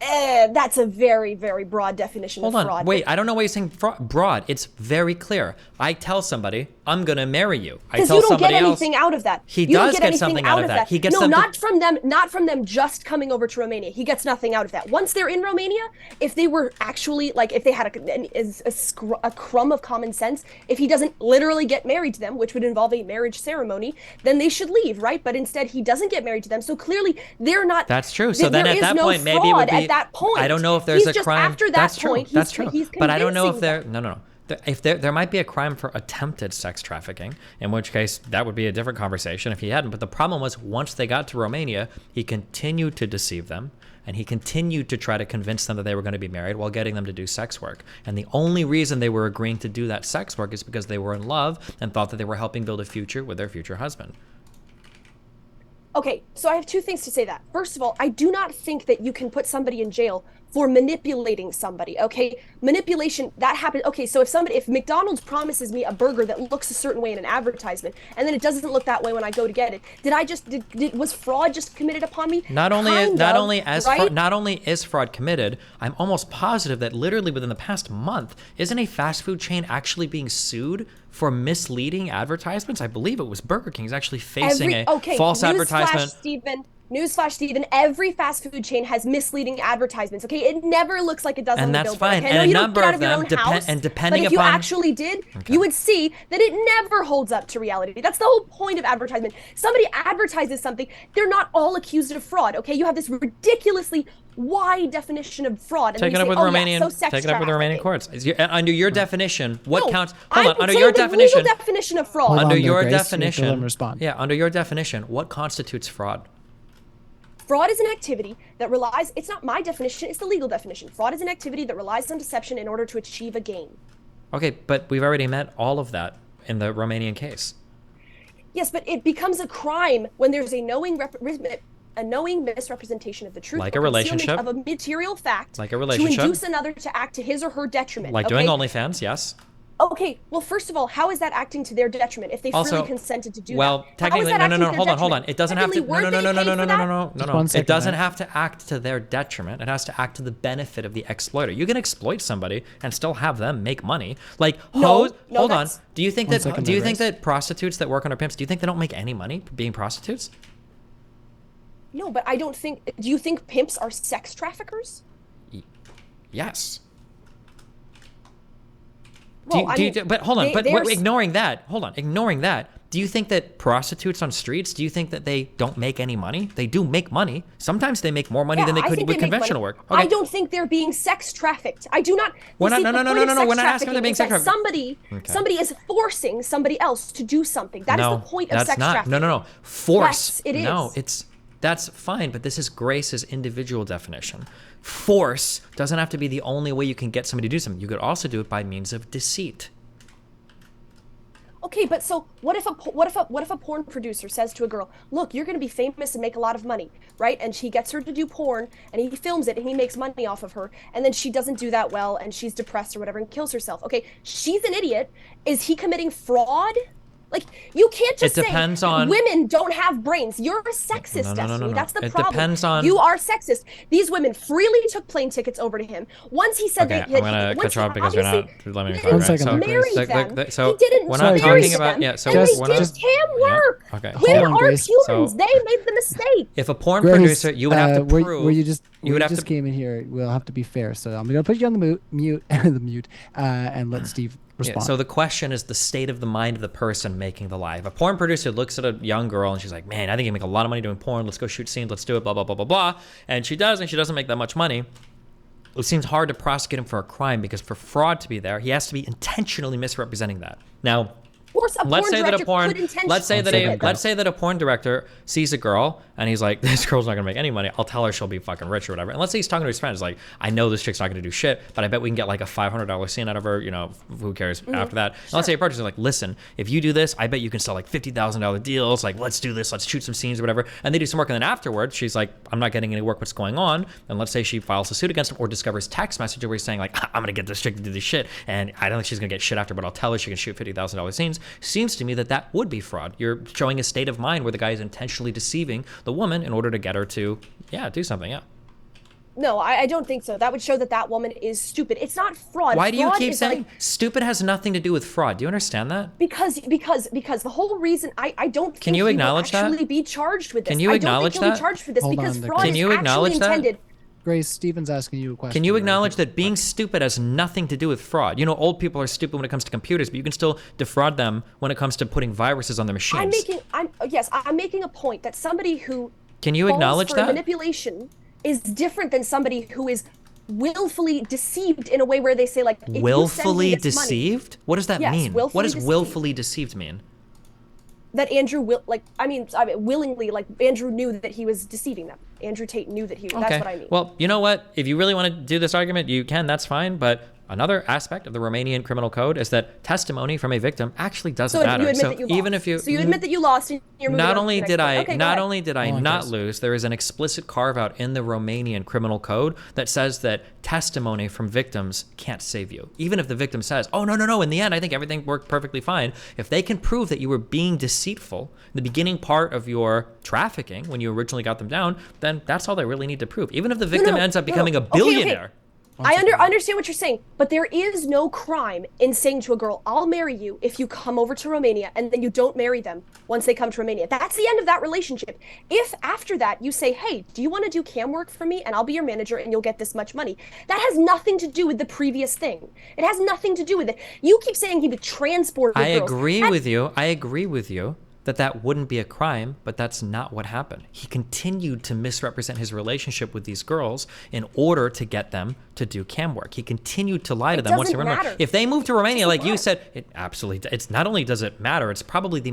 That's a very, very broad definition of fraud. Hold on, wait, I don't know why you're saying broad. It's very clear. I tell somebody, I'm gonna marry you. I tell you don't somebody get anything out of that. He does get something out of that. He gets not from them just coming over to Romania. He gets nothing out of that. Once they're in Romania, if they were actually, like, if they had a crumb of common sense, if he doesn't literally get married to them, which would involve a marriage ceremony, then they should leave, right? But instead, he doesn't get married to them, so clearly they're not. That's true. So then at that point, maybe it would be. At that point, I don't know if there's a crime. After that That's point, true. That's true. But I don't know if they're no. If there might be a crime for attempted sex trafficking, in which case that would be a different conversation if he hadn't. But the problem was once they got to Romania, he continued to deceive them and he continued to try to convince them that they were going to be married while getting them to do sex work. And the only reason they were agreeing to do that sex work is because they were in love and thought that they were helping build a future with their future husband. Okay, so I have two things to say that. First of all, I do not think that you can put somebody in jail for manipulating somebody, okay? Manipulation, that happens. Okay, so if McDonald's promises me a burger that looks a certain way in an advertisement, and then it doesn't look that way when I go to get it, was fraud just committed upon me? Not only is fraud committed, I'm almost positive that literally within the past month, isn't a fast food chain actually being sued for misleading advertisements? I believe it was Burger King is actually facing a false advertisement. Newsflash, Stephen, every fast food chain has misleading advertisements, okay? It never looks like it does on the billboard. And that's fine. Okay? And a number of them, depending but if you actually did, you would see that it never holds up to reality. That's the whole point of advertisement. Somebody advertises something, they're not all accused of fraud, okay? You have this ridiculously wide definition of fraud. Take it up with Romanian courts. Under your definition, what counts? Hold on. Under your definition, legal definition of fraud. Under your definition, under your definition, what constitutes fraud? Fraud is an activity that relies, it's not my definition, it's the legal definition. Fraud is an activity that relies on deception in order to achieve a gain. Okay, but we've already met all of that in the Romanian case. Yes, but it becomes a crime when there's a knowing misrepresentation of the truth, like a relationship, of a material fact, like a relationship, to induce another to act to his or her detriment. Like doing OnlyFans, yes. Okay, well, first of all, how is that acting to their detriment if they freely consented to do that? Well, technically, no, hold on. It doesn't have to. No. It doesn't have to act to their detriment. It has to act to the benefit of the exploiter. You can exploit somebody and still have them make money. Like, hold on. Do you think that prostitutes that work under pimps, do you think they don't make any money being prostitutes? No, but I don't think. Do you think pimps are sex traffickers? Yes. Well, but hold on, ignoring that, do you think that prostitutes on streets, do you think that they don't make any money? They do make money. Sometimes they make more money than they could with conventional work. Okay. I don't think they're being sex trafficked. I do not. No, we're not asking if they're being sex trafficked. Somebody is forcing somebody else to do something. That is the point of sex trafficking. No. Force. Yes, it is. No, that's fine, but this is Grace's individual definition. Force doesn't have to be the only way you can get somebody to do something. You could also do it by means of deceit. Okay, but so what if a porn producer says to a girl, "Look, you're going to be famous and make a lot of money," right? And he gets her to do porn, and he films it, and he makes money off of her, and then she doesn't do that well, and she's depressed or whatever, and kills herself. Okay, she's an idiot. Is he committing fraud? Like, you can't just say women don't have brains. You're a sexist, Destiny. That's the problem. You are sexist. These women freely took plane tickets over to him. Once he said that... I'm going to cut you off because you're not letting me talk. He didn't marry them. He didn't marry them. And they did cam work. Okay. Women are humans. They made the mistake. If a porn producer, you would have to prove... Where you just came in here, we'll have to be fair. So I'm going to put you on the mute, and let Steve... Yeah, so the question is the state of the mind of the person making the lie. If a porn producer looks at a young girl and she's like, "Man, I think you make a lot of money doing porn. Let's go shoot scenes. Let's do it, blah, blah, blah, blah, blah." And she does, and she doesn't make that much money. It seems hard to prosecute him for a crime because for fraud to be there, he has to be intentionally misrepresenting that. Now, let's say that a porn director sees a girl and he's like, this girl's not gonna make any money. I'll tell her she'll be fucking rich or whatever. And let's say he's talking to his friends, like, I know this chick's not gonna do shit, but I bet we can get like a $500 scene out of her. Who cares after that? And let's say approaches are like, listen, if you do this, I bet you can sell like $50,000 deals. Like, let's do this. Let's shoot some scenes or whatever. And they do some work, and then afterwards, she's like, I'm not getting any work. What's going on? And let's say she files a suit against him or discovers text message where he's saying like, I'm gonna get this chick to do this shit, and I don't think she's gonna get shit after, but I'll tell her she can shoot $50,000 scenes. Seems to me that would be fraud. You're showing a state of mind where the guy is intentionally deceiving the woman in order to get her to, do something. No, I don't think so. That would show that woman is stupid. It's not fraud. Why do you Fraud keep is saying stupid has nothing to do with fraud? Do you understand that? Because the whole reason I don't think Can you acknowledge he will actually that? be charged with this. Can you acknowledge I don't think he'll that? be charged for this Hold because on, fraud Can is you acknowledge actually that? intended. Grace, Steven's asking you a question. Can you right? acknowledge that being stupid has nothing to do with fraud? Old people are stupid when it comes to computers, but you can still defraud them when it comes to putting viruses on their machines. I'm making a point that somebody who Can you falls acknowledge for that? manipulation is different than somebody who is willfully deceived in a way where they say like, if Willfully you send me this money, deceived? What does that Yes, mean? willfully What does deceived. willfully deceived mean? that Andrew willingly, like Andrew knew that he was deceiving them. Andrew Tate knew that he was. Okay. That's what I mean. Well, you know what? If you really want to do this argument, you can. That's fine. But another aspect of the Romanian criminal code is that testimony from a victim actually doesn't so matter. you admit that you lost. Even if you admit that you lost, and you're moving not on to only the next did point. I Okay, go not ahead. only did I Go on, not Chris. lose, there is an explicit carve out in the Romanian criminal code that says that testimony from victims can't save you. Even if the victim says, "Oh no, in the end I think everything worked perfectly fine," if they can prove that you were being deceitful in the beginning part of your trafficking when you originally got them down, then that's all they really need to prove. Even if the victim ends up becoming a billionaire. I understand what you're saying, but there is no crime in saying to a girl, I'll marry you if you come over to Romania, and then you don't marry them once they come to Romania. That's the end of that relationship. If after that you say, hey, do you want to do cam work for me and I'll be your manager and you'll get this much money, that has nothing to do with the previous thing. It has nothing to do with it. You keep saying he would transport girls. I agree with you that wouldn't be a crime, but that's not what happened. He continued to misrepresent his relationship with these girls in order to get them to do cam work. He continued to lie to them once they were in Romania. Matter. If they moved to Romania, like you said, it absolutely, it's not only does it matter, it's probably the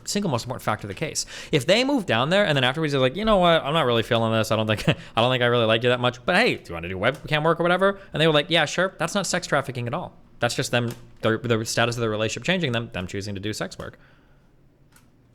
single most important factor of the case. If they moved down there and then afterwards they're like, you know what, I'm not really feeling this. I don't think I really like you that much, but hey, do you want to do webcam work or whatever? And they were like, yeah, sure. That's not sex trafficking at all. That's just them, the status of their relationship changing, them choosing to do sex work.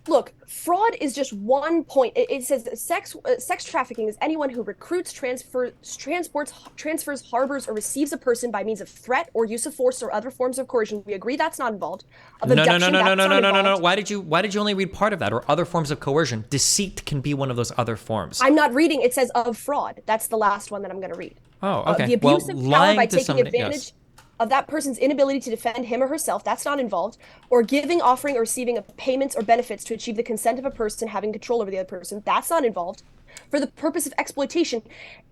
Look, fraud is just one point. It says that sex trafficking is anyone who recruits, transports, transfers, harbors, or receives a person by means of threat or use of force or other forms of coercion. We agree that's not involved. Of abduction, that's not involved. Why did you only read part of that? Or other forms of coercion? Deceit can be one of those other forms. I'm not reading. It says of fraud. That's the last one that I'm going to read. Oh, okay. The abuse of power lying by to taking somebody, advantage yes. of that person's inability to defend him or herself, that's not involved, or giving, offering, or receiving of payments or benefits to achieve the consent of a person having control over the other person, that's not involved. For the purpose of exploitation,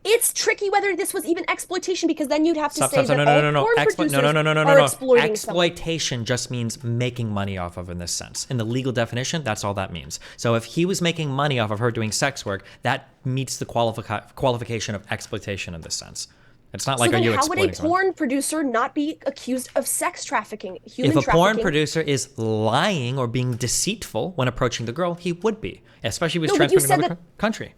it's tricky whether this was even exploitation, because then you'd have to say that all porn producers are exploiting someone. Exploitation just means making money off of in this sense. In the legal definition, that's all that means. So if he was making money off of her doing sex work, that meets the qualification of exploitation in this sense. It's not like, so are you then how would a exploiting porn producer not be accused of sex trafficking, human If a trafficking? porn producer is lying or being deceitful when approaching the girl, he would be, especially if he was No, but you transporting to said another country.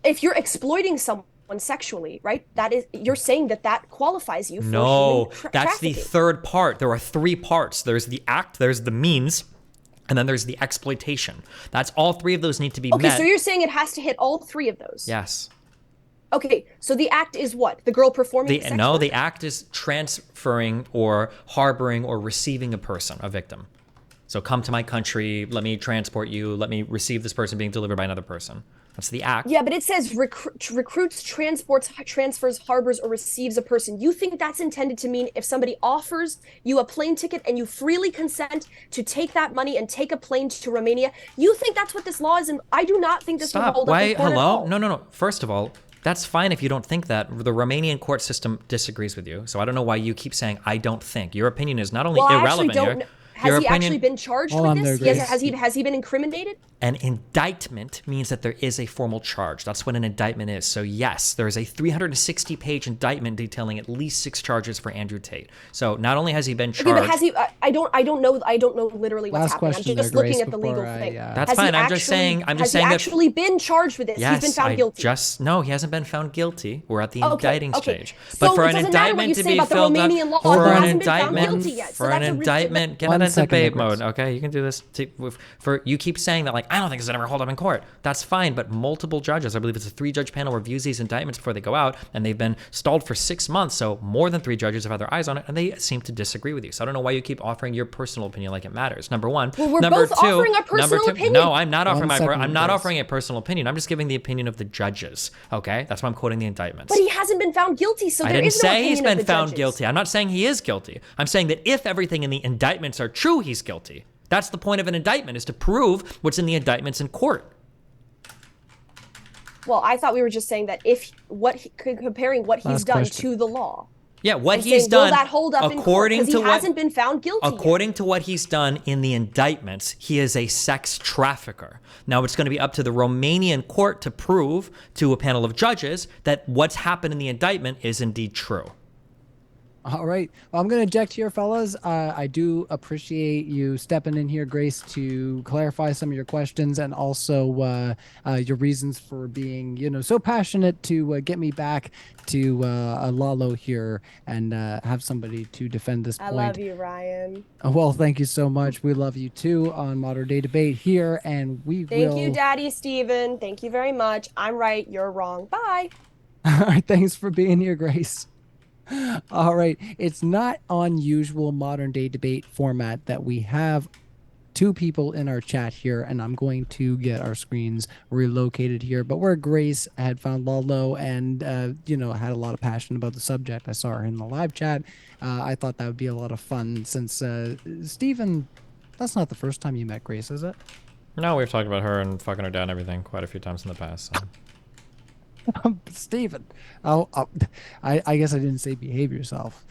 If you're exploiting someone sexually, right? That is, you're saying that qualifies you for No, human that's the trafficking. third part. There are three parts. There's the act, there's the means, and then there's the exploitation. That's all three of those need to be Okay, met. so you're saying it has to hit all three of those. Yes. Okay, so the act is what? The girl performing sex work? The act is transferring or harboring or receiving a person, a victim. So come to my country, let me transport you, let me receive this person being delivered by another person. That's the act. Yeah, but it says recruits, transports, transfers, harbors, or receives a person. You think that's intended to mean if somebody offers you a plane ticket and you freely consent to take that money and take a plane to Romania? You think that's what this law is? And I do not think this will Stop. hold up in court at all. No. First of all, that's fine if you don't think that. The Romanian court system disagrees with you. So I don't know why you keep saying, I don't think. Your opinion is not only irrelevant here. Has he actually been charged with this? Has he been incriminated? An indictment means that there is a formal charge. That's what an indictment is. So yes, there is a 360-page indictment detailing at least 6 charges for Andrew Tate. So not only has he been charged. Okay, but has he? I don't know literally what's Last happening. I'm question just there, looking Grace, at the legal before thing. I, That's Has he fine. I'm actually- just saying. I'm just has saying he that. actually been charged with this? Yes, He's been found guilty. No, he hasn't been found guilty. We're at the Okay, indicting okay. stage. So But for it an doesn't matter what indictment you to say be about the filled out, Romanian law. for He an hasn't been found indictment, guilty yet. So for an that's a indictment, get One out of second, debate Grace. mode. Okay, you can do this. For you keep saying that, like, I don't think this is ever hold up in court. That's fine, but multiple judges, I believe it's a 3-judge panel, reviews these indictments before they go out, and they've been stalled for 6 months. So more than 3 judges have had their eyes on it, and they seem to disagree with you. So I don't know why you keep offering your personal opinion like it matters. Number one. Well, we're Number both two, offering our personal number two, opinion. No, I'm not offering second, Grace. offering a personal opinion. I'm just giving the opinion of the judges. Okay, that's why I'm quoting the indictments. But he hasn't been found guilty, so I there didn't is no say opinion he's of been the found judges. guilty. I'm not saying he is guilty. I'm saying that if everything in the indictments are true, he's guilty. That's the point of an indictment, is to prove what's in the indictments in court. Well, I thought we were just saying that comparing what he's Last done question. to the law. Yeah, what And he's saying, will done, that hold up in court? according Because to he what hasn't been found guilty yet. according to what he's done in the indictments, he is a sex trafficker. Now it's going to be up to the Romanian court to prove to a panel of judges that what's happened in the indictment is indeed true. All right. Well, I'm going to eject here, fellas. I do appreciate you stepping in here, Grace, to clarify some of your questions and also your reasons for being, so passionate to get me back to Lalo here and have somebody to defend this I point. love you, Ryan. Well, thank you so much. We love you too on Modern Day Debate here, and we Thank will. you, Daddy Steven. Thank you very much. I'm right. You're wrong. Bye. All right. Thanks for being here, Grace. All right. It's not unusual modern day debate format that we have 2 people in our chat here, and I'm going to get our screens relocated here. But where Grace had found Lalo and, had a lot of passion about the subject, I saw her in the live chat. I thought that would be a lot of fun since, Steven, that's not the first time you met Grace, is it? No, we've talked about her and fucking her down and everything quite a few times in the past. So. Steven. I guess I didn't say behave yourself.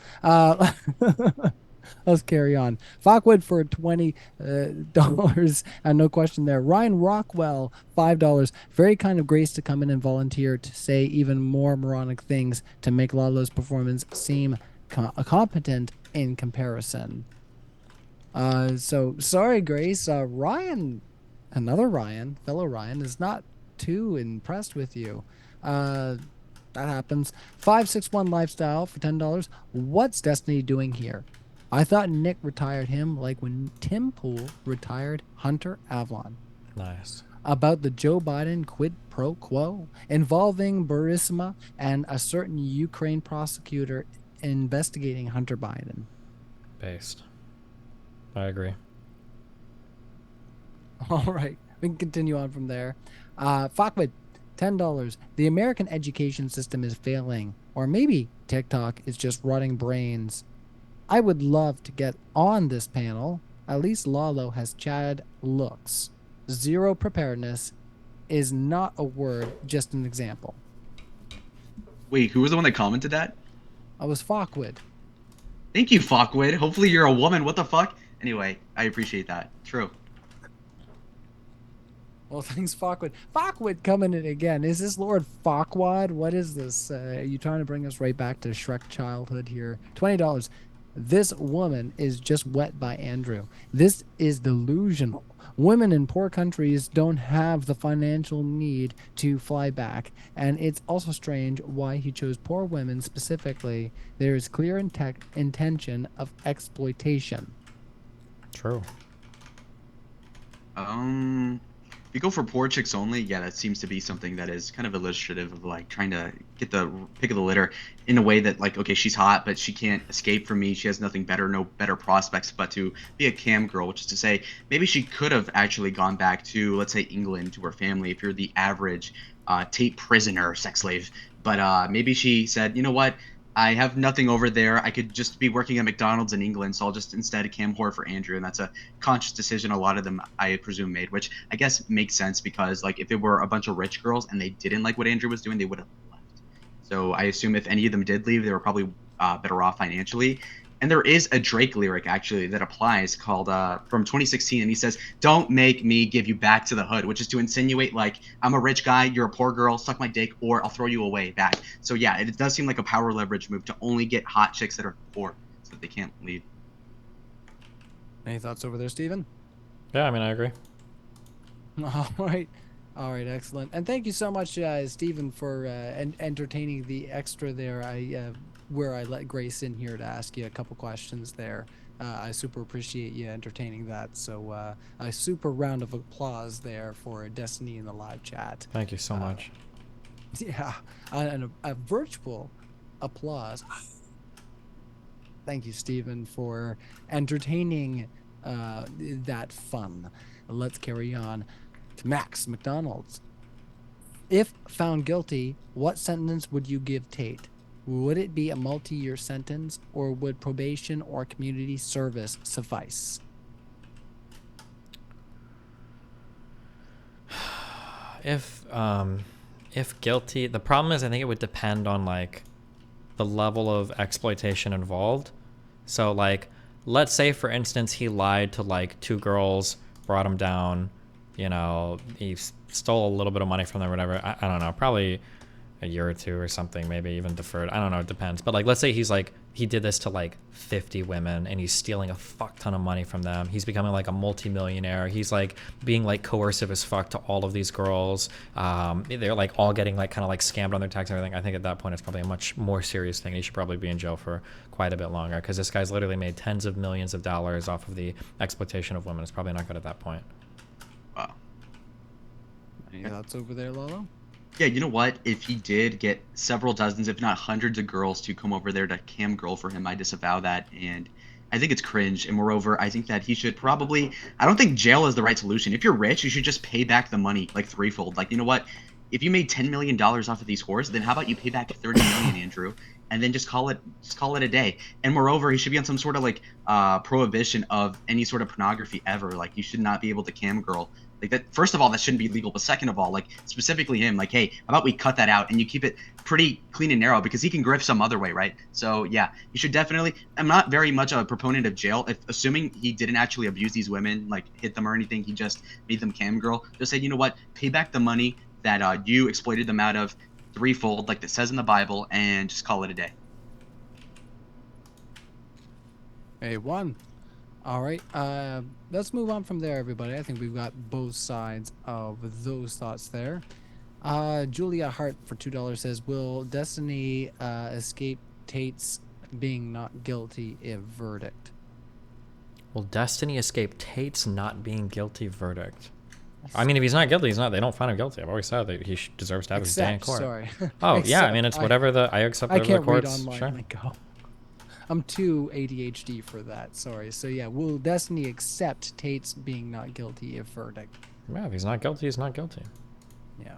Let's carry on. Fockwood for $20. No question there. Ryan Rockwell, $5. Very kind of Grace to come in and volunteer to say even more moronic things to make Lalo's performance seem competent in comparison. So sorry, Grace. Ryan, another Ryan, fellow Ryan, is not too impressed with you. That happens. 561 Lifestyle for $10. What's Destiny doing here? I thought Nick retired him like when Tim Pool retired Hunter Avlon. Nice. About the Joe Biden quid pro quo involving Burisma and a certain Ukraine prosecutor investigating Hunter Biden. Based. I agree. All right. We can continue on from there. Fockwood, $10. The American education system is failing, or maybe TikTok is just rotting brains. I would love to get on this panel. At least Lalo has Chad looks. Zero preparedness is not a word, just an example. Wait, who was the one that commented that? I was Fockwood. Thank you, Fuckwit. Hopefully you're a woman. What the fuck? Anyway, I appreciate that. True. Well, thanks, Fockwood. Fockwood coming in again. Is this Lord Fockwad? What is this? Are you trying to bring us right back to Shrek childhood here? $20. This woman is just wet by Andrew. This is delusional. Women in poor countries don't have the financial need to fly back. And it's also strange why he chose poor women specifically. There is clear intention of exploitation. True. If you go for poor chicks only, yeah, that seems to be something that is kind of illustrative of like trying to get the pick of the litter in a way that like, okay, she's hot, but she can't escape from me. She has nothing better, no better prospects but to be a cam girl, which is to say maybe she could have actually gone back to, let's say, England to her family if you're the average Tate prisoner sex slave. But maybe she said, you know what? I have nothing over there. I could just be working at McDonald's in England, so I'll just instead cam whore for Andrew. And that's a conscious decision a lot of them, I presume, made, which I guess makes sense because, like, if it were a bunch of rich girls and they didn't like what Andrew was doing, they would have left. So I assume if any of them did leave, they were probably better off financially. And there is a Drake lyric actually that applies called from 2016, and he says, "Don't make me give you back to the hood," which is to insinuate like I'm a rich guy, you're a poor girl, suck my dick, or I'll throw you away back. So yeah, it does seem like a power leverage move to only get hot chicks that are poor, so that they can't leave. Any thoughts over there, Steven? Yeah, I mean, I agree. All right. All right, excellent. And thank you so much, Stephen, for entertaining the extra there. Where I let Grace in here to ask you a couple questions there. I super appreciate you entertaining that. So a super round of applause there for Destiny in the live chat. Thank you so much. Yeah, and a virtual applause. Thank you, Stephen, for entertaining that fun. Let's carry on to Max McDonald's. If found guilty, what sentence would you give Tate? Would it be a multi-year sentence, or would probation or community service suffice? If guilty, the problem is I think it would depend on like the level of exploitation involved. So like, let's say for instance he lied to like 2 girls, brought them down, you know, he stole a little bit of money from them or whatever. I don't know, probably a year or 2 or something, maybe even deferred. I don't know, it depends. But like, let's say he's like, he did this to like 50 women and he's stealing a fuck ton of money from them. He's becoming like a multi-millionaire. He's like being like coercive as fuck to all of these girls. They're like all getting like kind of like scammed on their tax and everything. I think at that point it's probably a much more serious thing. He should probably be in jail for quite a bit longer, because this guy's literally made tens of millions of dollars off of the exploitation of women. It's probably not good at that point. Wow. Any thoughts over there, Lalo? Yeah, you know what? If he did get several dozens, if not hundreds of girls to come over there to cam girl for him, I disavow that. And I think it's cringe. And moreover, I think that he should probably, I don't think jail is the right solution. If you're rich, you should just pay back the money like threefold. Like, you know what? If you made $10 million off of these whores, then how about you pay back 30 million, Andrew? And then just call it a day. And moreover, he should be on some sort of like prohibition of any sort of pornography ever. Like, you should not be able to cam girl. Like that, first of all, that shouldn't be legal. But second of all, like specifically him, like, hey, how about we cut that out and you keep it pretty clean and narrow, because he can grift some other way, right? So yeah, you should definitely. I'm not very much a proponent of jail. If assuming he didn't actually abuse these women, like hit them or anything, he just made them cam girl. Just say, you know what, pay back the money that you exploited them out of threefold, like it says in the Bible, and just call it a day. A1. All right, let's move on from there, everybody. I think we've got both sides of those thoughts there. Julia Hart for $2 says, will Destiny escape Tate's being not guilty if verdict? Will Destiny escape Tate's not being guilty verdict? I mean, if he's not guilty, he's not. They don't find him guilty. I've always said that he deserves to have his day in court. Sorry. Oh, Except, yeah, I mean, it's whatever I accept whatever the courts. I can't read online. Sure. Like, go. I'm too ADHD for that. Sorry. So yeah, will Destiny accept Tate's being not guilty if verdict? Yeah, if he's not guilty, he's not guilty. Yeah,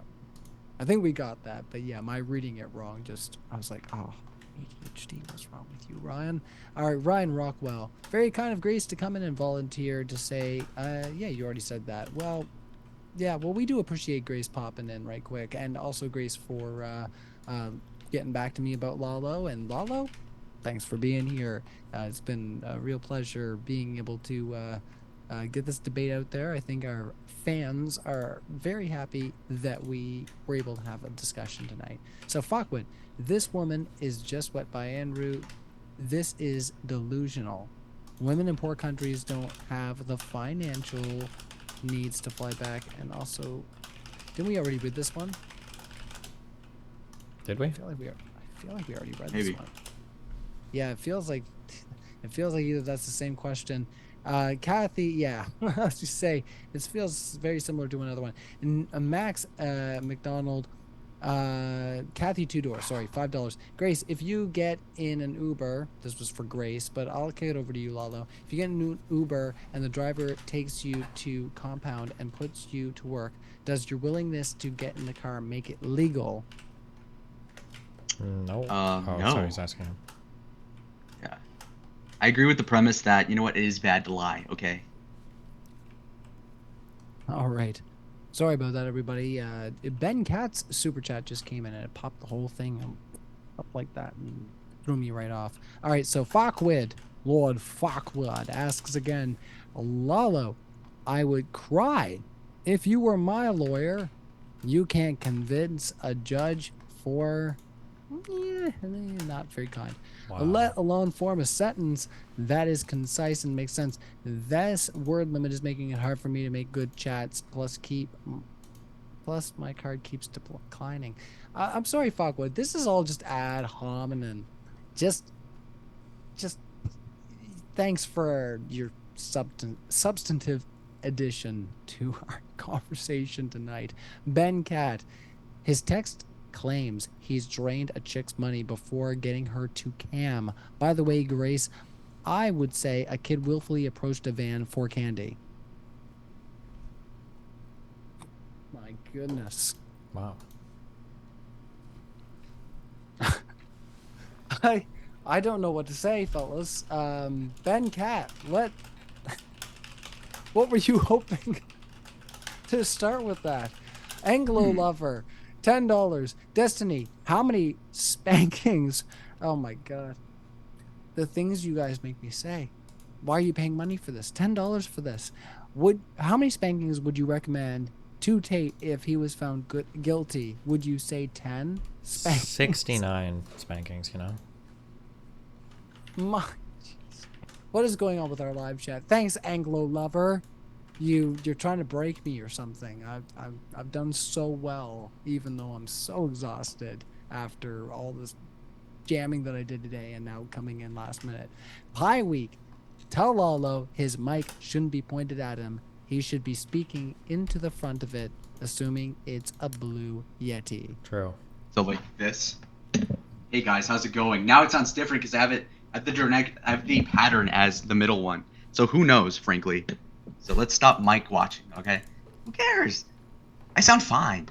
I think we got that. But yeah, my reading it wrong. I was like, oh, ADHD. What's wrong with you, Ryan? All right, Ryan Rockwell. Very kind of Grace to come in and volunteer to say, yeah, you already said that. Well, yeah, well, we do appreciate Grace popping in right quick, and also Grace for getting back to me about Lalo. And Lalo, thanks for being here. It's been a real pleasure being able to get this debate out there. I think our fans are very happy that we were able to have a discussion tonight. So, Fuckwit, this woman is just wet by Andrew. This is delusional. Women in poor countries don't have the financial needs to fly back. And also, didn't we already read this one? Did we? I feel like we already read Maybe. this one. Yeah, it feels like either that's the same question. Kathy, yeah, I was just say this feels very similar to another one. And Max McDonald, Kathy Tudor, sorry, $5. Grace, if you get in an Uber, this was for Grace, but I'll kick it over to you, Lalo. If you get in an Uber and the driver takes you to compound and puts you to work, does your willingness to get in the car make it legal? No. No. Sorry, he's asking him. Yeah. I agree with the premise that, you know what, it is bad to lie, okay? All right. Sorry about that, everybody. Ben Cat's super chat just came in and it popped the whole thing up like that and threw me right off. All right, so Fockwid, Lord Farquaad asks again, Lalo, I would cry if you were my lawyer. You can't convince a judge for not very kind. Wow. Let alone form a sentence that is concise and makes sense. This word limit is making it hard for me to make good chats. Plus my card keeps declining. I'm sorry, Farquaad. This is all just ad hominem. Just thanks for your substantive addition to our conversation tonight. Ben Cat, his text claims he's drained a chick's money before getting her to cam. By the way, Grace, I would say a kid willfully approached a van for candy. My goodness. Wow. I don't know what to say, fellas. Ben Cat, what were you hoping to start with that? Anglo Lover, $10. Destiny, how many spankings? Oh my god. The things you guys make me say. Why are you paying money for this? $10 for this. How many spankings would you recommend to Tate if he was found guilty? Would you say 10 spankings? 69 spankings, you know? My jeez. What is going on with our live chat? Thanks, Anglo Lover. You're trying to break me or something. I've done so well, even though I'm so exhausted after all this jamming that I did today and now coming in last minute. Pie Week. Tell Lalo his mic shouldn't be pointed at him. He should be speaking into the front of it, assuming it's a blue Yeti. True. So like this. Hey guys, how's it going? Now it sounds different because I have the pattern as the middle one. So who knows, frankly. So let's stop mic watching, okay? Who cares? I sound fine.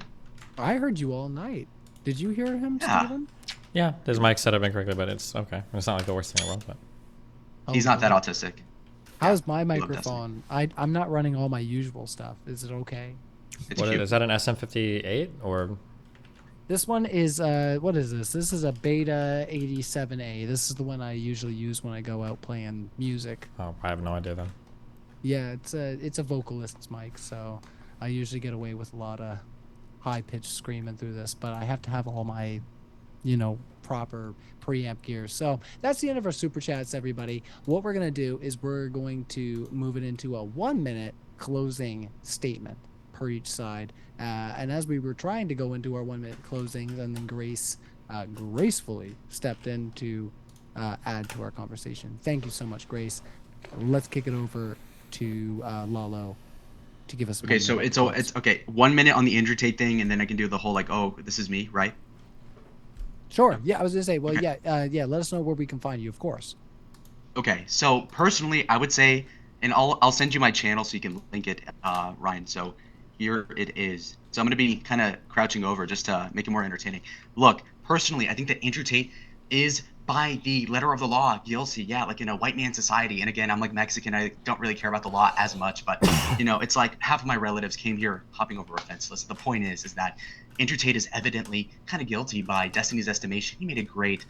I heard you all night. Did you hear him, Yeah. Steven? Yeah, his mic's set up incorrectly, but it's okay. It's not like the worst thing in the world, but He's not that autistic. How's my love microphone? I'm not running all my usual stuff. Is it okay? It's what cute. is that, an SM58 or? This one is what is this? This is a Beta 87A. This is the one I usually use when I go out playing music. Oh, I have no idea then. Yeah, it's a vocalist's mic, so I usually get away with a lot of high pitched screaming through this, but I have to have all my, proper preamp gear. So that's the end of our super chats, everybody. What we're gonna do is we're going to move it into a 1-minute closing statement per each side. And as we were trying to go into our 1-minute closings, and then Grace gracefully stepped in to add to our conversation. Thank you so much, Grace. Let's kick it over to Lalo to give us. Okay, so it's okay. 1 minute on the Andrew Tate thing, and then I can do the whole like, oh, this is me, right? Sure. Yeah, I was gonna say. Well, Okay. yeah. Let us know where we can find you, of course. Okay, so personally, I would say, and I'll send you my channel so you can link it, Ryan. So here it is. So I'm gonna be kind of crouching over just to make it more entertaining. Look, personally, I think that Andrew Tate is, by the letter of the law, guilty. Yeah, like in a white man society. And again, I'm like Mexican. I don't really care about the law as much, but it's like half of my relatives came here hopping over a fence. Listen, the point is that Andrew Tate is evidently kind of guilty by Destiny's estimation. He made it great.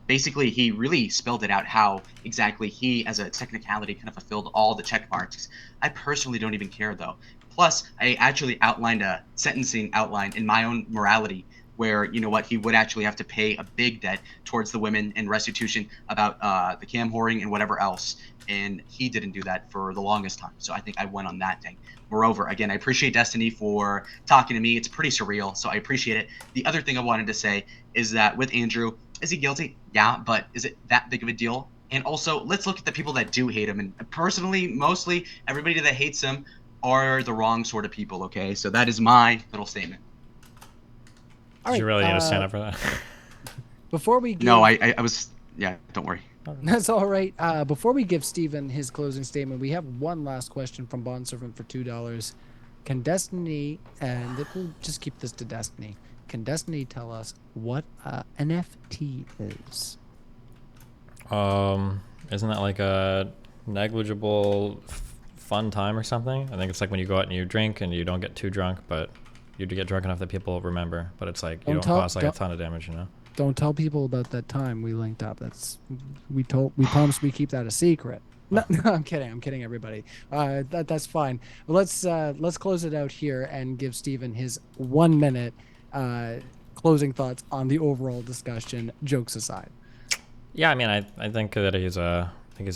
Basically, he really spelled it out how exactly he, as a technicality, kind of fulfilled all the check marks. I personally don't even care, though. Plus, I actually outlined a sentencing outline in my own morality where, he would actually have to pay a big debt towards the women in restitution about the cam whoring and whatever else. And he didn't do that for the longest time. So I think I won on that thing. Moreover, again, I appreciate Destiny for talking to me. It's pretty surreal, so I appreciate it. The other thing I wanted to say is that with Andrew, is he guilty? Yeah, but is it that big of a deal? And also, let's look at the people that do hate him. And personally, mostly everybody that hates him are the wrong sort of people, okay? So that is my little statement. Did you really need to stand up for that? Before we give, No, I was, yeah, don't worry. That's all right. Before we give Steven his closing statement, we have one last question from Bond Servant for $2. Can Destiny, and we'll just keep this to Destiny, can Destiny tell us what NFT is? Isn't that like a negligible fun time or something? I think it's like when you go out and you drink and you don't get too drunk, but you do get drunk enough that people remember. But it's like you don't cause like a ton of damage, don't tell people about that time we linked up. We promised we keep that a secret. No, no, I'm kidding everybody. That's fine. Let's close it out here and give Steven his 1 minute closing thoughts on the overall discussion, jokes aside. Yeah, I mean, I think that he's a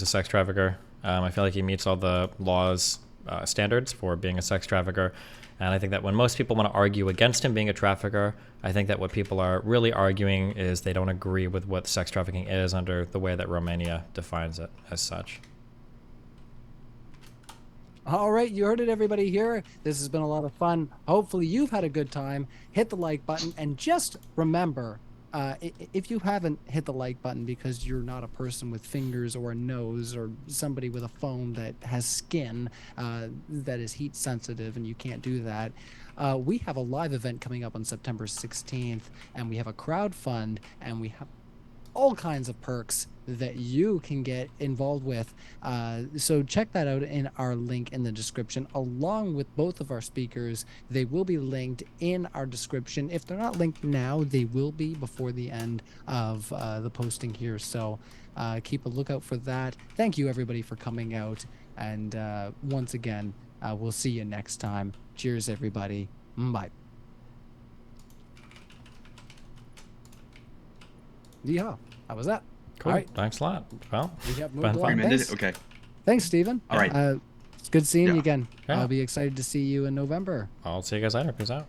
sex trafficker. I feel like he meets all the law's standards for being a sex trafficker. And I think that when most people want to argue against him being a trafficker, I think that what people are really arguing is they don't agree with what sex trafficking is under the way that Romania defines it as such. All right, you heard it, everybody here. This has been a lot of fun. Hopefully you've had a good time. Hit the like button, and just remember, if you haven't hit the like button because you're not a person with fingers or a nose or somebody with a phone that has skin that is heat sensitive and you can't do that, we have a live event coming up on September 16th, and we have a crowd fund, and we have all kinds of perks that you can get involved with. So check that out in our link in the description, along with both of our speakers. They will be linked in our description. If they're not linked now, they will be before the end of the posting here. So keep a lookout for that. Thank you, everybody, for coming out. And once again, we'll see you next time. Cheers, everybody. Bye. Yeah, how was that? Cool. All right. Thanks a lot. Well, We have moved been along. fun. Recommended Thanks. it? Okay. Thanks, Steven. All right. It's good seeing Yeah. you again. Yeah. I'll be excited to see you in November. I'll see you guys later. Peace out.